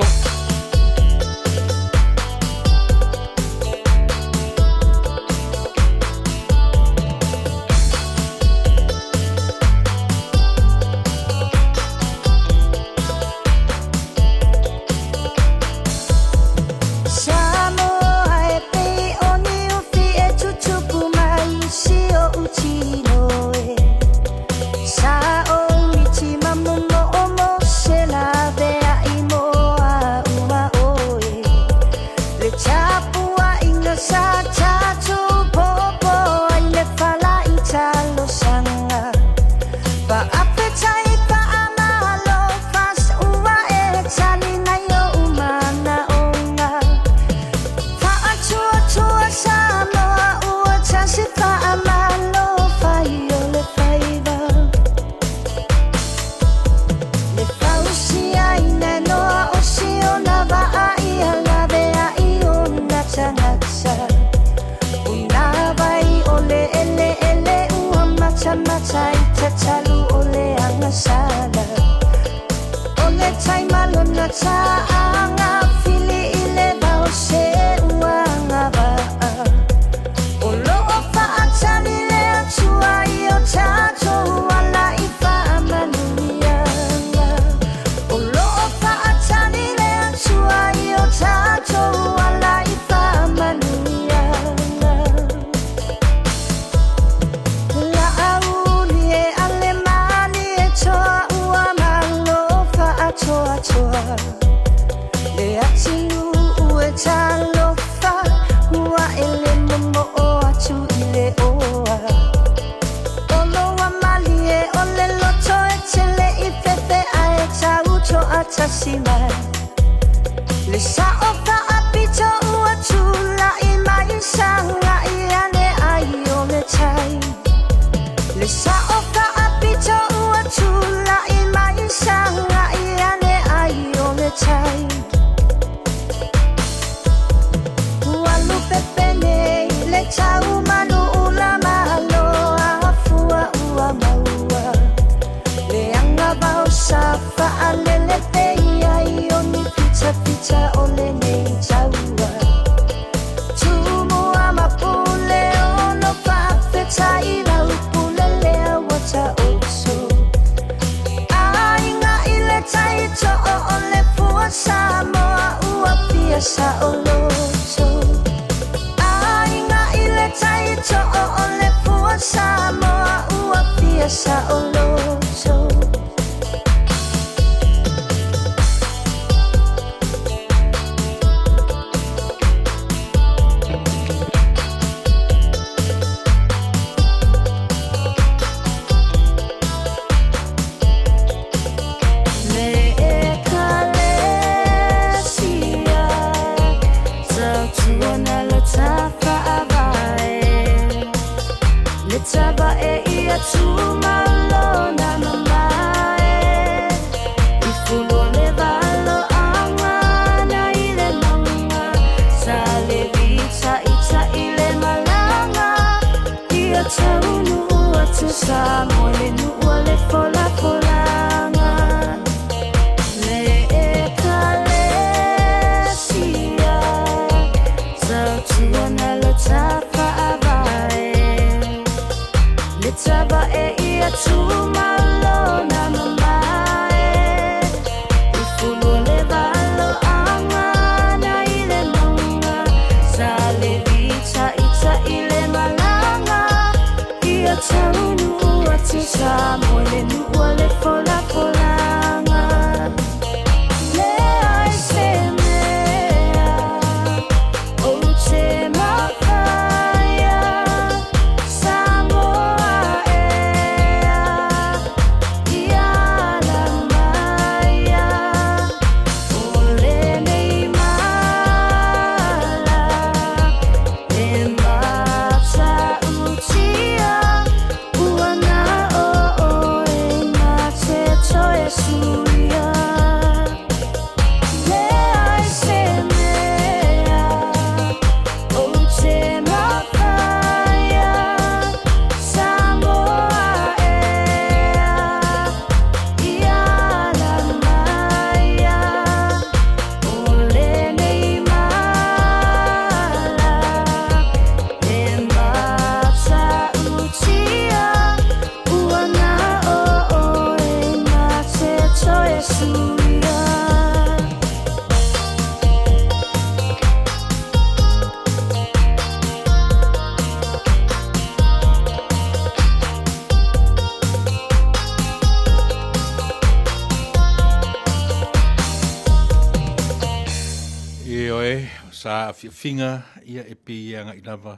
sa finga ia e pe ia nga ilava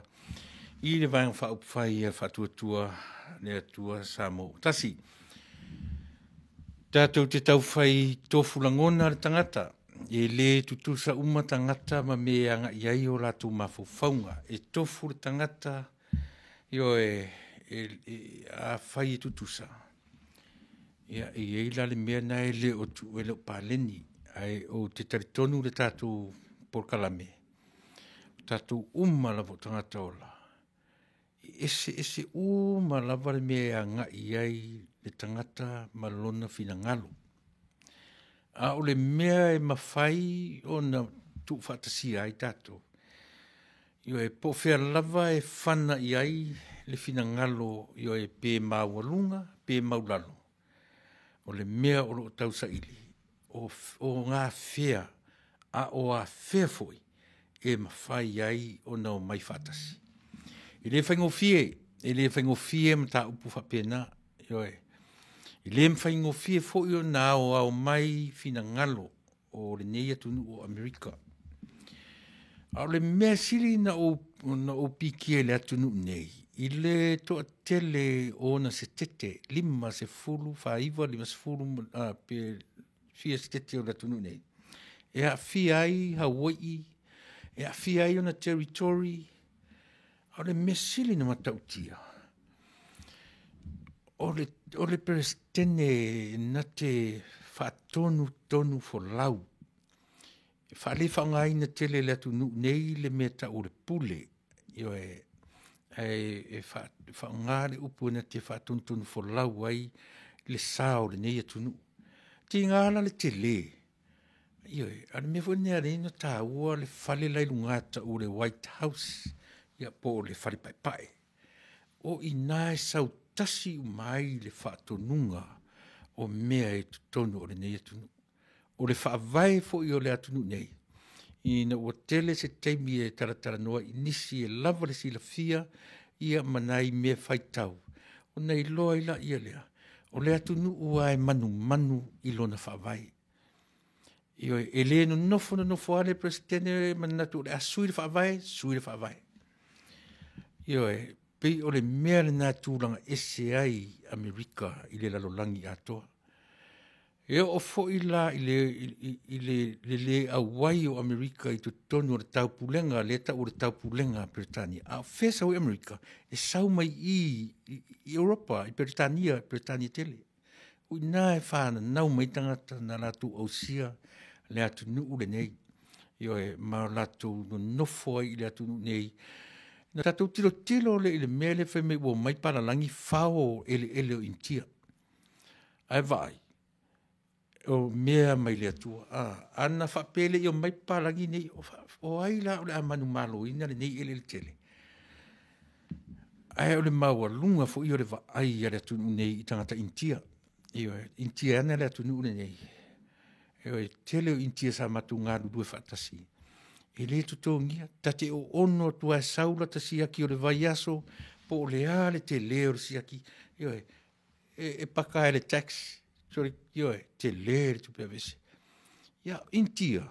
i le vang fa upfai fa tua le tua samo tasi tatou te tau fai tofu langona le tangata e le tutusa uma tangata ma me anga iai o latu mafufaunga e tofu le tangata io a fai tutusa ia e la le mea na ele o tu ele o paleni ai o te taritonu le tatu por kalame tatu la vo tangata ola ese la vale mea nga iai le tangata malona finangalo a o le mea e mawhai o na tu fatasi ai tatu io e po fea lava e whana iai le finangalo io e pe mawalunga pe maulalo o le mea o lo tausa ili o ngā fea a o a fea foi e mawhai ai o na o mai fatasi i le whaingofie mta upu whapena ioe i le whaingofie foi o na o au mai fina ngalo o le neia tunu o Amerika a le mea sili na o piki e le atunu nei i le toa tele o na se tete lima se fulu whaiva lima se fulu pe fia se tete o le atunu nei e a fia ai Hawaii e a fia ai o na territory o le mesili na matautia o le presidente na te tonu for lau le whangai na tele le atunu nei le meta o le pule io e whangare upu na te whatonu for lau ai le sao le nei atunu ti ngana le tele io e ale me fo ne arena ta ua le fale lai lungata o le White House ia po le fale pai o ina sau tasi mai le whatonunga o mea e tonu o le nei atunu o le whaavai fo i o le atunu nei ina ua tele se teimi e taratara noa inisi e lava le sila fia ia manai mea whaitau o nei loa ila ia lea o le atunu ua e manu i lona whaavai io e le no nofo ale presidente manatu le asui le whaavai io e pe o le mea le nā tūranga ese ai Amerika i le lalolangi atoa E o fo i la i le awai o Amerika i tu tonu o le tau pulenga, le ta o le tau pulenga Britania. A fesa o Amerika, e sau mai i Europa, i Britania tele. Ui nā e whāna nau mai tangata na latu au sia, le atu nuu le nei. Io e ma latu no nofo ai le atu nuu nei. Na tatou tilo le ile mele whai me wo mai para langi whao ele o intia. Ai vai. O mea mai le atua. Ana whapele i o mai palangi nei. O ai la o le amanu malo ina le nei ele le tele. Ai o le maua lunga fo i o le va ai ale atu nei i tangata intia. Io intia ana le atu nune nei. Io tele o intia sa matu ngā due whatasi. E le tutongia, tate o ono tua e saula tasi aki o le vai aso, po o le ale te leo si aki. Io e paka le tax. Sorry, io te leo tu pe vese. Ia intia.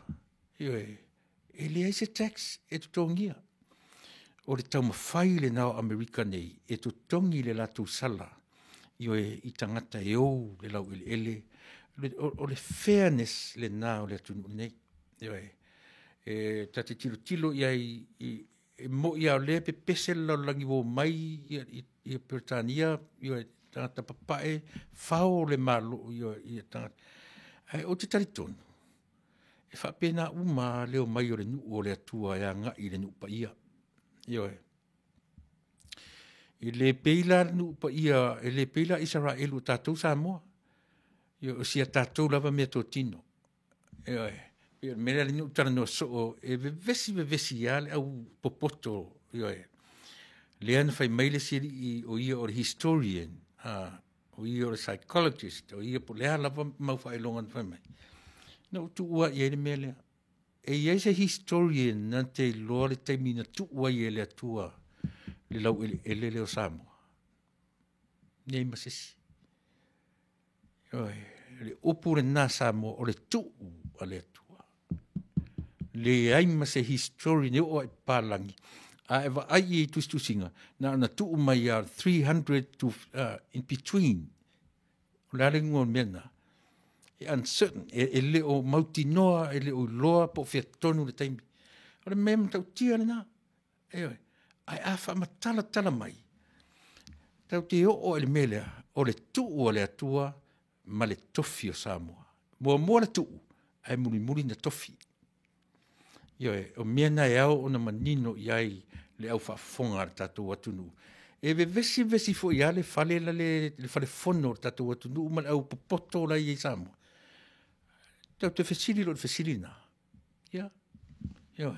Io e le aise tax e tutongia. O le tau mawhai le nao Amerika nei, e tutongi le latu sala. Io i tangata e o le lau ele. O le fairness le nao le atunu nei. Io e tate tilo i mo ia le pe pese la langi wo mai i Britania io tangata papae fao le malo io tangata o te taritonu e fa pena uma leo mai o le nu o le atua ia nga i le nu pa ia io i le peila nu pa ia e le peila Israelu tatou Samoa io sia tatou lava mea to tino io mele ni utara no so e vesi ale au popoto io le an fai maile siri o ia o historian o ia o psychologist o ia po le ala mau fai longa fai mai no tu ua ia le mele e ia se historian na te lore te mina tu ua ia le atua le lau ele le o Samoa nei masisi le upure na Samoa o le tu ale atua le aima se history ne o palangi a eva ai tu singa na tu mai 300 to in between la lingua mena e uncertain ele o mautinoa ele o loa po fiatonu le taimi o mem tau tia na ai afa matala mai tau te o ele mele o le tu o le atua ma le tofi o Samoa mo le tu ai muri na tofi io o miena e au ona manino iai le au whaafonga tatou atunu. E vesi fo ia le fale le fale fono tatou atunu ma au popoto la i Samoa. Tau te fesili lo fesili na. Ia. Io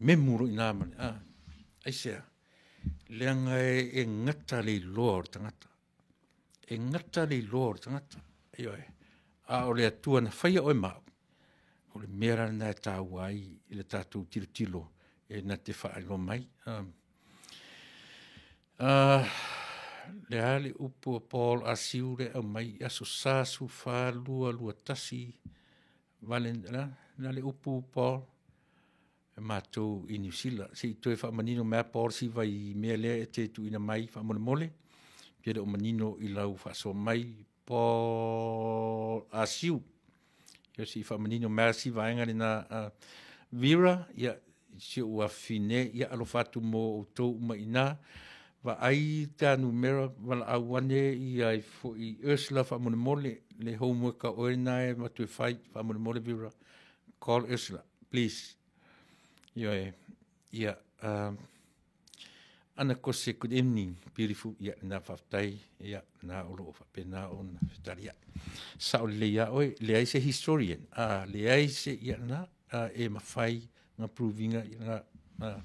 memuro ina man. Ai sea. Leanga e ngata le lor tangata. E ngata le lor tangata. Io a o le atua na whaia o e mau. O le mera na ta wai le tatu tilo e na te fa lo mai le ali upo Paul asiure o mai aso sasu fa lua tasi valena na le upo Paul e matou i New Zealand si to fa manino me Paul si vai mele te tu ina mai fa mole pede o manino i lau fa so mai Paul asiu io si fa manino merci vaenga na Vera ia si ua fine ia alo fatu mo to maina va ai ta numero val awane ia fo i Ursula fa mole le homework o na e ma tu fight fa mole Vera call Ursula please ia ana kose good evening beautiful ia na faftai ia na olo fa pena on fitaria sao le ia oi le ai se historian le ai se ia na e mafai na provinga na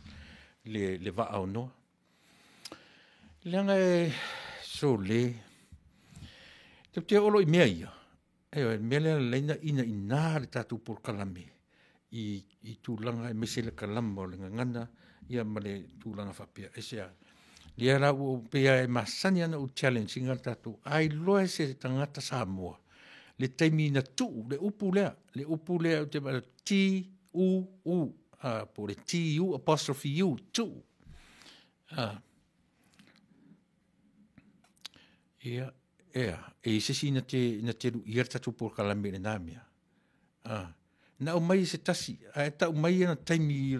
le va au no le so le te olo i mea ia e mele leina ina le tatu por kalame i tu langa e mesele kalamo le ngana ia male tūlanga whapea. E sea, lia rau pea e masani ana o challenge inga tatu. Ai loe se tangata Samoa. Le taimi na tu, le upu lea o te mara T-U-U. Po le T-U, apostrophe U, tu. Ia, e sisi na te ruia tatu por kalame le namia. Na o mai se tasi, ta o mai na taimi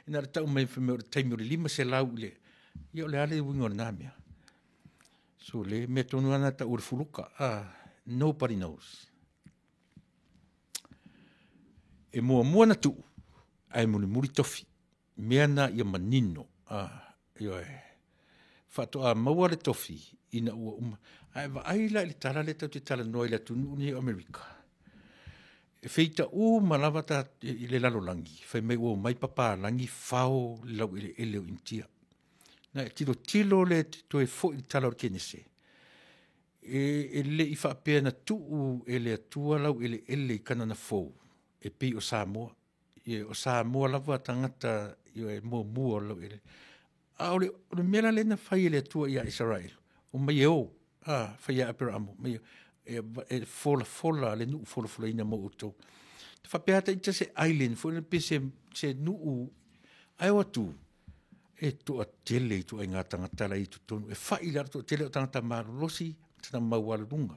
na ta o mai me taimi le lima se lau le. Ia le ale wingo namia. So le me tonu ana ta urfuluka. Nobody knows. E mua na tu, ai muri tofi. Mea na ia manino. Ia Fato a maua le tofi, ina ua Ai va ai la le tala le tau te tala noi le tunu ni Amerika. E feita malawa ta i le lalo langi. Fai mai ua mai papa langi fao lau ile ele o intia. Na tilo le to e fo i tala o kenese. E le i whaapea na tuu ele atua lau ele i kana na fou. E pi o Samoa. O Samoa lava tangata i e mua lau ele. Ole mera le na fai ele atua i a Israel. O mai o. Fai a apera amo. Mai e fola le nuu fola ina mo utou. Te whapea ta ita se island. Fo pe se nuu. Ai watu. E to a tele i to a ngā tangata la i tu tonu. E whai la to tele o tangata marolosi. Tana mauarunga.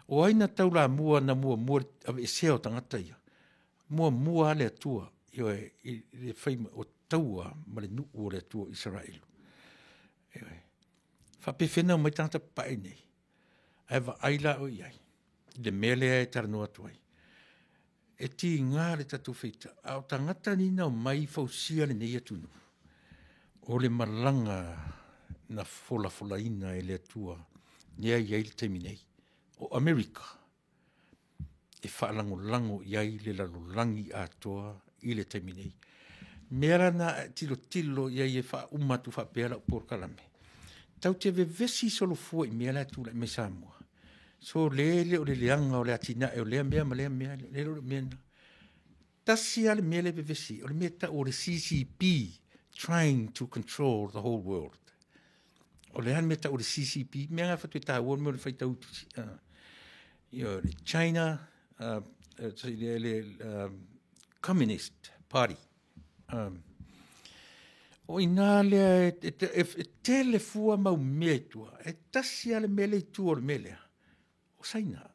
O aina tau la mua ave e seo tangata ia. Mua le atua. Io e le whai o taua ma le nuu o le atua Israelu. Whapewhena o mai tangata pae nei. Ai wa aila o iai. Le mele e taranoa tuai. E ti ngā le tatu feita. Au tangata nina o mai fausia le nei atunu. O le malanga na fola ina e le atua. Nia iai le taimi nei. O Amerika. E whaalango iai le lalolangi atoa i le taimi nei. Mera na tilo iai e wha umatu whapea la por kalame. Tau te vesi solo fua i mea la tu la me Samoa. So le o le leanga o le atina e o lea mea le o mea na. Tasi ale mea le vesi. O le mea ta o le CCP trying to control the whole world. O le han meta o le CCP, mea ngā whatu e tā uon mea o le whaita utusi. Le China, le Communist Party. O ina lea e tele fua mau mea tua, e tasi ale mele i tua o le melea. O saina.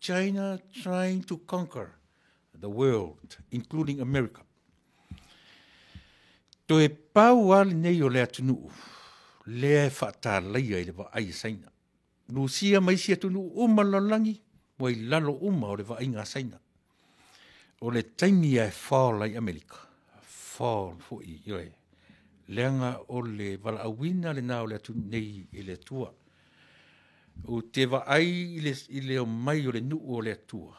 China trying to conquer the world, including America. To e pau ale nei o lea tunuu. Lea whaata laia i le wa ai saina. Lucia mai sia tunu umalalangi, mo i lalo uma o le wa ai ngā saina. O le taimi e whao lai Amerika. Whao fo i yoe. Leanga o le wala awina le nao le tunu nei i le tua. O te wa ai i le o mai o le nuu o le tua.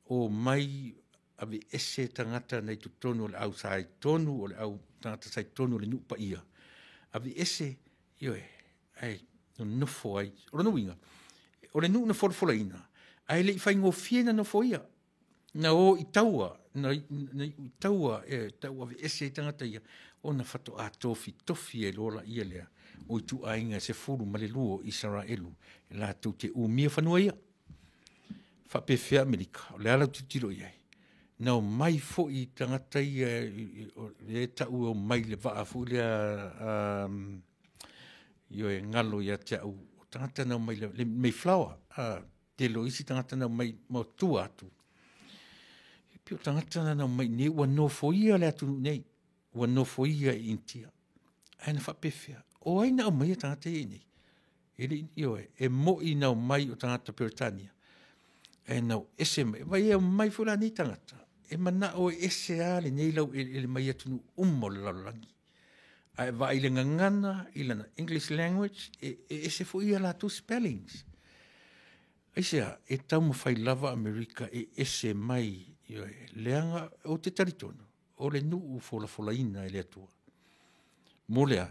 O mai ave ese tangata nei tu tonu o le au sai tonu o le au tangata sai tonu o le nuu pa ia. Ave ese yoe, ai, no nofo ai, o no winga, o le nuu na fola ina, ai le i whai ngō fiena nofo ia, na o i taua, na i taua, taua vi ese i tangata ia, o na whato a tofi e lola ia lea, o i tu ainga se furu male luo Israelu, e la tau te umia whanua ia, whapewhea Amerika, o le ala tutiro iai, na o mai fo i tangata ia, e tau o mai le waa fo lea, io e ngalo ia te au tangata nau mai le mei flower te lo isi tangata nau mai mo tu atu e pio tangata nau mai ne ua no foia le atu nei ua no foia i intia aina whapewhia o aina au mai tangata i nei io e mo i nau mai o tangata Peritania e nau ese mai vai e mai fula ni tangata e mana o ese ale nei lau ele mai atu umo le lalangi ai va ile ngana ile English language e se foi ala tu spellings isia e tamu fai lava America e ese mai leanga o te taritono o le nuu fola ina ele atua mole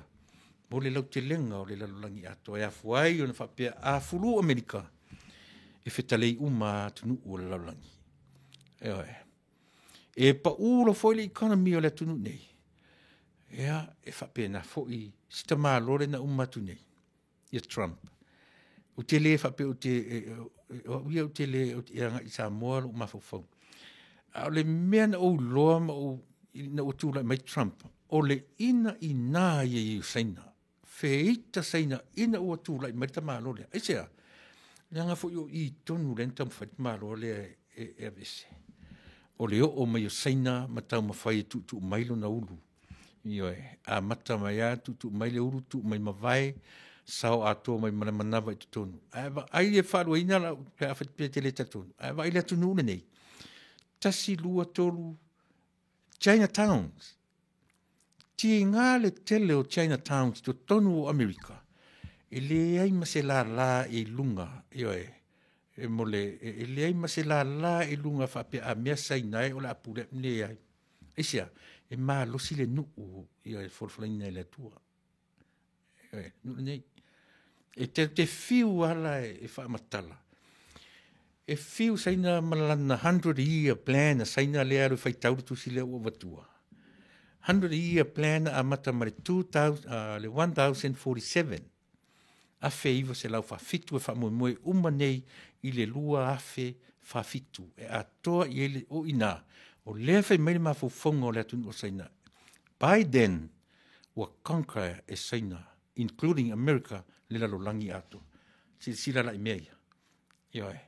lau te lenga o le lalulangi ato e afuai o na whapea a fulu America e whetalei uma tunu o le lalulangi e pa uro foi le economy o le tunu nei ea e whapena fo'i sita mālore na umatu nei. Ia Trump. O te le whape o te le i anga i Samoa o mawhawhau. O le mea na o loa na o tūla mai Trump. O le ina i nā i saina. feita saina ina ua tu lai mai tamalo le. Ai sea, leanga fo yo I tonu le tam fai tamalo le e avese. O leo o mai o saina matau mawhai tu mailo na ulu. Ioe, a mata mai a tu maile ulu tu mai mawai, sao ato mai mana manawa I tonu. Ai e wharu ina la pe awhati pe te le tatonu. Ai wa ila tu nune nei. Tasi lua tolu Chinatowns. Ti ngā le tele o Chinatowns to tonu o Amerika. E le ai ma se la e lunga. Ioe, e mole, e le ai ma se la e lunga whape a mea sainai o la apure ne ai. E sia, e maa losi le nuu ioe forflaina le tua. Ioe, nuu nei. E te fiu ala e whaamatala. E fiu saina malana 100-year plan a saina le aru whai tauru si le ua watua. 100-year plan a mata mare 1047. A feiva se lau whawhitu e whamoemoe uma nei I le lua afe whawhitu. E a toa I ele o ina. O lea whai meile maa fufonga o lea tunu o saina. By then, wa conquer e saina, including America, le lalo langi ato. Sila la I mea ia. Ioe.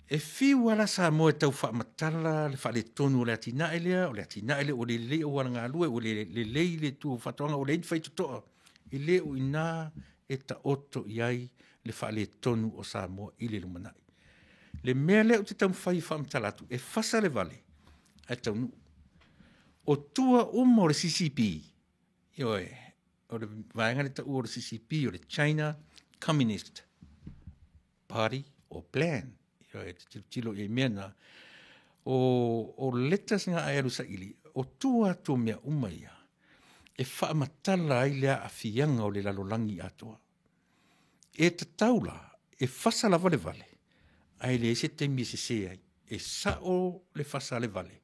E fiu ala sa moe tau whaamatala, le wha le tonu o le atina elea, o le le o waranga alue, o le le tu whatonga, o le whai tutoa. I le o ina e ta oto iai le wha le tonu o sa moe I le lumanai. Le mea le o te tau whai whaamatala atu, e whasa le vale, e tau nu. O tua o le CCP, ioe, o le vaenga le tau o le CCP, o le China Communist Party o Plan, tilo e mena o letas nga aeru sa ili o tua to mea umaia e whaamatala ai lea a fianga o le lalolangi atoa e ta taula e whasala vale vale ai le se teimi se se ai e sao le whasale vale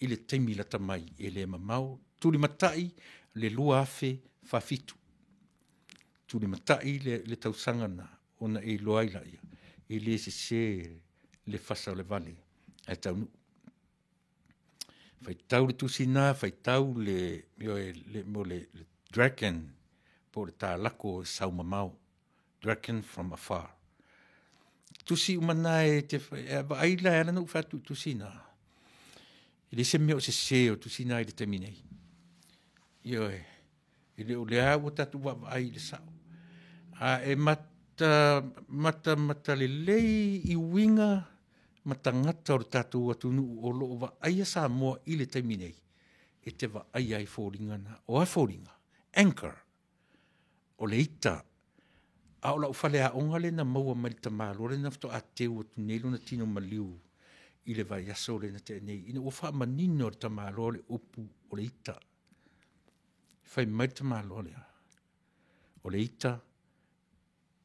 I le teimi la tamai e le mamau tuli matai le lua afe whawhitu tuli matai le tausanga na ona e loaila ia I le se le fasa o le vale e tau nu. Fai tau le tusina, fai tau le dragon po le tā lako e sau mamau. Dragon from afar. Tusi umana e te aila e ana ufatu tusina. I le se meo se o tusina I le teminei. Ioe, I le o le au tatu wa ai le sau. A e mata le lei I winga mata ngata o tatu atunu o loo wa aia sa moa I le taiminei e te wa aia I fōringa na o a fōringa anchor o le ita a o la ufale a onga le na maua marita malo le nafto a teo atu nelo na tino maliu I le vai aso le na te nei ina ufa manino o ta malo le upu o le ita fai marita malo le o le ita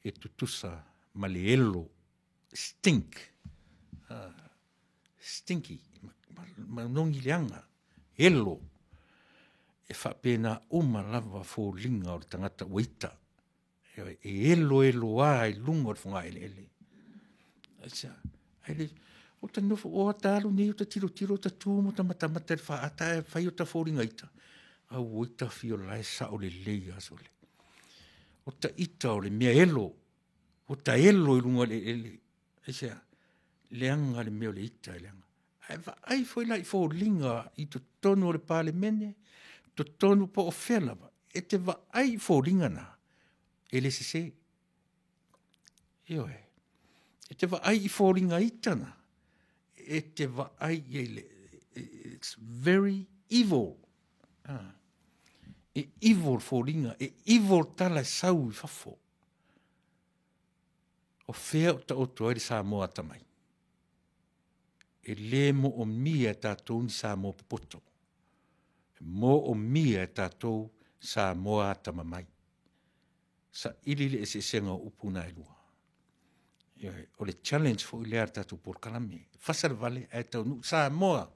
e tutusa ma le elo stinky ma nongi leanga elo e whapena uma lava fō linga o le tangata waita e elo a I lunga o le whunga ele ele o ta nofo o atalu nei o ta tiro ta tūmo ta matamata le whaata e whai o ta fōringa ita a waita fio lai sa o le leia so le o ta ita o le mea elo, o ta elo I lunga le ele. E sea, leanga le mea le ita e leanga. Ai foi lai fo linga I to tonu o le pale mene, to tonu po o whelava. E te va ai fo linga na. E le se. Ioe. E te va ai fo linga ita na. E te va ai ele. It's very evil. E evil fōringa, e evil tala sau I whafo. O whea o ta oto aere sa moa tamai. E le mo o mia tātou ni sa moa popoto. E mo o mia tātou sa moa tamamai. Sa ili le se senga upuna e lua. O le challenge fo I le ar tātou por kalame. Whasar vale e tau nu sa moa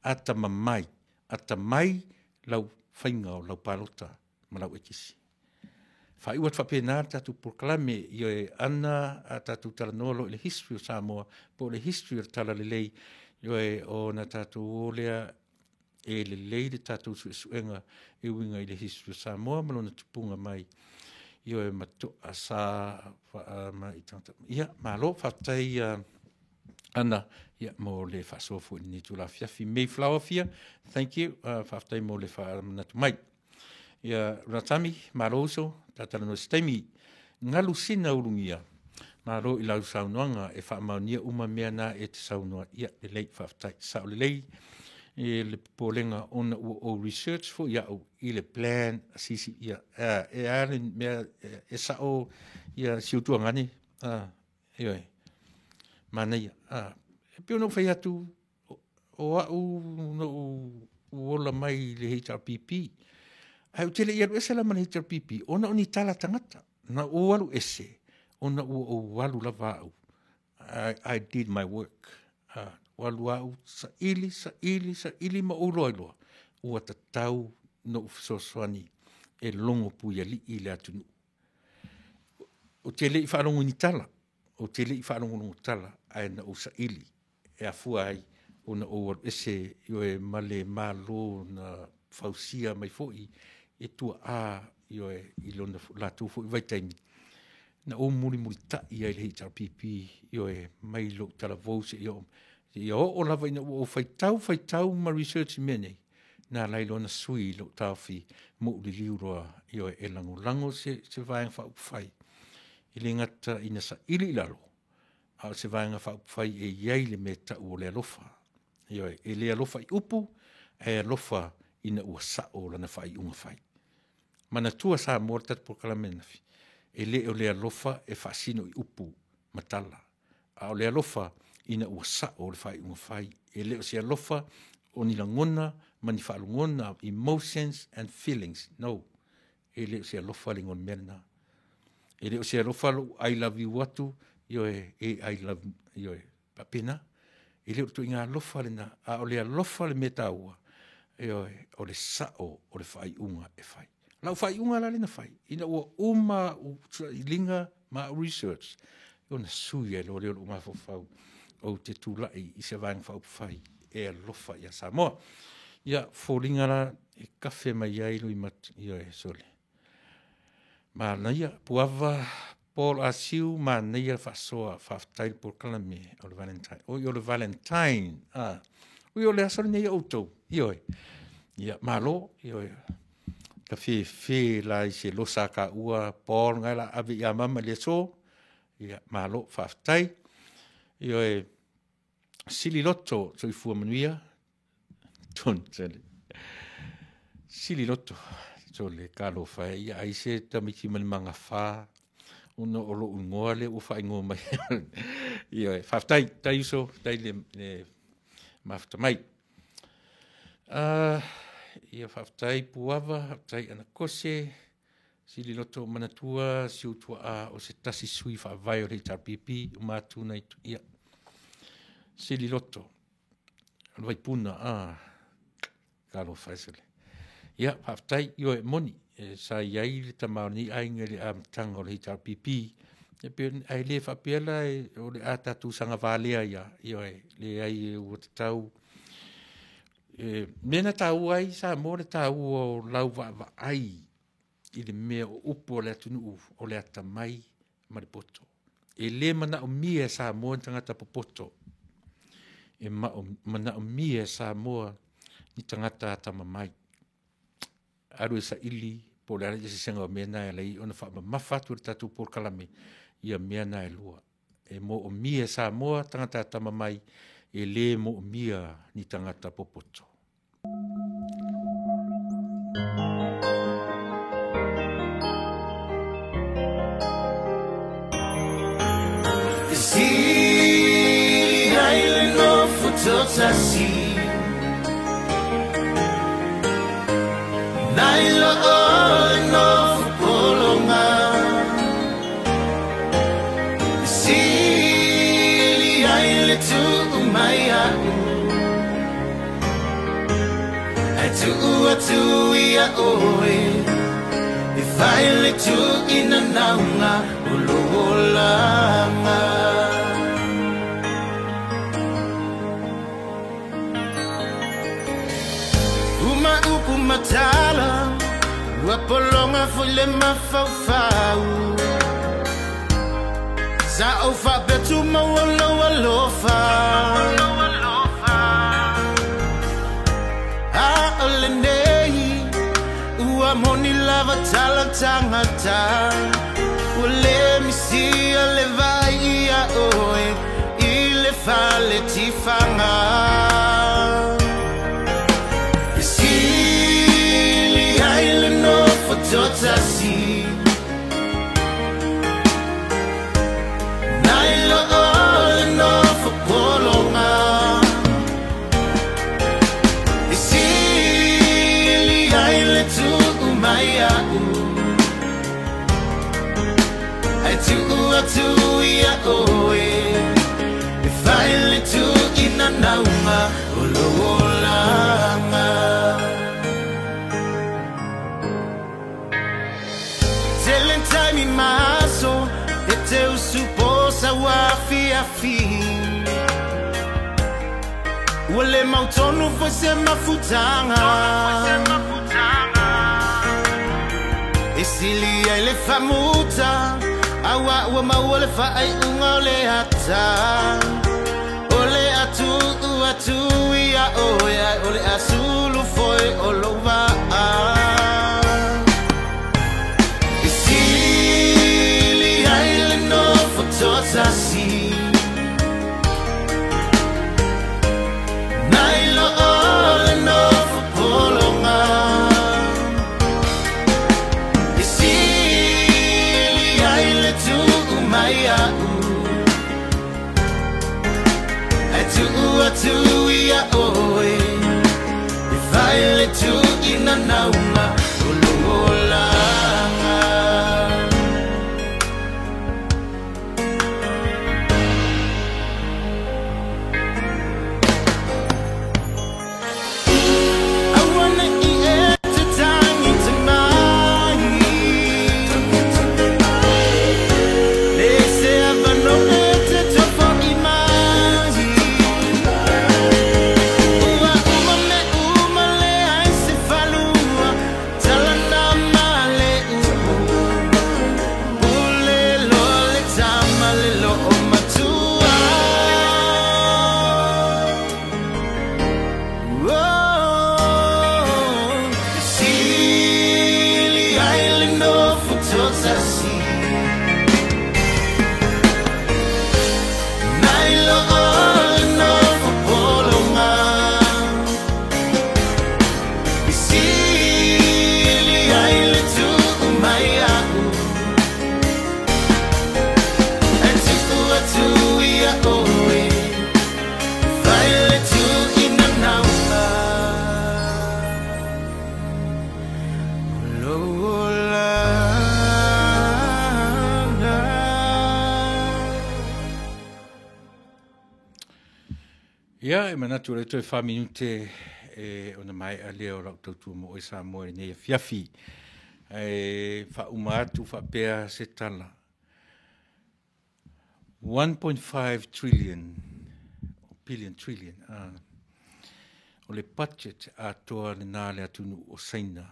atamamai. Atamai lau whainga o lau palota ma lau ekisi. Whai uat whapena tatu proklame I e ana a tatu taranolo I le history o Samoa, po le history o tala le lei, I e o na tatu olea e le leile tātou suenga e winga i le history Samoa malona tupunga mai io e mato asa ma i tanta ia malo fatai ana ia mo le fasofu ni tu la fiafi Mayflower fia thank you fatai mo le fa na tu mai ia ratami maroso tatana no stemi ngalu sina urungia malo i lau saunoanga e fa maunia uma mea na e te saunoa ia le lei fatai sa le lei e le polenga ona o research fo ia o i le plan sisi ia e ale mea e sa o ia siutua ngani e mana ia e pio no fai atu o au no ola mai le HRPP ai utele ia ese la mana HRPP ona oni tala tangata na o alu ese ona o walu lava au I did my work walu au sa ili ma uloiloa ua tatau no sosoani e longo puia li i le atunu o te le i wharongo ni tala o te le i wharongo ni tala ai na o sa ili e afua ai o na o ese io e male malo na fausia mai foi e tua io e ilona la tu foi vai taimi na o muri ta i ai le HRPP io e mai lo tala vose io o lava ina o faitau ma research mene na lailo na sui lo tafi mo li liuroa io e lango se vai fa fai ile ngata ina sa ili lalo a se vai fa fai e yai le meta o le lofa io e le lofa i upu e lofa ina o sa o na fai unga fai mana tua sa morta por kalamena e le lofa e fasino i upu matala a le lofa ina ua sa o le fai unga fai. E leo se alofa o ni langona, mani whaalungona, emotions and feelings. No. E leo se alofa le ngon mena. E leo se alofa lo I love you watu, yo I love, yo papina. E leo tu inga alofa le na, a o le alofa le meta ua, yo o le sa o le fai unga e fai. Lau fai unga la le na fai. Ina ua uma linga ma research. Yo na sui e lo leo uma fau. O te tūlai i se vang whau whai e alofa i a Samoa. Ia, fōringara e kawhe mai ailu i mat i e sole. Mā naia, puava Paul Asiu, mā naia whasoa whaftail por kalame o le Valentine. O le Valentine, o le asari nei autou, i oe. Ia, mā lo, i oe. Ka whe la i se losa ka ua Paul ngai la avi i a mama le so. Ia, mā lo, whaftail. Io e sili loto so i fua manuia ton tele sili loto so le kalo fa ia ai se tamiki man manga fa uno olo ngole u fa ngo mai io e faftai tai so tai le mafta mai ia faftai puava tai ana kose sili loto manatua siutua o se tasi sui fa vai o le HRPP o matu nei ia sili loto vai puna kalo faisele ia faftai io e moni sa iai le tamani ainga le amtanga o le HRPP e pe ai le fa pela o le atatu sanga valea ia io e le ai o tau mena tau ai sa mo le tau o lau va ai i le mea o upo o le atunu o le atamai maripoto. E le mana o mia sa moa tangata popoto. E mana o mia sa moa ni tangata atamamai. Aru e sa ili po le araja se senga o mea na e lei ona wha mafatu le tatu por kalame ia mea na e lua. E mo o mia sa moa tangata atamamai e le mo o mia ni tangata popoto. Sea island of Futotasi Nailo of Polonga Sea island to Umaya Atu ia oe If I let you in and out Ulolanga ua polonga fule mafau sa o fa betu mawalo alofa a ole nei ua moni lava tala tangata ule misi ale vai ia oe ile fale tifanga Isili aile no fototasi Nailo ole no fopolonga Isili aile tu umaya Ai tu atu ia oe Finally to ina nauma ololanga Telling time in maso e te suposa wa fi Wale mautono você mafutanga Esili ele famuta Awa wa mawale fa ai ungole hata Ole atu ia oya ole asulu foi olova Isili aile no fototasi Nailo ole no fopolonga Isili aile tu umaya Atu ia oe If I let you in a nauma Ololanga I wanna eat every time into mine They say I've no better to for imagine Ia, e manatu le toi 5 minute ona mai a leo rau tautua mo e sa moe nei fiafi. Fa umatu fa pea se tala. 1.5 trillion. O le budget a toa le nā le atunu o Saina.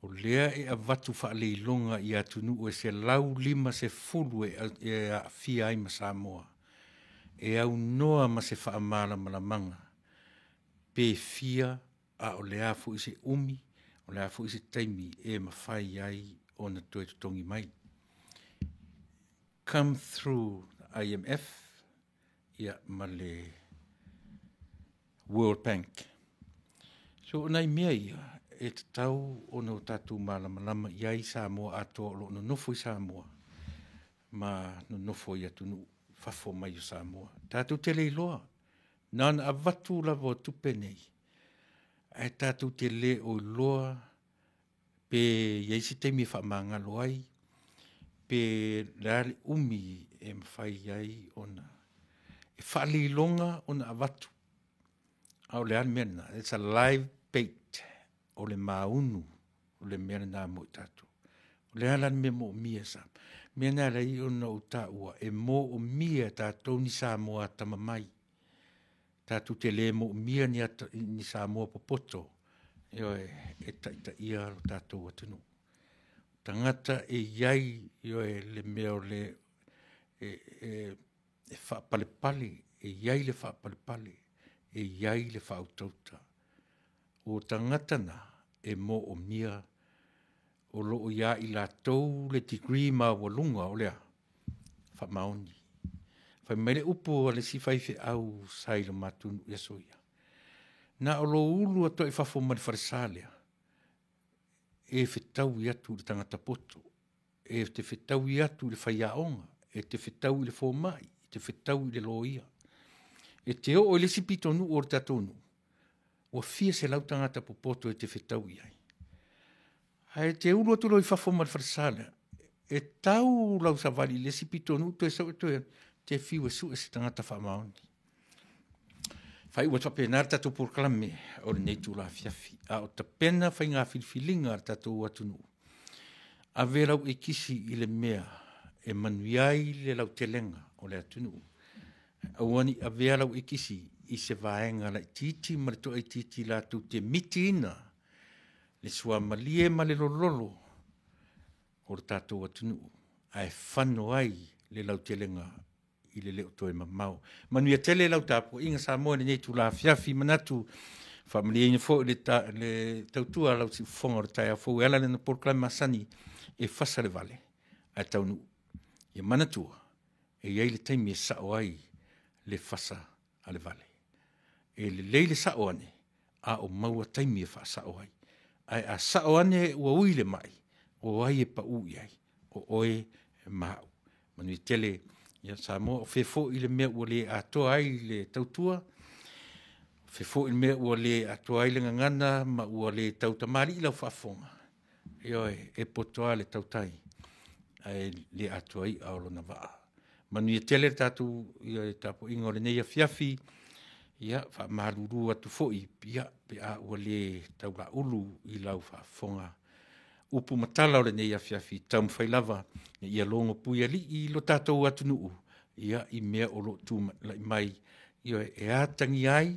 O lea e a watu fa le ilonga i atunu o se lau lima se fulu e a fia ai ma Samoa. E au noa ma se whaamala malamanga. Pe fia a o lea fu i se umi, o lea fu i se taimi e ma whai ai o na toi tutongi mai. Come through IMF, ia ma le World Bank. So o nai mea ia, e te tau o na o tatu malamalama iai Samoa ato lo no nofo i Samoa. Ma no nofo i atunu fafo mai o Samoa. Tātou te le loa. Nāna a watu lava o tupe nei. Ai tātou te le o loa pe iaisi te mi whamanga loai. Pe lare umi e mwhai ai ona. E whali longa ona a watu. Au le an mena. It's a live bait. O le maunu. O le mena nā mo tātou. O le alan me mo mia sa. Mena rei ona o tā ua. E mo o mia tātou ni Samoa tamamai. Tātou te le mo mia ni Samoa popoto. e taita ia lo tātou atunu. Tangata e iai le mea le e whaapalepale, e iai le whaapalepale, e iai le whaautauta. O tangata na e mo o mia o loo ia i la tau le degree ma walunga o lea whamaoni. Whai mele upo le si whaife au sai lo matunu ia soia. Na o lo ulu ato i whafo mani wharesalea. E whetau i atu le tangata poto. E te whetau i atu le whaiaonga. E te whetau i le whomai. E te whetau i le loia. E te o le sipito nu o le tatonu. O fia se lau tangata po poto e te whetau i ai. Ai te ulu atu lo i whafo mani wharesalea. E tau lau savali le sipito nu to e sau te fiu e su e se tangata whamaoni. Whai ua tape nā tatou porklame o le nei tūla fiafi. A o ta pena whai ngā whilwhilinga ar tatou atunu. A verau e kisi i le mea e manuiai le lau telenga o le atunu. A wani a verau e kisi i se vaenga la titi marito ai titi la tu te mitina le sua malie ma le lololo o le tatou atunu. A e whano ai le lau telenga i le leo toi mamau. Manu ia tele lau tapo, inga sa moa nei tu la fiafi manatu, whamali ina fo le tautua lau si fonga o tai a fo, ala le na porklai masani, e fasa le vale, a taunu. Ia manatua, e iei le taimi e sao ai, le fasa a le vale. E le leile sao ane, a o maua taimi e fa sao ai. Ai a sao ane ua uile mai, o ai e pa ui ai, o oe e mau. Manu ia tele, ia sa mo o fefo i le mea ua le atoa ai le tautua, fefo i le mea ua le atoa ai le ngangana, ma ua le tautamari i lau whaafonga. Ioe, e potoa le tautai, ai le atoa ai aolo na waa. Manu ia tele tatu, ia tapo ingo le neia fiafi, ia wha maruru atu foi, ia pe a ua le taula ulu i lau whaafonga. Upu matala o le nei a fiafi, taum whailava, ia longo pui ali i lo tātou atu nuu, ia i mea o lo tū mai, ia e atangi ai,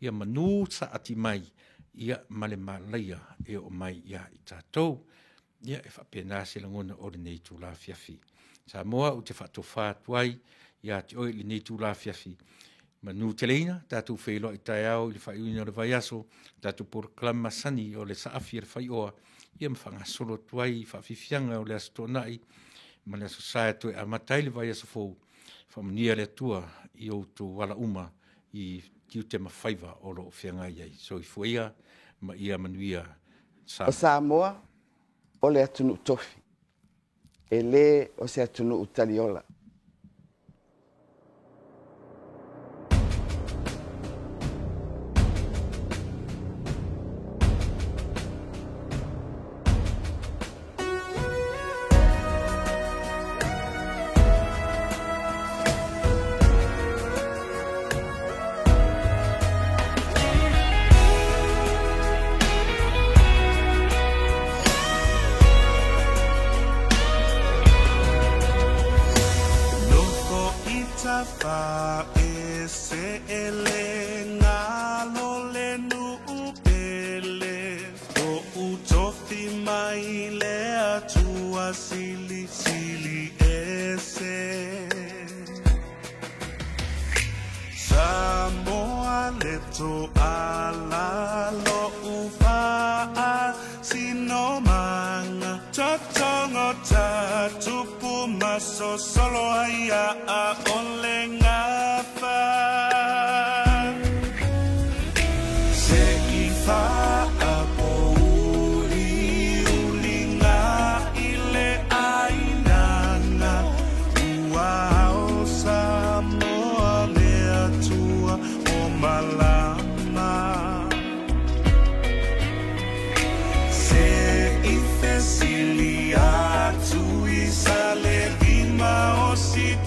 ia manu sa ati mai, ia male malaia e o mai ia i tātou, ia e whapena se langona o le nei tū la fiafi. Sa moa o te whatofa tuai, ia te oi le nei tū la fiafi, manu te leina, tātou whailo i tai au, i le whaiuina o le vaiaso, tātou porklama sani o le saafi e le whaioa, ia mwhanga solo tuai, whawhiwhianga o le astonai, ma le society a matai le vai aso fou, whamania le atua i o tō wala uma i kiu te mawhaiva o lo whianga iai. So i fuia, ma ia manuia Samoa. O Samoa, o le atunu tofi, e le o se atunu utaliola.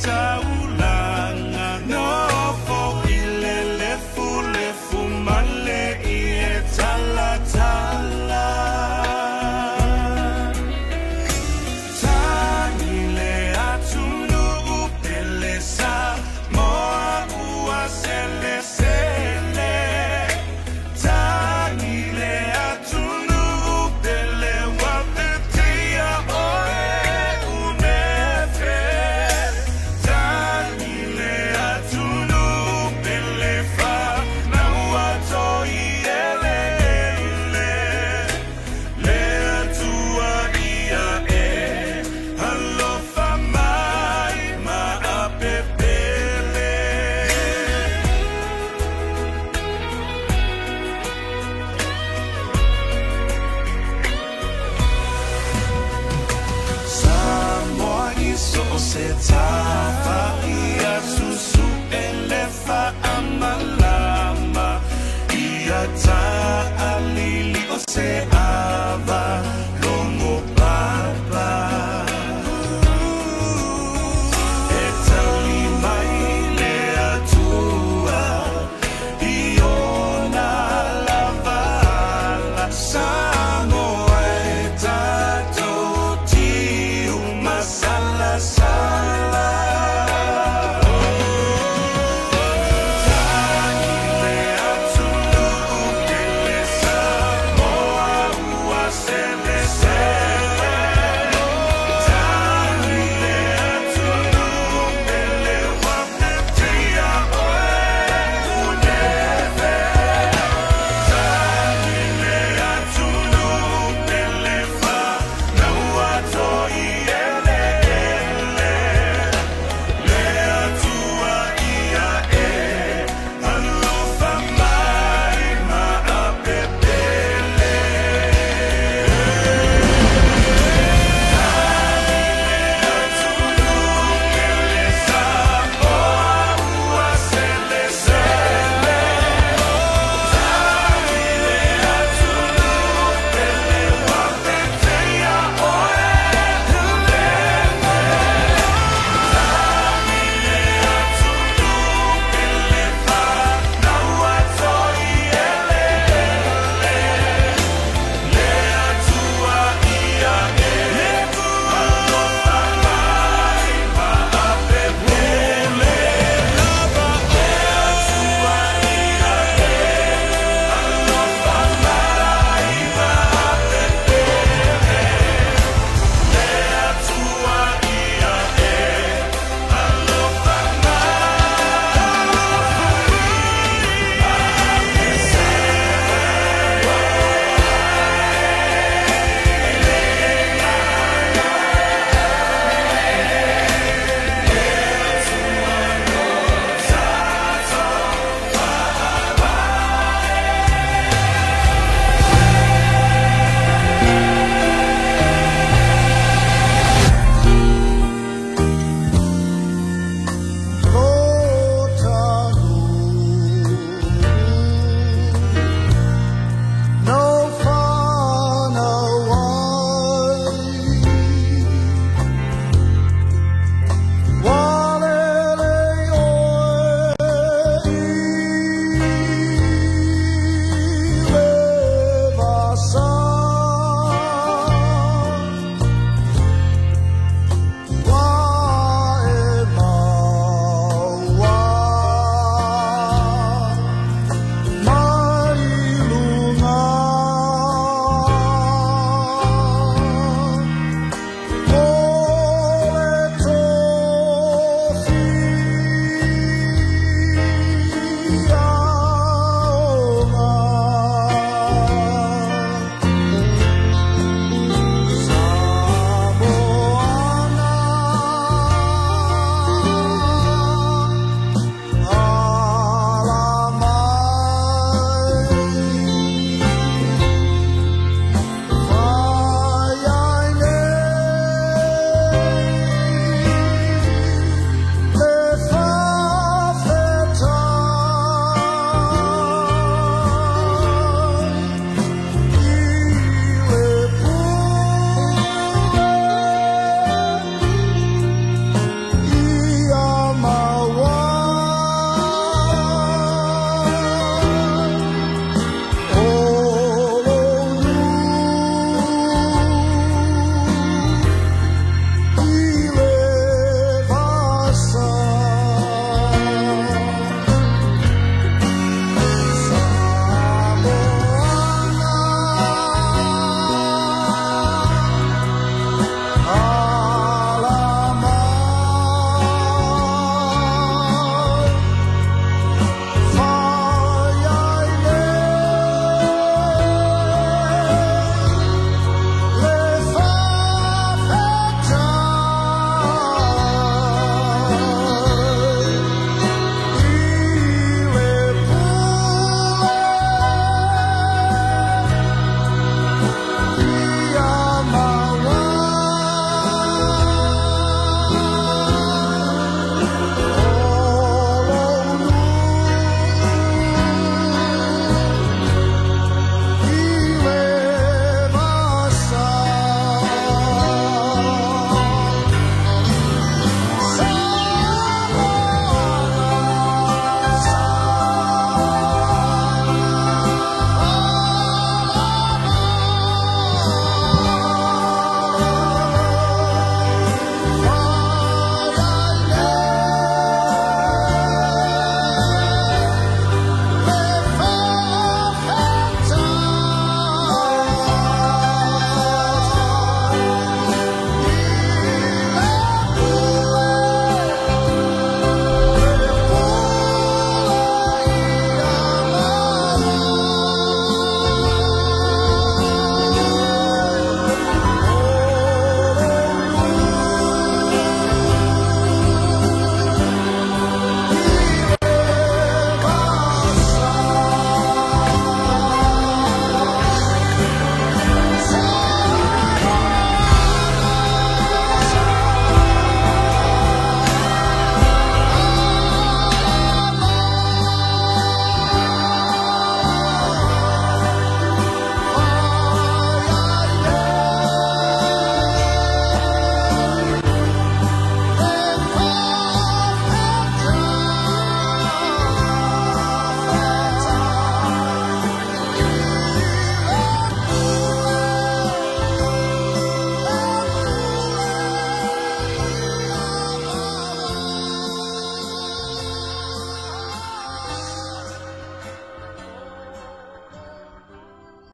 Taula lava